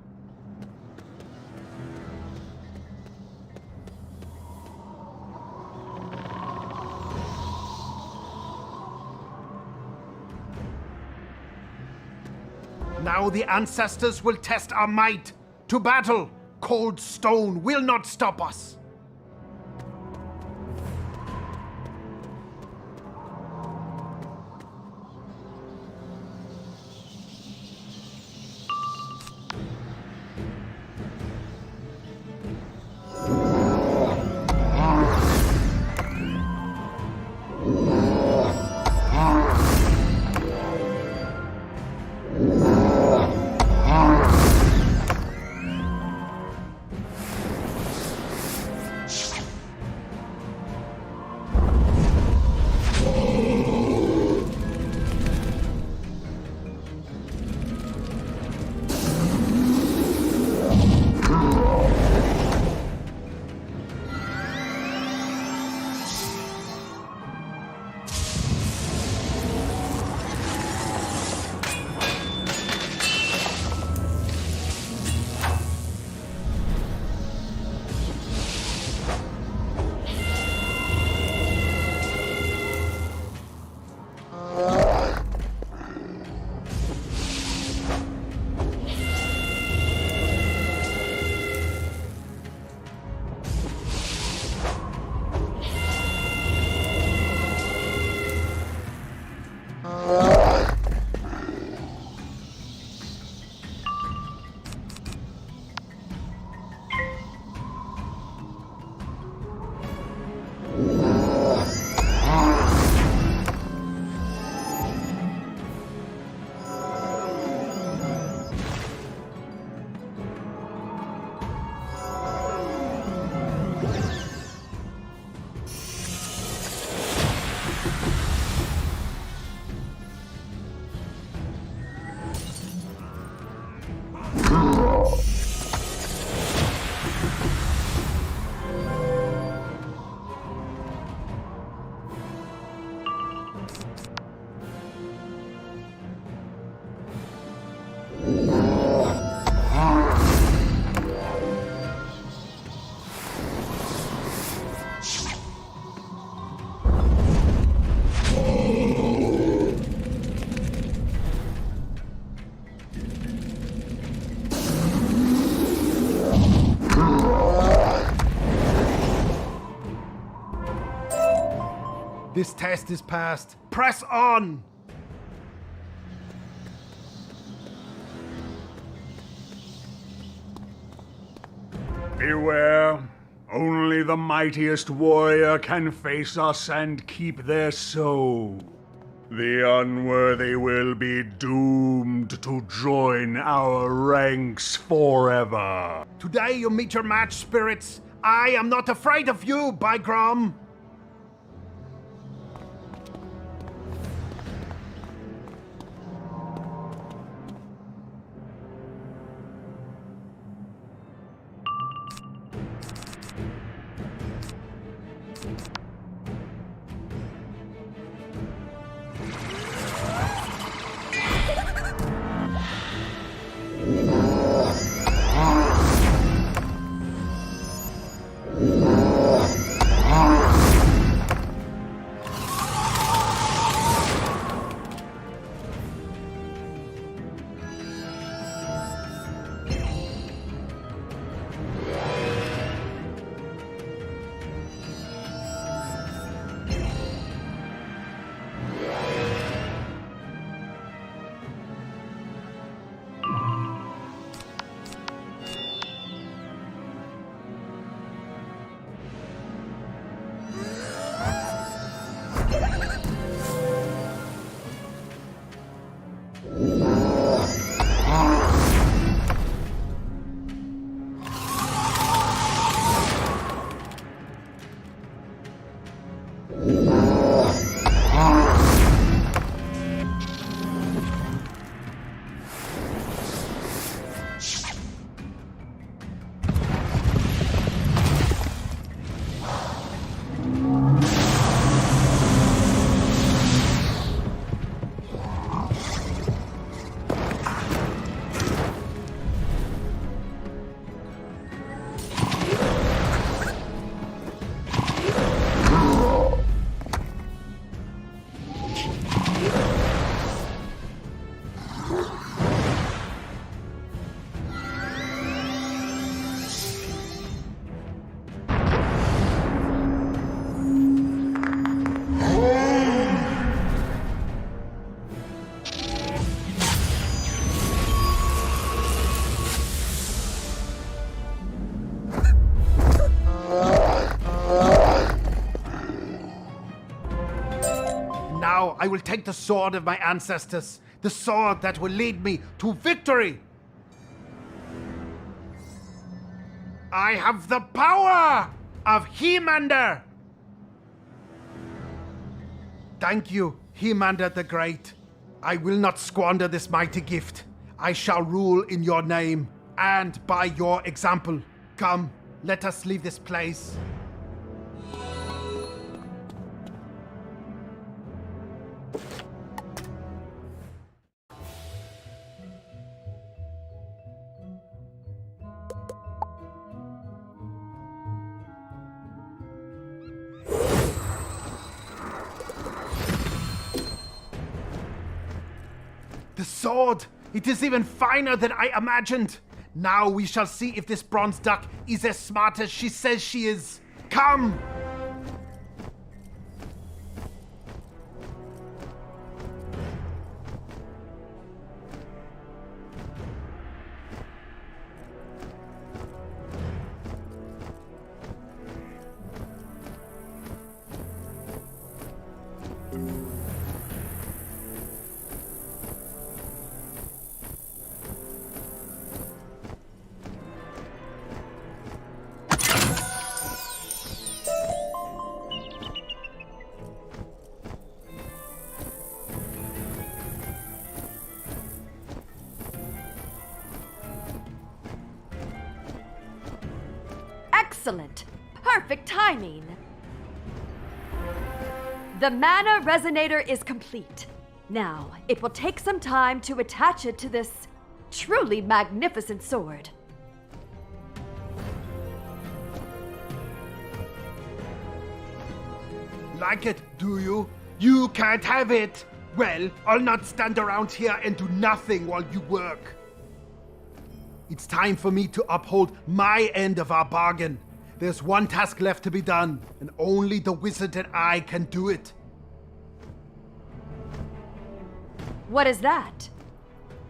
Now the ancestors will test our might. To battle! Cold stone will not stop us! This test is passed. Press on! Beware. Only the mightiest warrior can face us and keep their soul. The unworthy will be doomed to join our ranks forever. Today you meet your match, spirits. I am not afraid of you, by Grom. I will take the sword of my ancestors, the sword that will lead me to victory. I have the power of Hemander. Thank you, Hemander the Great. I will not squander this mighty gift. I shall rule in your name and by your example. Come, let us leave this place. The sword! It is even finer than I imagined! Now we shall see if this bronze duck is as smart as she says she is. Come! Excellent! Perfect timing! The mana resonator is complete. Now, it will take some time to attach it to this truly magnificent sword. Like it, do you? You can't have it! Well, I'll not stand around here and do nothing while you work. It's time for me to uphold my end of our bargain. There's one task left to be done, and only the wizard and I can do it. What is that?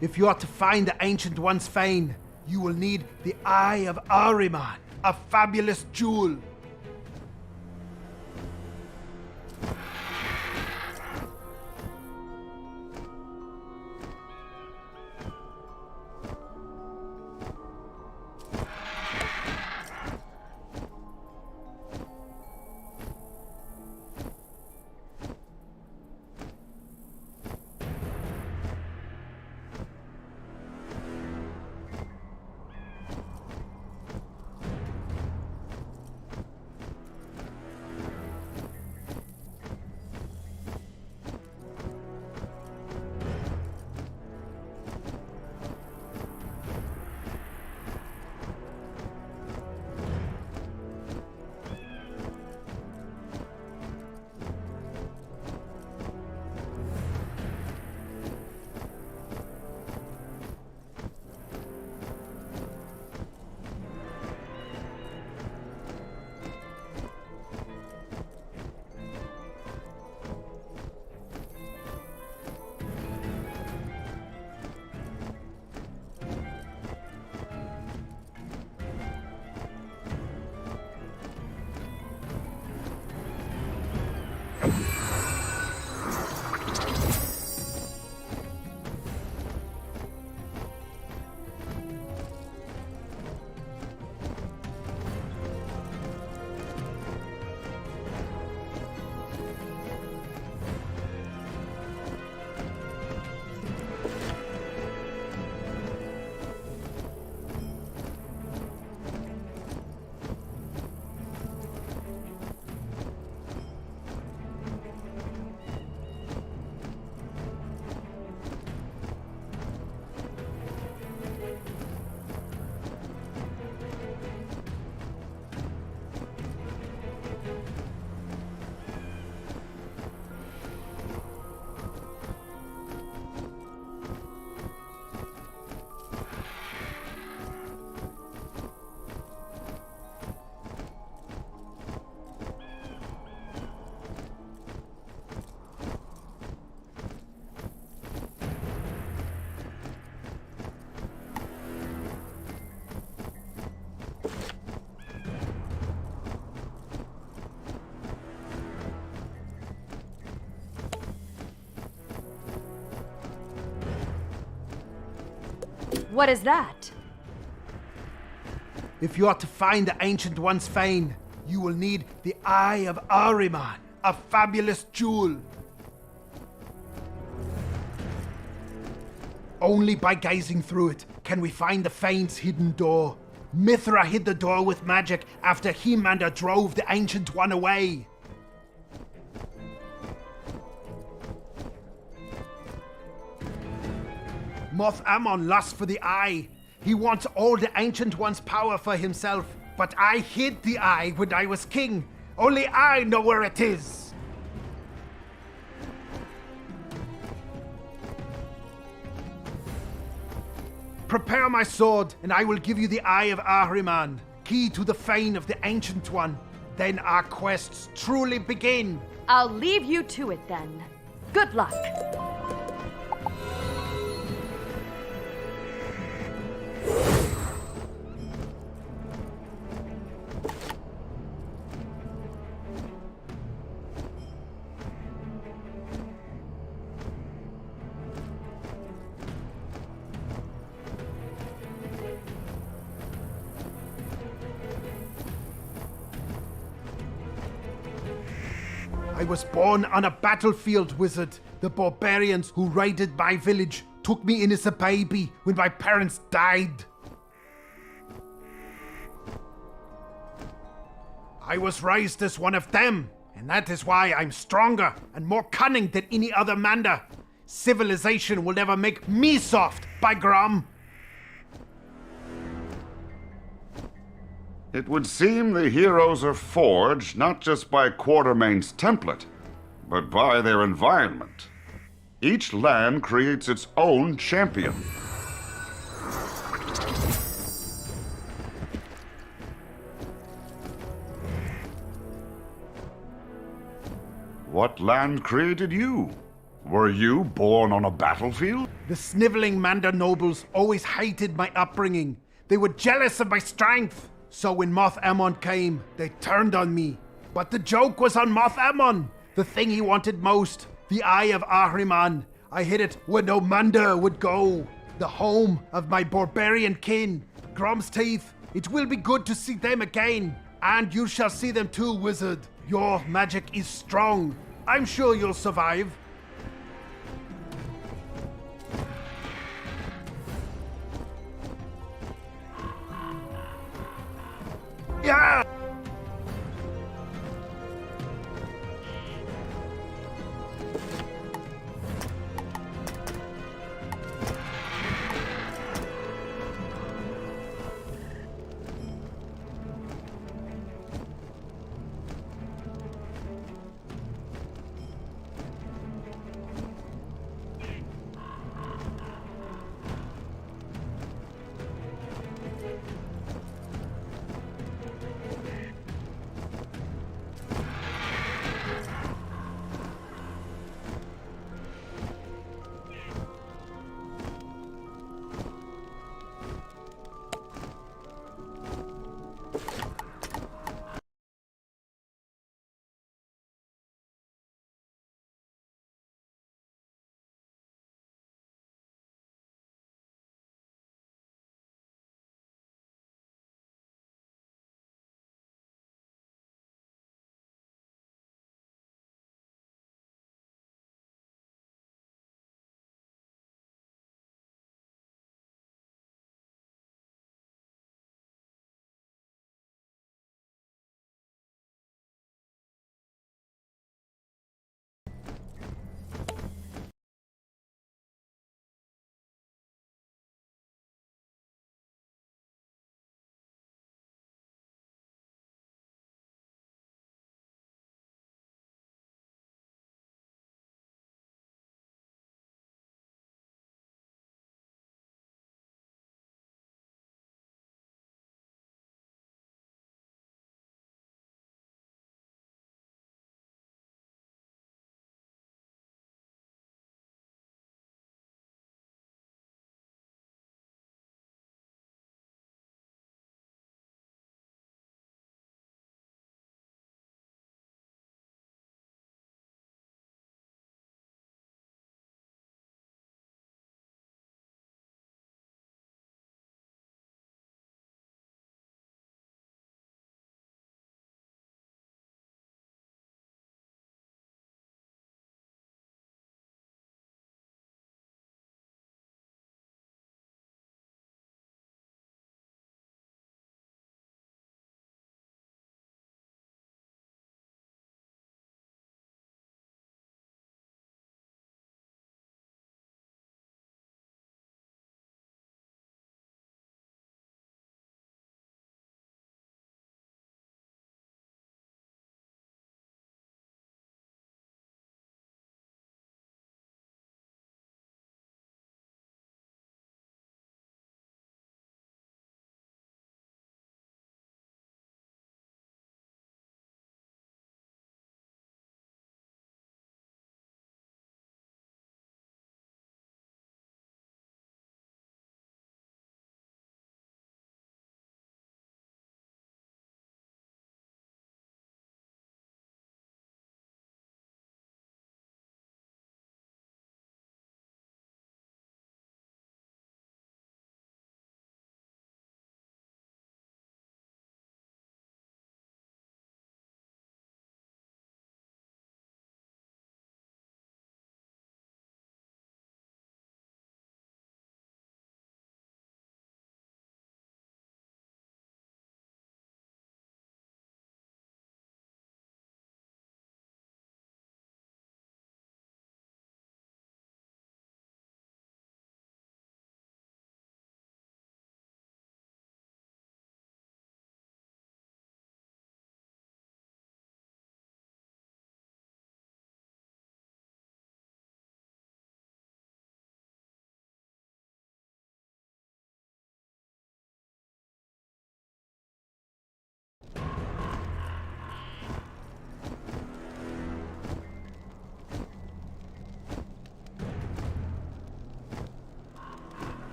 If you are to find the Ancient One's fane, you will need the Eye of Ahriman, a fabulous jewel. What is that? If you are to find the Ancient One's fane, you will need the Eye of Ahriman, a fabulous jewel. Only by gazing through it can we find the fane's hidden door. Mithra hid the door with magic after He-Mander drove the Ancient One away. Moth Ammon lusts for the eye. He wants all the Ancient One's power for himself. But I hid the eye when I was king. Only I know where it is. Prepare my sword, and I will give you the Eye of Ahriman, key to the fane of the Ancient One. Then our quests truly begin. I'll leave you to it then. Good luck. I was born on a battlefield, wizard. The barbarians who raided my village took me in as a baby when my parents died. I was raised as one of them, and that is why I'm stronger and more cunning than any other Manda. Civilization will never make me soft, by Grom. It would seem the heroes are forged not just by Quartermain's template, but by their environment. Each land creates its own champion. What land created you? Were you born on a battlefield? The sniveling Manda nobles always hated my upbringing. They were jealous of my strength. So when Moth Ammon came, they turned on me. But the joke was on Moth Ammon, the thing he wanted most, the Eye of Ahriman. I hid it where no Manda would go, the home of my barbarian kin. Grom's teeth, it will be good to see them again. And you shall see them too, wizard. Your magic is strong. I'm sure you'll survive. Yeah!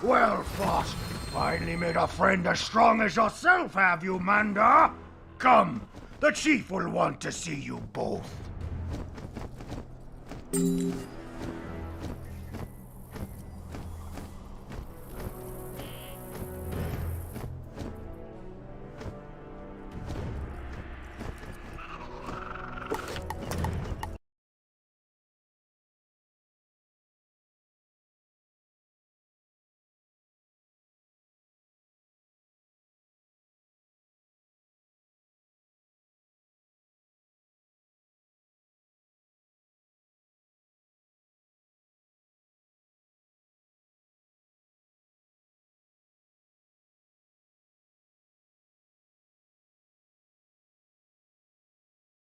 Well fought. Finally made a friend as strong as yourself, have you, Manda? Come, the chief will want to see you both.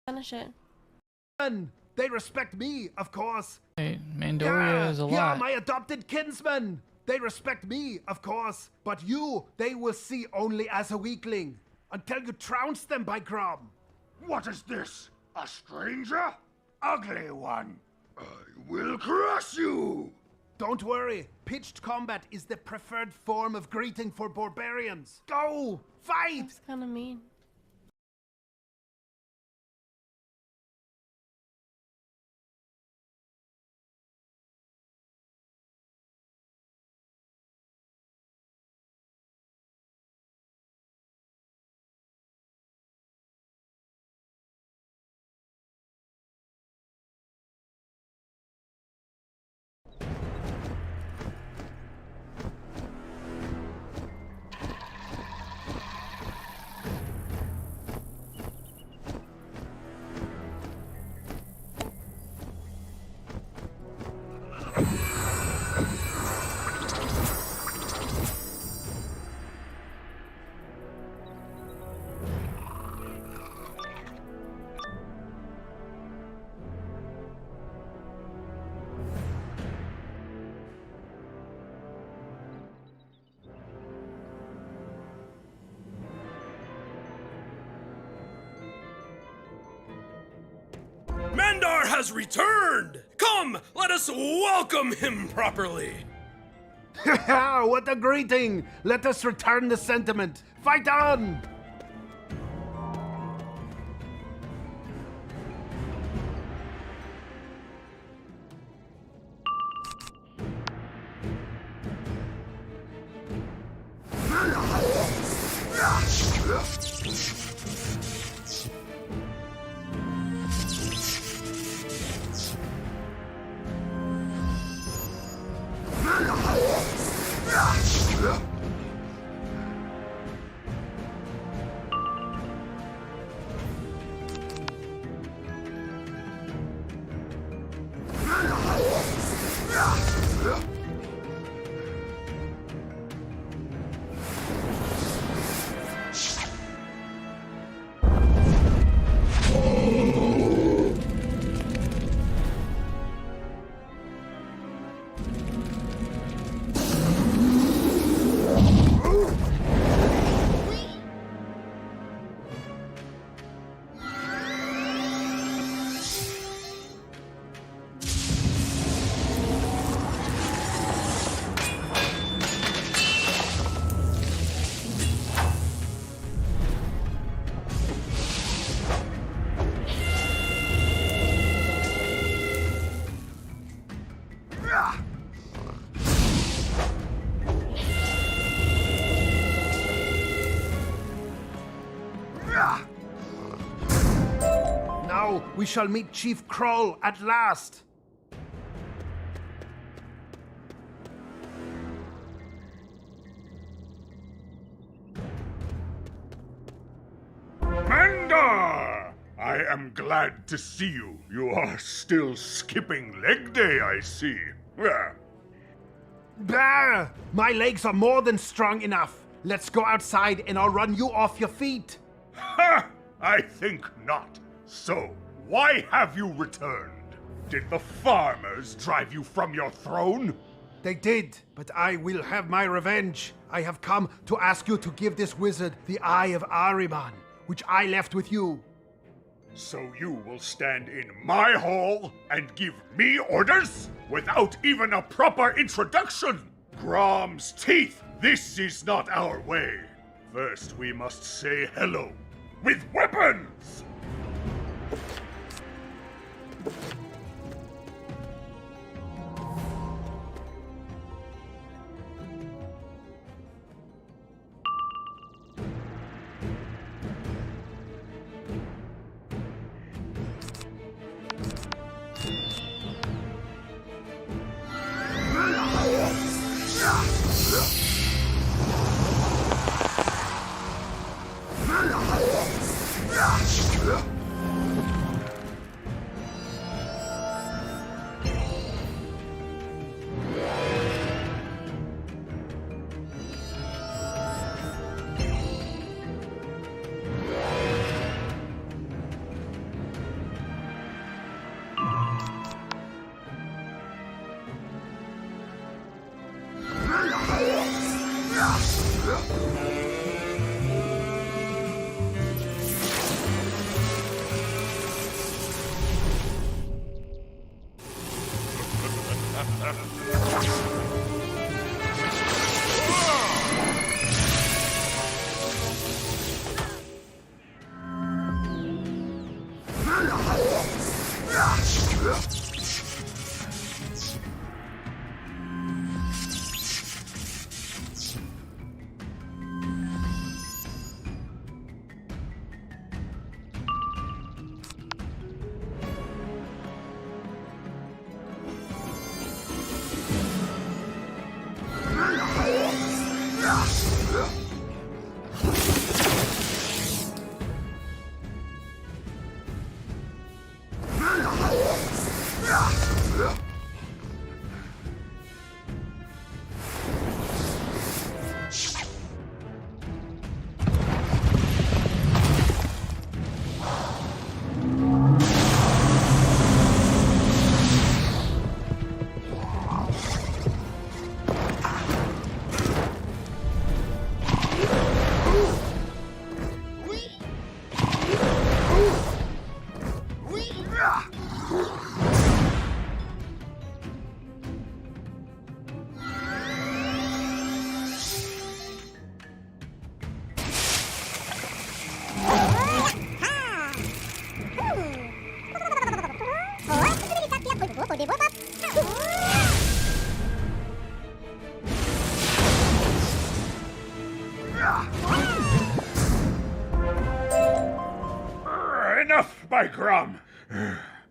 Finish it. They respect me, of course. Hey, Mandoria is a Yeah, lot. my adopted kinsmen. They respect me, of course. But you, they will see only as a weakling. Until you trounce them, by Grom. What is this? A stranger? Ugly one. I will crush you! Don't worry. Pitched combat is the preferred form of greeting for barbarians. Go! Fight! That's kind of mean. Mandar has returned! Come, let us welcome him properly! What a greeting! Let us return the sentiment. Fight on! we shall meet Chief Kroll at last. Manda! I am glad to see you. You are still skipping leg day, I see. Bah! My legs are more than strong enough. Let's go outside and I'll run you off your feet. Ha! I think not. So, why have you returned? Did the farmers drive you from your throne? They did, but I will have my revenge. I have come to ask you to give this wizard the Eye of Ahriman, which I left with you. So you will stand in my hall and give me orders? Without even a proper introduction? Grom's teeth! This is not our way. First we must say hello. With weapons! Enough, by Grom!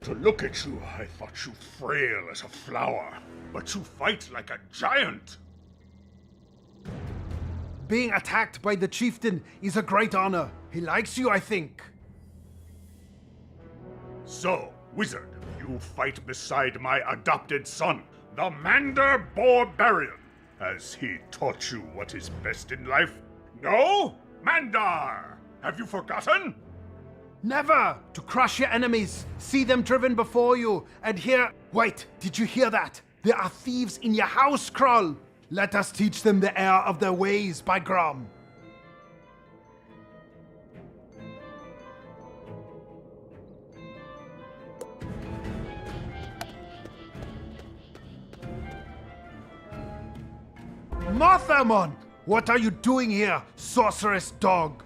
To look at you, I thought you frail as a flower, but you fight like a giant! Being attacked by the chieftain is a great honor. He likes you, I think. So, wizard, you fight beside my adopted son, the Mander Barbarian. Has he taught you what is best in life? No? Mandar! Have you forgotten? Never! To crush your enemies, see them driven before you, and hear... Wait, did you hear that? There are thieves in your house, Krull! Let us teach them the error of their ways, by Grom. Mothamon! What are you doing here, sorceress dog?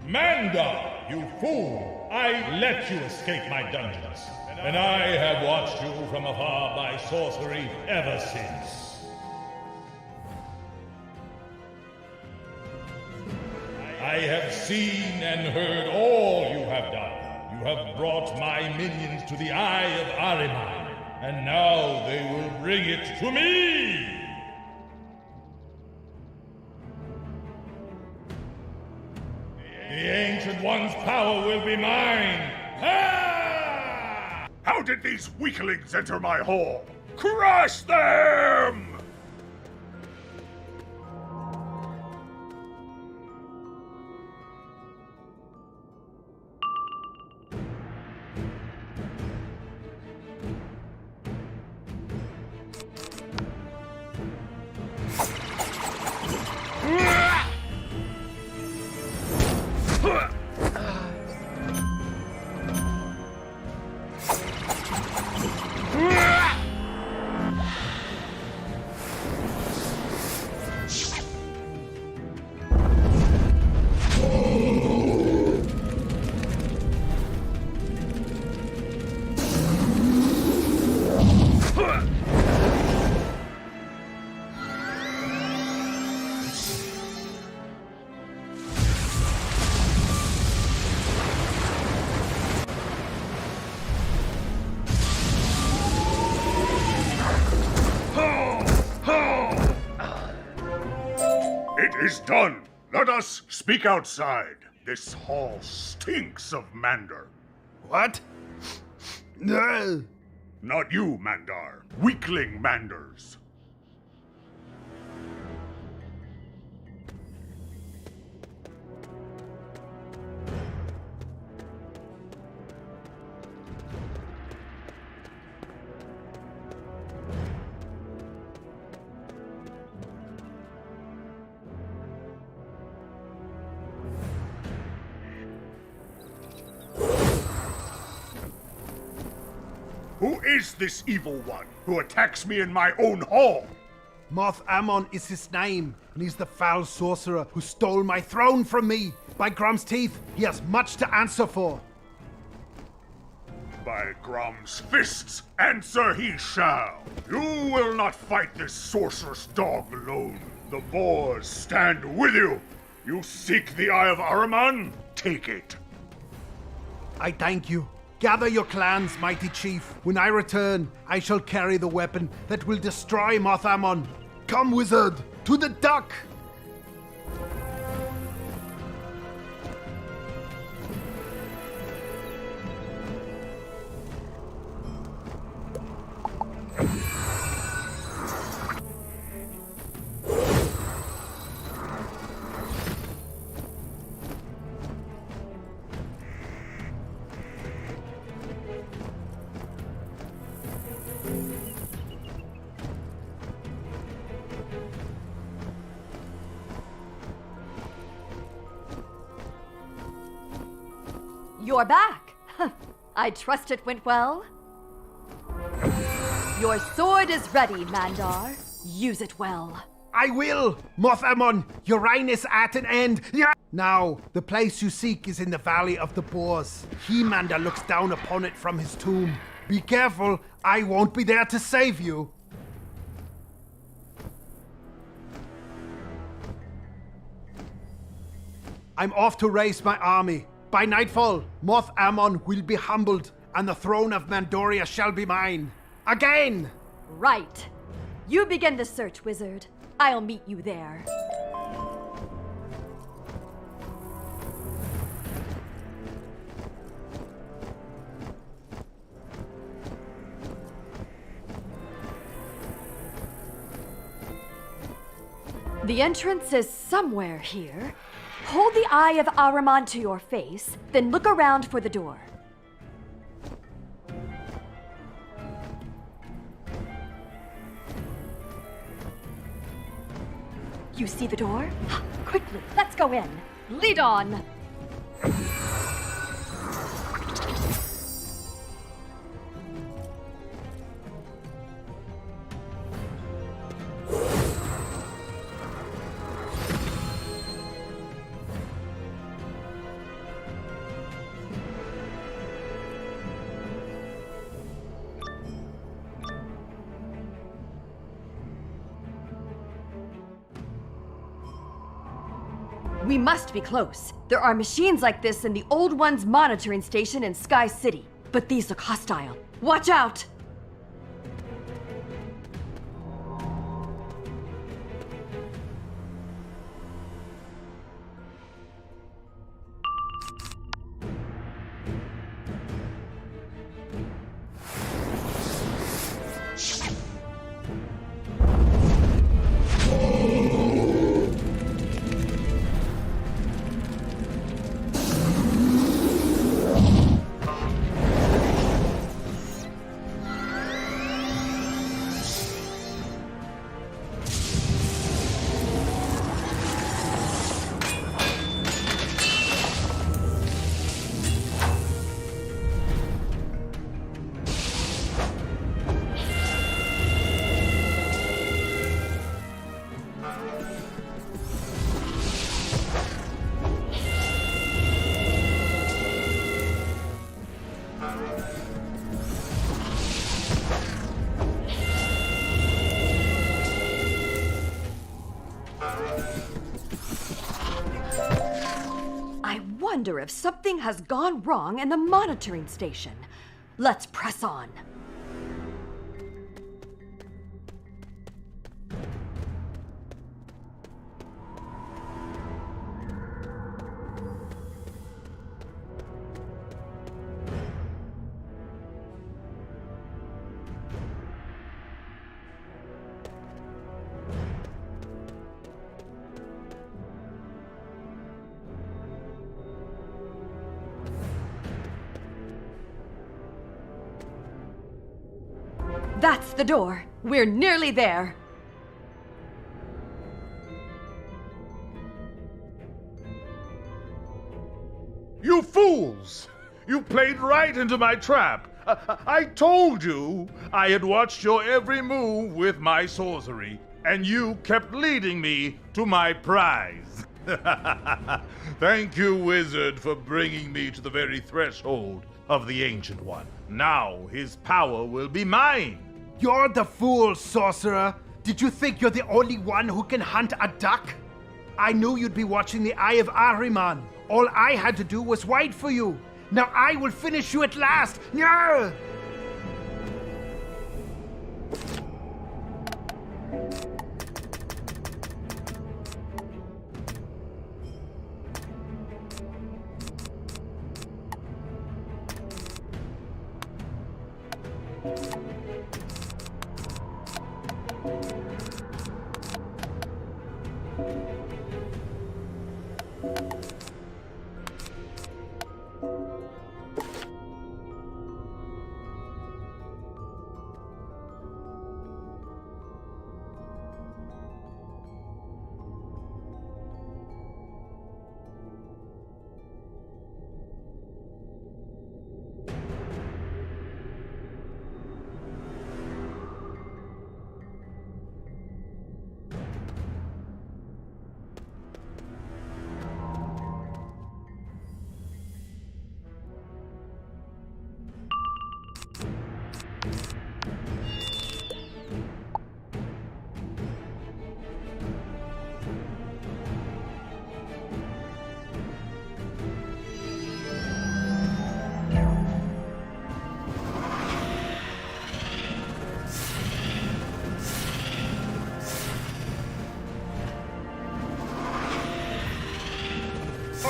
Manda, you fool! I let you escape my dungeons, and I have watched you from afar by sorcery ever since. I have seen and heard all you have done. You have brought my minions to the Eye of Ahriman, and now they will bring it to me! The Ancient One's power will be mine! How did these weaklings enter my hall? Crush them! It is done. Let us speak outside. This hall stinks of Mandar. What? No. Not you, Mandar. Weakling Mandars. Who is this evil one who attacks me in my own hall? Moth Ammon is his name, and he's the foul sorcerer who stole my throne from me. By Grom's teeth, he has much to answer for. By Grom's fists, answer he shall. You will not fight this sorceress dog alone. The boars stand with you. You seek the Eye of Ahriman? Take it. I thank you. Gather your clans, mighty chief. When I return, I shall carry the weapon that will destroy Moth Ammon. Come, wizard, to the duck! You're back. I trust it went well. Your sword is ready, Mandar. Use it well. I will! Moth Ammon, your reign is at an end. Yeah. Now, the place you seek is in the Valley of the Boars. He-Mandar looks down upon it from his tomb. Be careful, I won't be there to save you. I'm off to raise my army. By nightfall, Moth Ammon will be humbled, and the throne of Mandoria shall be mine. Again! Right. You begin the search, wizard. I'll meet you there. The entrance is somewhere here. Hold the Eye of Ahriman to your face, then look around for the door. You see the door? Quickly, let's go in. Lead on! We must be close. There are machines like this in the Old One's monitoring station in Sky City. But these look hostile. Watch out! I wonder if something has gone wrong in the monitoring station. Let's press on. That's the door. We're nearly there. You fools! You played right into my trap. I told you I had watched your every move with my sorcery, and you kept leading me to my prize. Thank you, Wizard, for bringing me to the very threshold of the Ancient One. Now his power will be mine. You're the fool, sorcerer. Did you think you're the only one who can hunt a duck? I knew you'd be watching the Eye of Ahriman. All I had to do was wait for you. Now I will finish you at last. Nyah!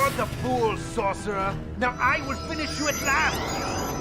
You're the fool, sorcerer. Now I will finish you at last.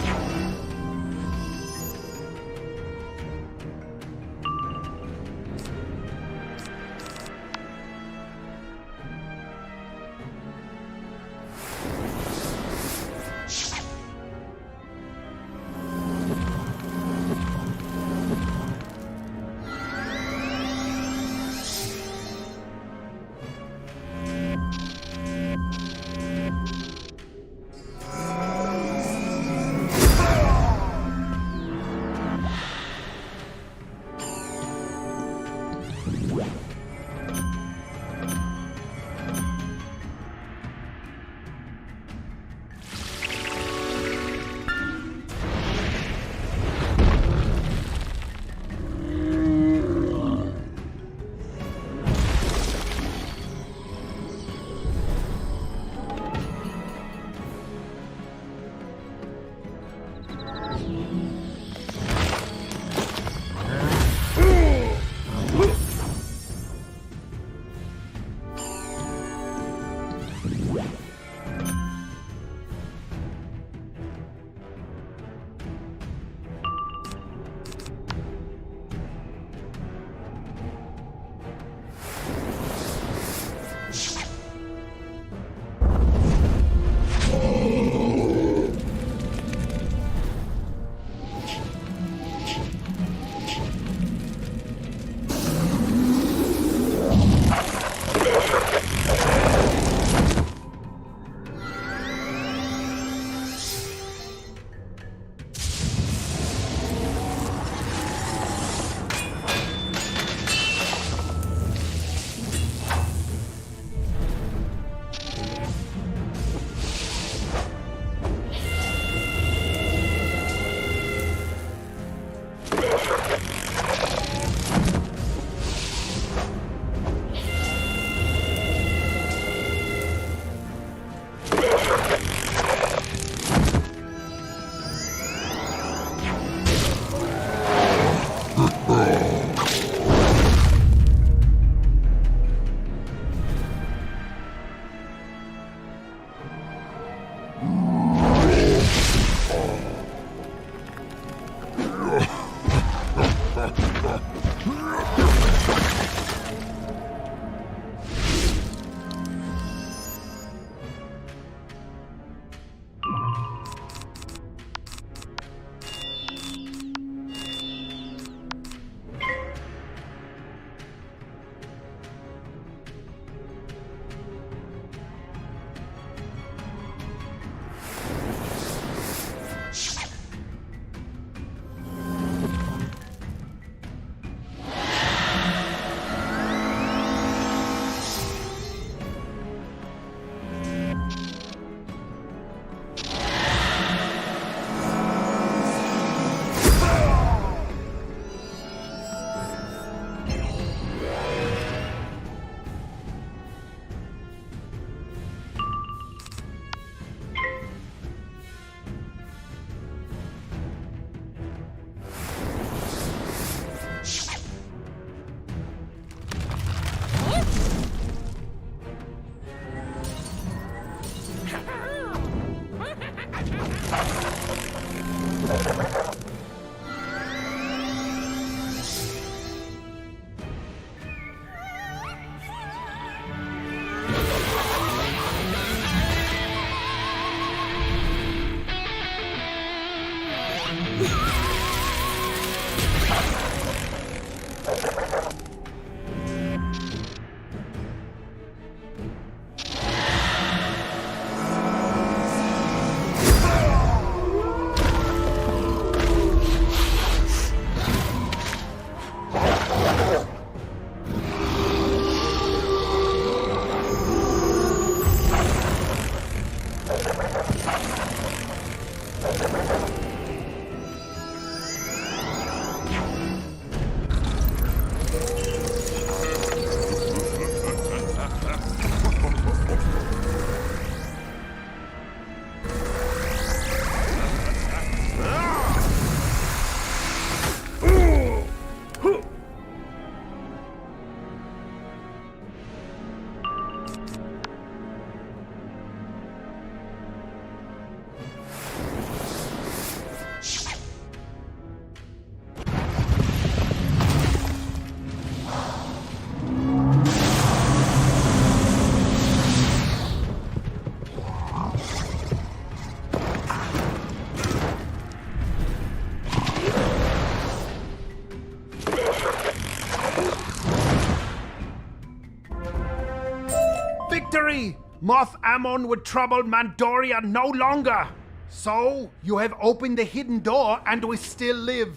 Victory! Moth Ammon would trouble Mandoria no longer. So, you have opened the hidden door and we still live.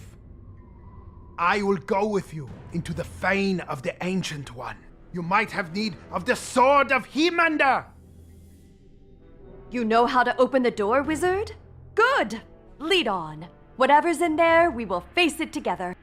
I will go with you into the fane of the Ancient One. You might have need of the sword of Hemander. You know how to open the door, wizard? Good! Lead on. Whatever's in there, we will face it together.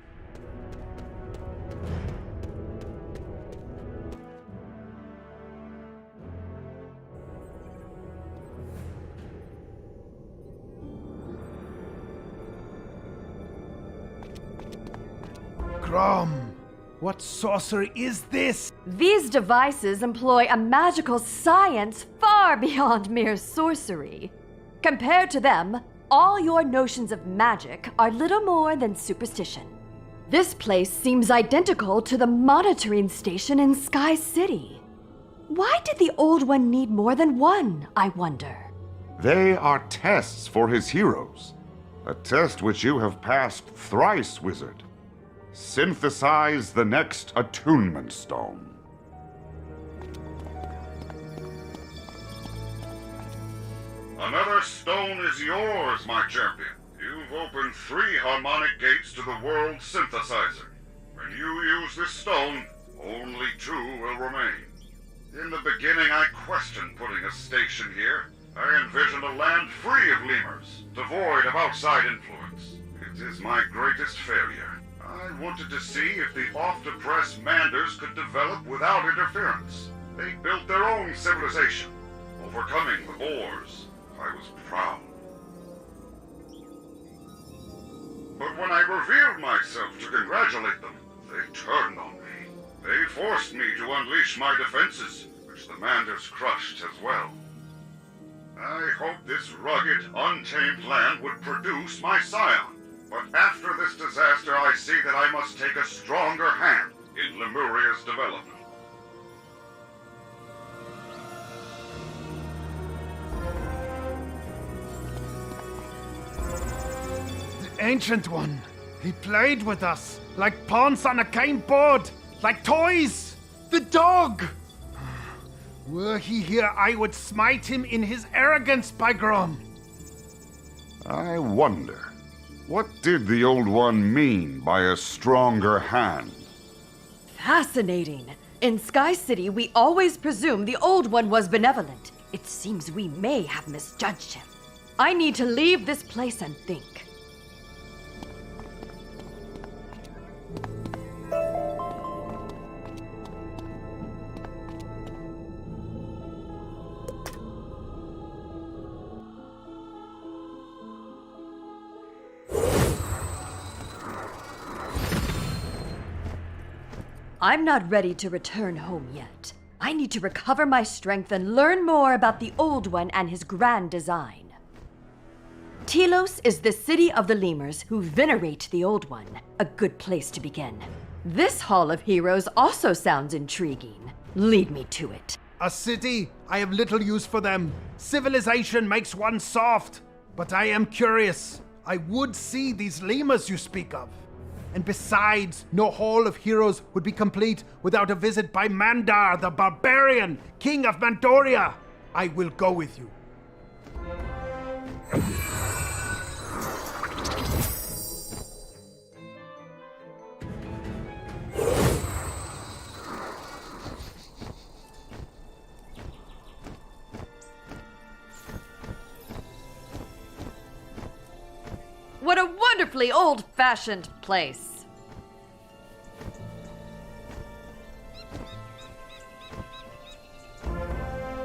Grom, what sorcery is this? These devices employ a magical science far beyond mere sorcery. Compared to them, all your notions of magic are little more than superstition. This place seems identical to the monitoring station in Sky City. Why did the Old One need more than one, I wonder? They are tests for his heroes. A test which you have passed thrice, wizard. Synthesize the next attunement stone. Another stone is yours, my champion. You've opened 3 harmonic gates to the world synthesizer. When you use this stone, only 2 will remain. In the beginning, I questioned putting a station here. I envisioned a land free of lemurs, devoid of outside influence. It is my greatest failure. I wanted to see if the oft-oppressed Manders could develop without interference. They built their own civilization, overcoming the Boars. I was proud. But when I revealed myself to congratulate them, they turned on me. They forced me to unleash my defenses, which the Manders crushed as well. I hoped this rugged, untamed land would produce my scion. But after this disaster, I see that I must take a stronger hand in Lemuria's development. The Ancient One. He played with us, like pawns on a game board, like toys. The dog! Were he here, I would smite him in his arrogance, by Grom. I wonder, what did the Old One mean by a stronger hand? Fascinating. In Sky City, we always presume the Old One was benevolent. It seems we may have misjudged him. I need to leave this place and think. I'm not ready to return home yet. I need to recover my strength and learn more about the Old One and his grand design. Telos is the city of the lemurs who venerate the Old One. A good place to begin. This Hall of Heroes also sounds intriguing. Lead me to it. A city? I have little use for them. Civilization makes one soft. But I am curious. I would see these lemurs you speak of. And besides, no Hall of Heroes would be complete without a visit by Mandar, the barbarian, king of Mandoria. I will go with you. What a wonderfully old-fashioned place.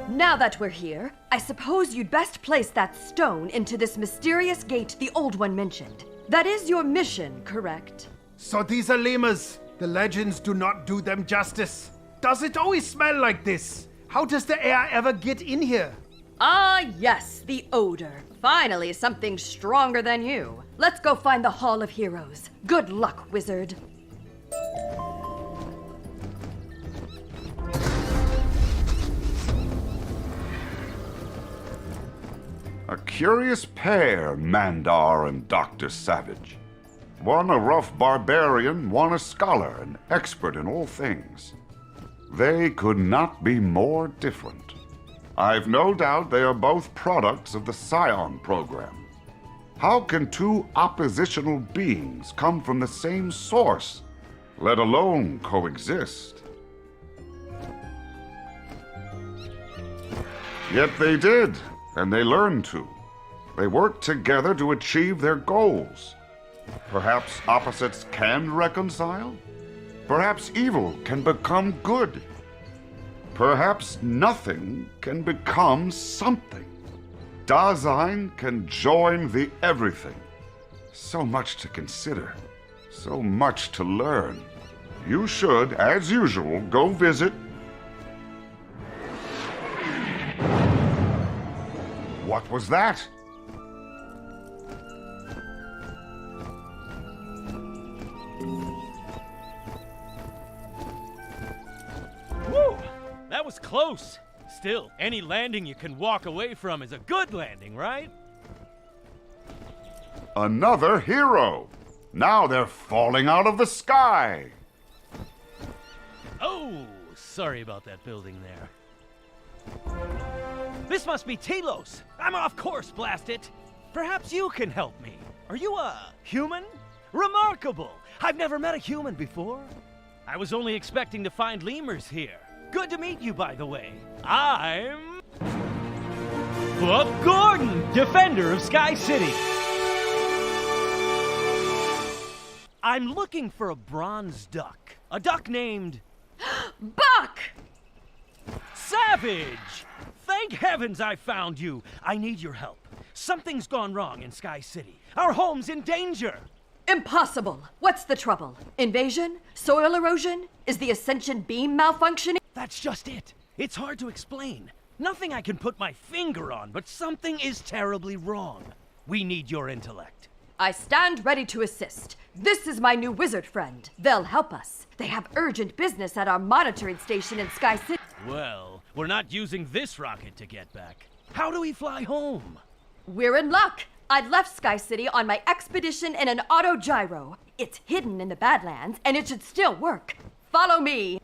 Now that we're here, I suppose you'd best place that stone into this mysterious gate the Old One mentioned. That is your mission, correct? So these are lemurs. The legends do not do them justice. Does it always smell like this? How does the air ever get in here? Ah, yes, the odor. Finally, something stronger than you. Let's go find the Hall of Heroes. Good luck, wizard. A curious pair, Mandar and Dr. Savage. One a rough barbarian, one a scholar, an expert in all things. They could not be more different. I've no doubt they are both products of the Scion program. How can two oppositional beings come from the same source, let alone coexist? Yet they did, and they learned to. They worked together to achieve their goals. Perhaps opposites can reconcile? Perhaps evil can become good? Perhaps nothing can become something. Dasein can join the everything. So much to consider. So much to learn. You should, as usual, go visit. What was that? Woo! That was close. Still, any landing you can walk away from is a good landing, right? Another hero! Now they're falling out of the sky! Oh, sorry about that building there. This must be Telos. I'm off course, blast it. Perhaps you can help me. Are you a human? Remarkable! I've never met a human before. I was only expecting to find lemurs here. Good to meet you, by the way. I'm Buck Gordon, defender of Sky City. I'm looking for a bronze duck. A duck named Buck! Savage! Thank heavens I found you. I need your help. Something's gone wrong in Sky City. Our home's in danger. Impossible. What's the trouble? Invasion? Soil erosion? Is the Ascension beam malfunctioning? That's just it. It's hard to explain. Nothing I can put my finger on, but something is terribly wrong. We need your intellect. I stand ready to assist. This is my new wizard friend. They'll help us. They have urgent business at our monitoring station in Sky City. Well, we're not using this rocket to get back. How do we fly home? We're in luck. I left Sky City on my expedition in an autogyro. It's hidden in the Badlands, and it should still work. Follow me.